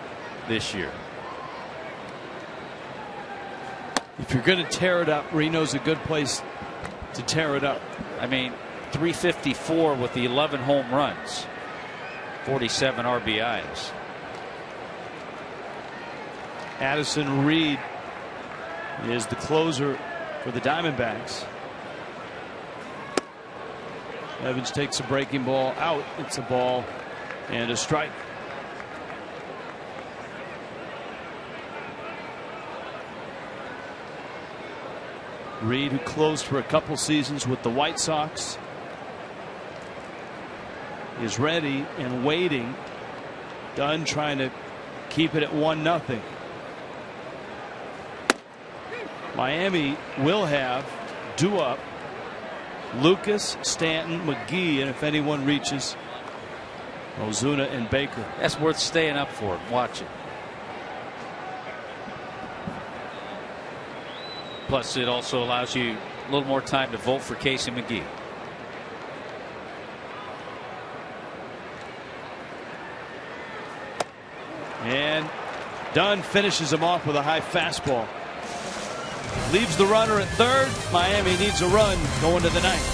this year. If you're going to tear it up, Reno's a good place to tear it up. I mean, 354 with the 11 home runs, 47 RBIs. Addison Reed is the closer for the Diamondbacks. Evans takes a breaking ball out. It's a ball and a strike. Reed, who closed for a couple seasons with the White Sox, is ready and waiting. Dunn trying to keep it at 1-0. Miami will have due up Lucas, Stanton, McGee, and if anyone reaches, Ozuna and Baker. That's worth staying up for. Watch it. Plus, it also allows you a little more time to vote for Casey McGee. And Dunn finishes him off with a high fastball. Leaves the runner at third. Miami needs a run going to the ninth.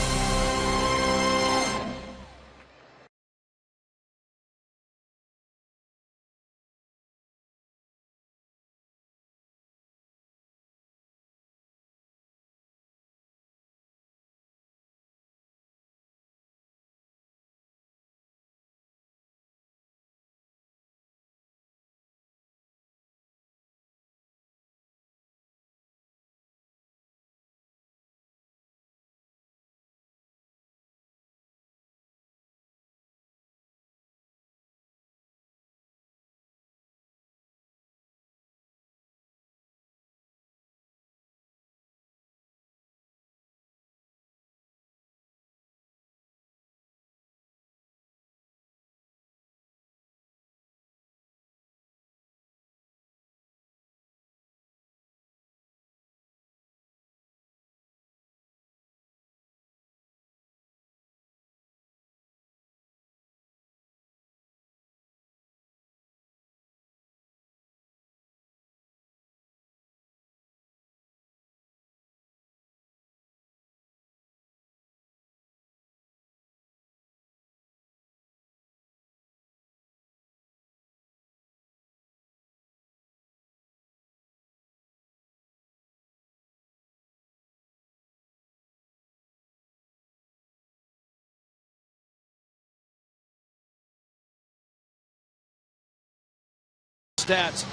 stats.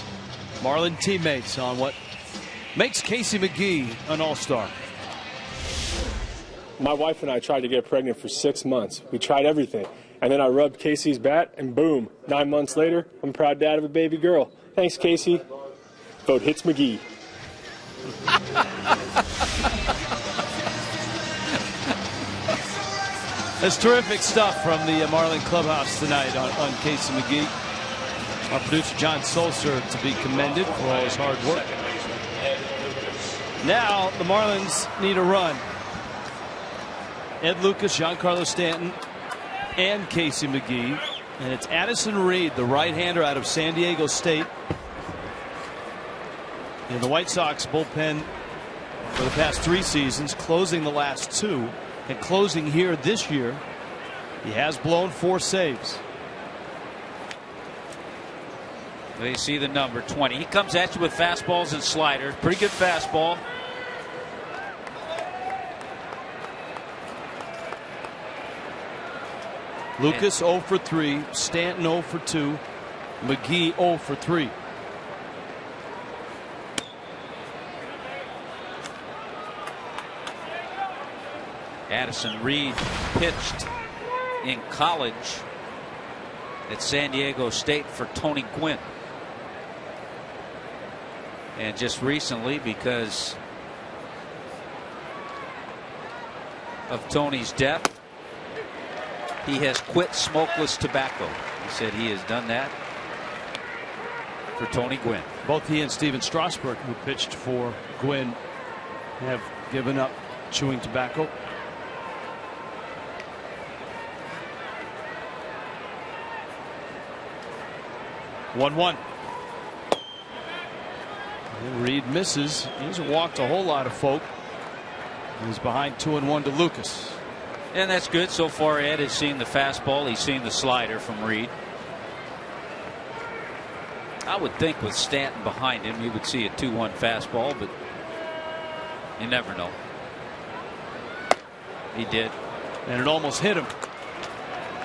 Marlin teammates on what makes Casey McGee an all-star. My wife and I tried to get pregnant for 6 months. We tried everything. And then I rubbed Casey's bat, and boom, 9 months later, I'm a proud dad of a baby girl. Thanks, Casey. Vote hits McGee. That's terrific stuff from the Marlin clubhouse tonight on Casey McGee. Our producer John Sulzer to be commended for all his hard work. Now the Marlins need a run. Ed Lucas, Giancarlo Stanton, and Casey McGee. And it's Addison Reed, the right-hander out of San Diego State. In the White Sox bullpen for the past 3 seasons, closing the last 2, and closing here this year. He has blown 4 saves. They see the number 20. He comes at you with fastballs and sliders. Pretty good fastball. Lucas 0 for 3, Stanton 0 for 2, McGee 0 for 3. Addison Reed pitched in college at San Diego State for Tony Gwynn. And just recently, because of Tony's death, he has quit smokeless tobacco. He said he has done that for Tony Gwynn. Both he and Steven Strasburg, who pitched for Gwynn, have given up chewing tobacco. One. Reed misses. He hasn't walked a whole lot of folk. He's behind 2-1 to Lucas. And that's good so far. Ed has seen the fastball. He's seen the slider from Reed. I would think with Stanton behind him, he would see a 2-1 fastball, but you never know. He did. And it almost hit him.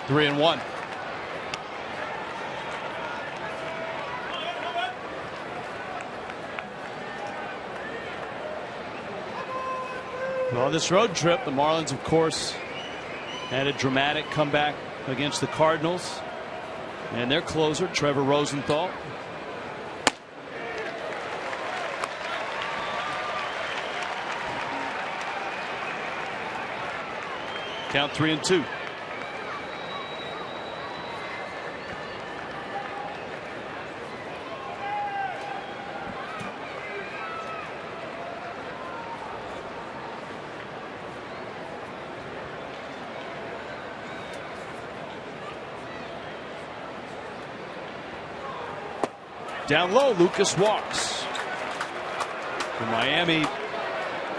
3-1. Well, this road trip, the Marlins, of course, had a dramatic comeback against the Cardinals and their closer, Trevor Rosenthal. Count 3-2. Down low, Lucas walks. And Miami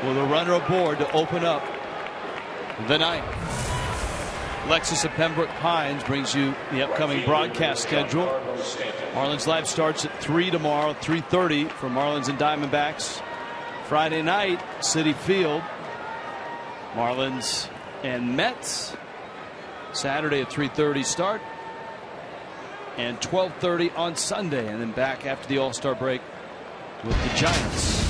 with a runner aboard to open up the ninth. Lexus of Pembroke Pines brings you the upcoming broadcast schedule. Marlins Live starts at 3 tomorrow, 3:30 for Marlins and Diamondbacks. Friday night, Citi Field, Marlins and Mets. Saturday at 3:30 start. And 12:30 on Sunday, and then back after the All-Star break with the Giants.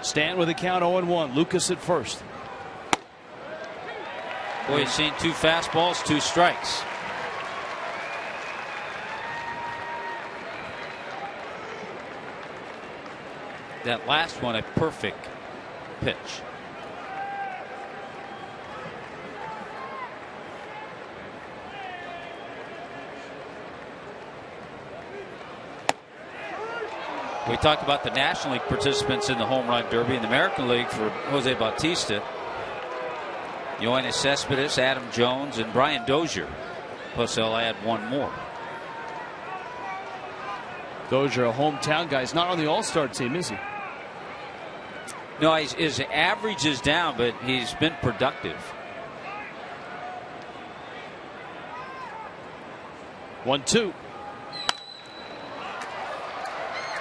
Stanton with a count 0-1. Lucas at first. Boy, he's seen 2 fastballs, 2 strikes. That last one, a perfect pitch. We talked about the National League participants in the Home Run Derby, in the American League for Jose Bautista. Yoenis Cespedes, Adam Jones, and Brian Dozier. Plus they'll add 1 more. Dozier, a hometown guy. He's not on the All-Star team, is he? No, his average is down, but he's been productive. 1-2.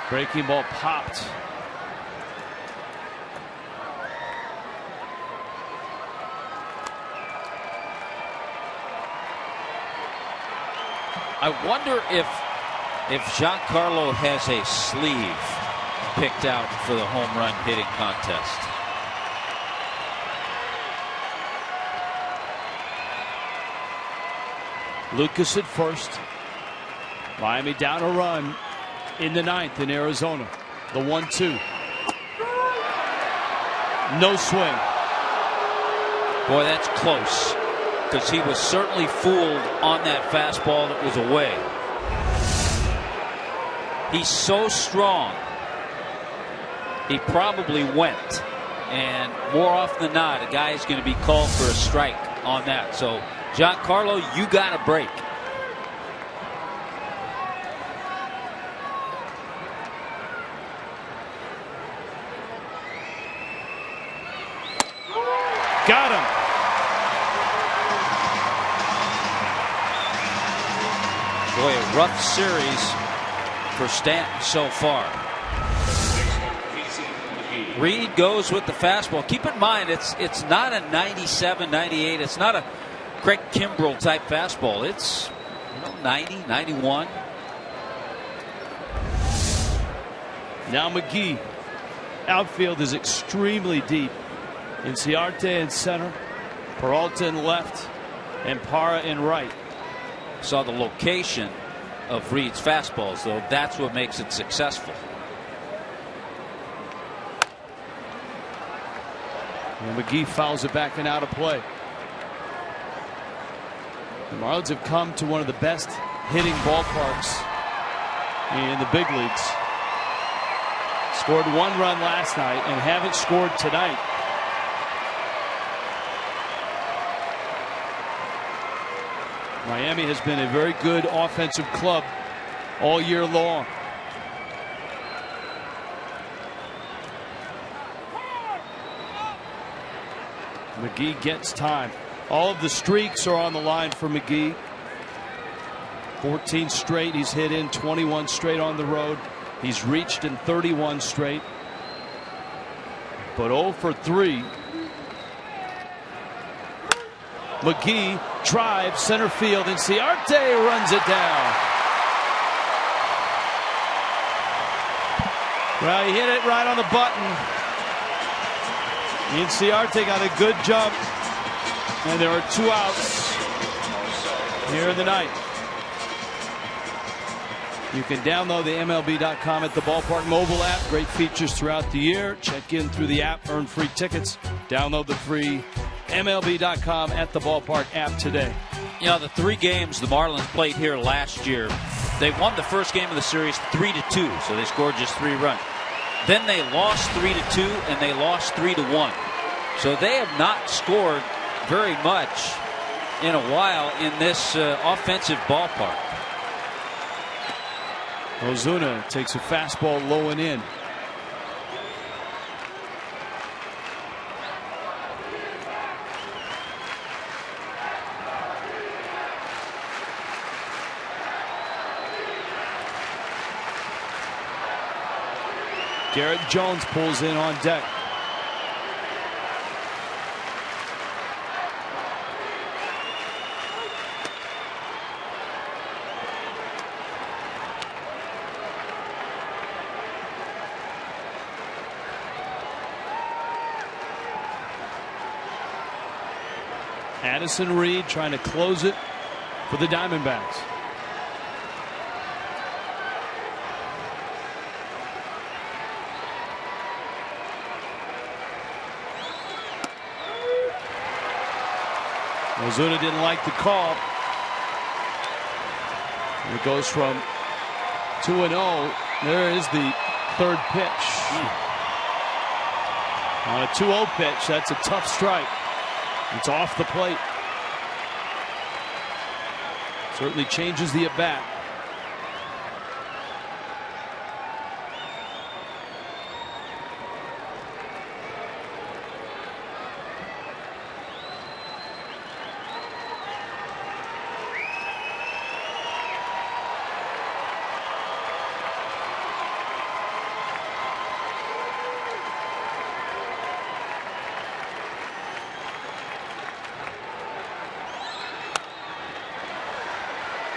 Breaking ball popped. I wonder if Giancarlo has a sleeve picked out for the home run hitting contest. Lucas at first. Miami down a run in the 9th in Arizona. The 1-2. No swing. Boy, that's close, because he was certainly fooled on that fastball that was away. He's so strong. He probably went, and more often than not, a guy is going to be called for a strike on that. So, Giancarlo, you got a break. Got him. Boy, a rough series for Stanton so far. Reed goes with the fastball. Keep in mind, it's not a 97, 98. It's not a Craig Kimbrell type fastball. It's 90, 91. Now McGee. Outfield is extremely deep. Inciarte in center, Peralta in left, and Parra in right. Saw the location of Reed's fastballs, though. That's what makes it successful. And McGee fouls it back and out of play. The Marlins have come to one of the best hitting ballparks in the big leagues. Scored 1 run last night and haven't scored tonight. Miami has been a very good offensive club all year long. McGee gets time. All of the streaks are on the line for McGee. 14 straight he's hit in, 21 straight on the road. He's reached in 31 straight. But 0 for 3. McGee drives center field, and Inciarte runs it down. Well, he hit it right on the button. Inciarte got a good jump, and there are 2 outs here in the night. You can download the MLB.com at the Ballpark mobile app. Great features throughout the year. Check in through the app, earn free tickets. Download the free MLB.com at the Ballpark app today. You know, the 3 games the Marlins played here last year, they won the first game of the series 3-2, so they scored just 3 runs. Then they lost 3-2, and they lost 3-1. So they have not scored very much in a while in this offensive ballpark. Ozuna takes a fastball low and in. Garrett Jones pulls in on deck. Addison Reed trying to close it for the Diamondbacks. Ozuna didn't like the call. It goes from 2-0. There is the 3rd pitch. On a 2-0 pitch, that's a tough strike. It's off the plate. Certainly changes the at-bat.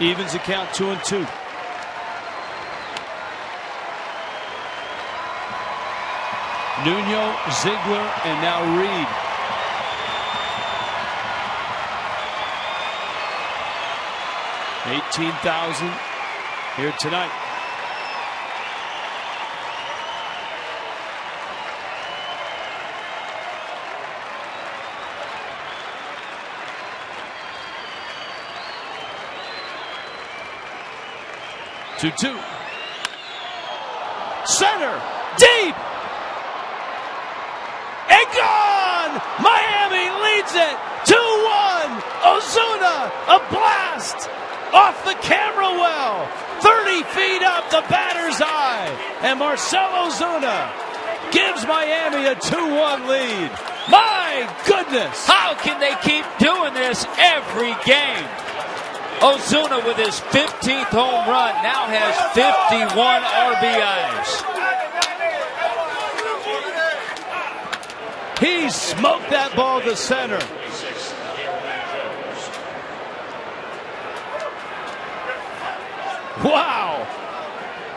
Evens the count 2-2. Nuno, Ziegler, and now Reed. $18,000 here tonight. Two. Center, deep, and gone! Miami leads it 2-1. Ozuna, a blast off the camera well, 30 feet up the batter's eye, and Marcell Ozuna gives Miami a 2-1 lead. My goodness! How can they keep doing this every game? Ozuna with his 15th home run now has 51 RBIs. He smoked that ball to center. Wow!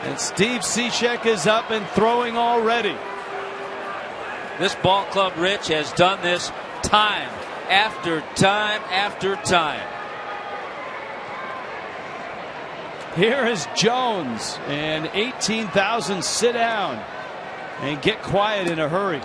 And Steve Cishek is up and throwing already. This ball club, Rich, has done this time after time after time. Here is Jones, and 18,000 sit down and get quiet in a hurry.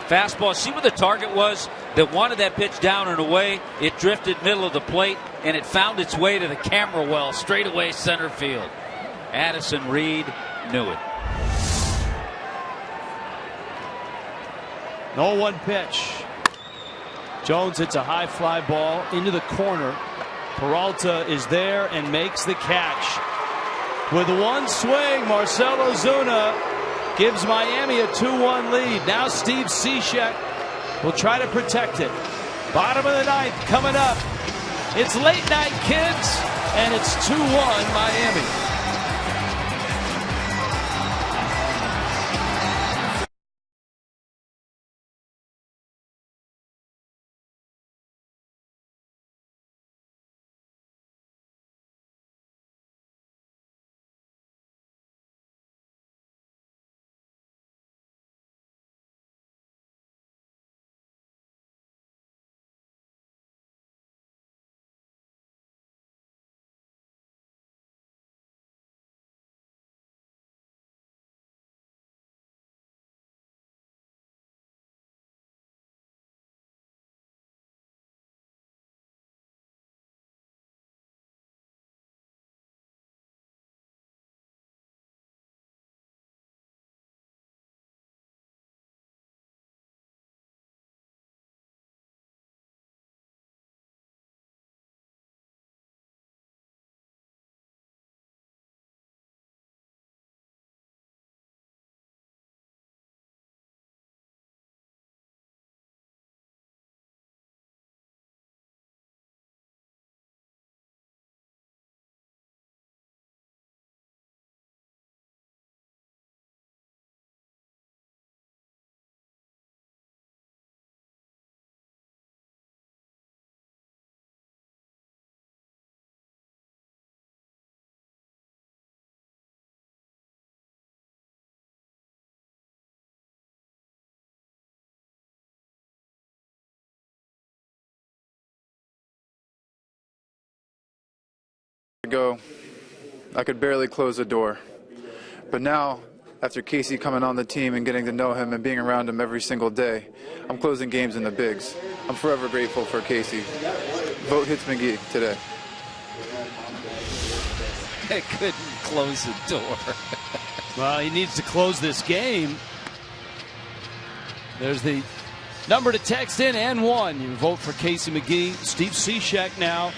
Fastball. See what the target was that wanted that pitch down and away. It drifted middle of the plate, and it found its way to the camera well, straight away center field. Addison Reed knew it. 0-1 pitch. Jones hits a high fly ball into the corner. Peralta is there and makes the catch. With one swing, Marcell Ozuna gives Miami a 2-1 lead. Now Steve Cishek will try to protect it. Bottom of the ninth coming up. It's late night, kids, and it's 2-1 Miami. Ago, I could barely close the door. But now, after Casey coming on the team and getting to know him and being around him every single day, I'm closing games in the bigs. I'm forever grateful for Casey. Vote hits McGee today. It couldn't close the door. Well, he needs to close this game. There's the number to text in, N1. You vote for Casey McGee. Steve Cishek now.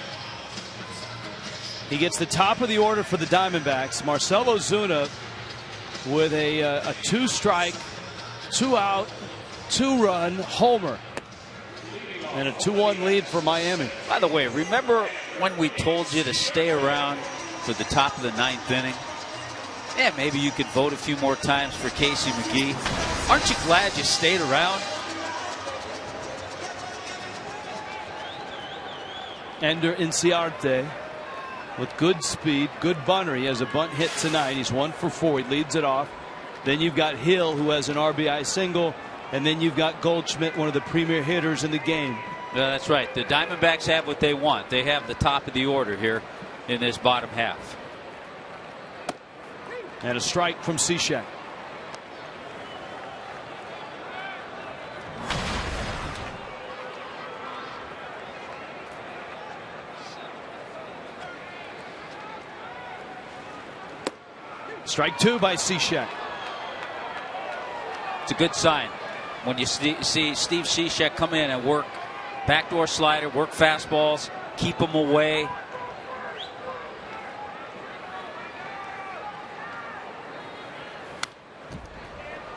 He gets the top of the order for the Diamondbacks. Marcell Ozuna with a two-strike, two-out, two-run homer. And a 2-1 lead for Miami. By the way, remember when we told you to stay around for the top of the ninth inning? Yeah, maybe you could vote a few more times for Casey McGee. Aren't you glad you stayed around? Ender Inciarte with good speed, good bunter. He has a bunt hit tonight. He's 1 for 4. He leads it off. Then you've got Hill, who has an RBI single, and then you've got Goldschmidt, one of the premier hitters in the game. That's right. The Diamondbacks have what they want. They have the top of the order here in this bottom half. And a strike from Cishek. Strike 2 by Cishek. It's a good sign when you see Steve Cishek come in and work backdoor slider, work fastballs, keep them away.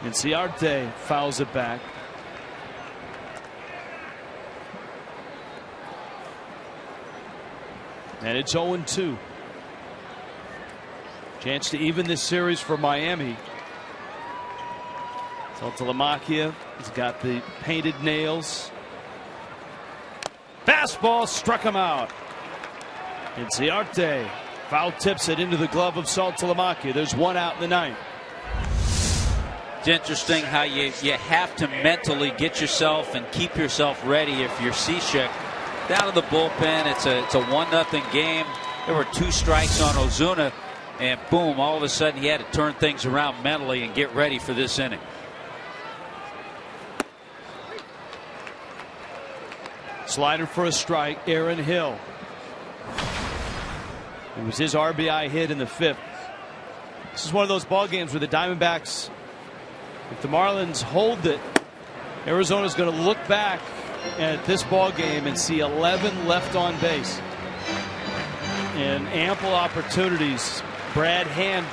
Inciarte fouls it back. And it's 0-2. Chance to even this series for Miami. Saltalamacchia has got the painted nails. Fastball struck him out. Inciarte foul tips it into the glove of Saltalamacchia. There's 1 out in the 9th. It's interesting how you have to mentally get yourself and keep yourself ready if you're Cishek. Down to the bullpen, it's a 1-0 game. There were 2 strikes on Ozuna, and boom, all of a sudden he had to turn things around mentally and get ready for this inning. Slider for a strike, Aaron Hill. It was his RBI hit in the 5th. This is one of those ball games where the Diamondbacks, if the Marlins hold it, Arizona's going to look back at this ball game and see 11 left on base and ample opportunities. Brad Hand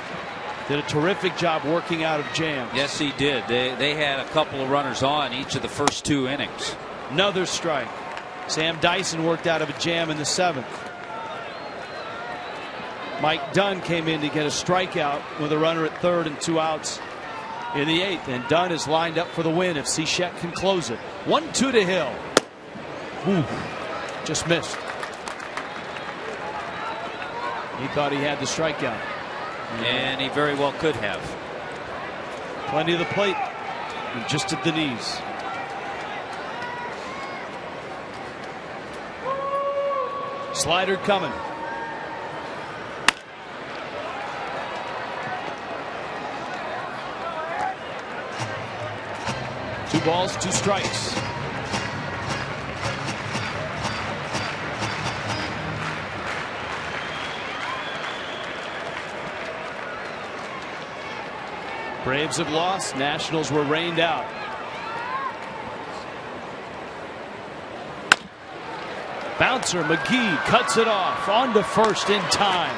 did a terrific job working out of jams. Yes, he did. They had a couple of runners on each of the first 2 innings. Another strike. Sam Dyson worked out of a jam in the 7th. Mike Dunn came in to get a strikeout with a runner at 3rd and 2 outs in the 8th. And Dunn is lined up for the win if Cishek can close it. 1-2 to Hill. Ooh, just missed. He thought he had the strikeout. And he very well could have. Plenty of the plate. And just at the knees. Slider coming. Two balls, 2 strikes. Braves have lost. Nationals were rained out. Bouncer McGee cuts it off on to first in time.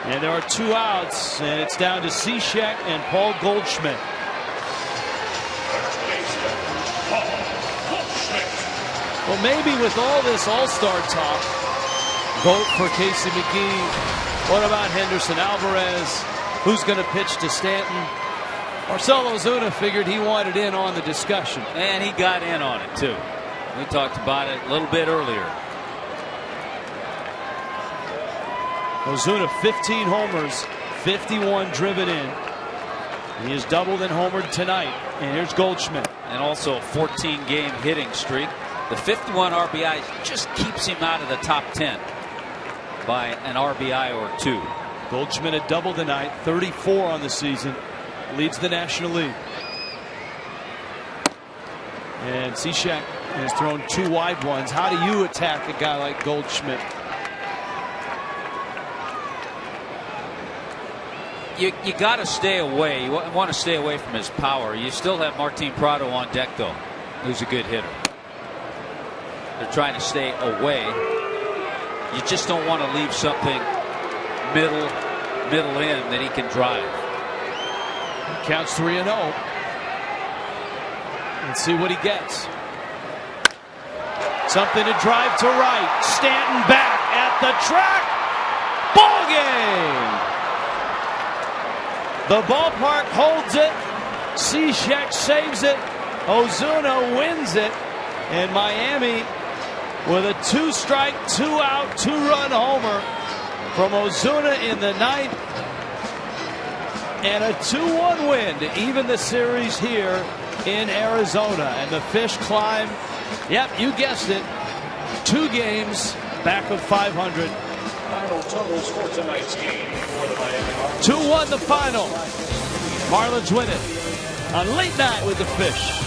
And there are 2 outs, and it's down to Cishek and Paul Goldschmidt. Well, maybe with all this all-star talk, vote for Casey McGee. What about Henderson Alvarez? Who's going to pitch to Stanton? Marcell Ozuna figured he wanted in on the discussion. And he got in on it, too. We talked about it a little bit earlier. Ozuna 15 homers, 51 driven in. He is doubled and homered tonight. And here's Goldschmidt. And also a 14-game hitting streak. The 51 RBI just keeps him out of the top 10 by an RBI or 2. Goldschmidt a double tonight, 34 on the season, leads the National League. And Cishek has thrown 2 wide ones. How do you attack a guy like Goldschmidt? You got to stay away. You want to stay away from his power. You still have Martin Prado on deck, though, who's a good hitter. They're trying to stay away. You just don't want to leave something middle in that he can drive. Counts 3-0. Let's see what he gets. Something to drive to right. Stanton back at the track. Ball game. The ballpark holds it. Cishek saves it. Ozuna wins it. And Miami with a 2-strike, 2-out, 2-run homer from Ozuna in the ninth. And a 2-1 win to even the series here in Arizona. And the Fish climb, yep, you guessed it, 2 games back of 500. Final totals for tonight's game for the Miami Marlins. 2-1 the final. Marlins win it on Late Night with the Fish.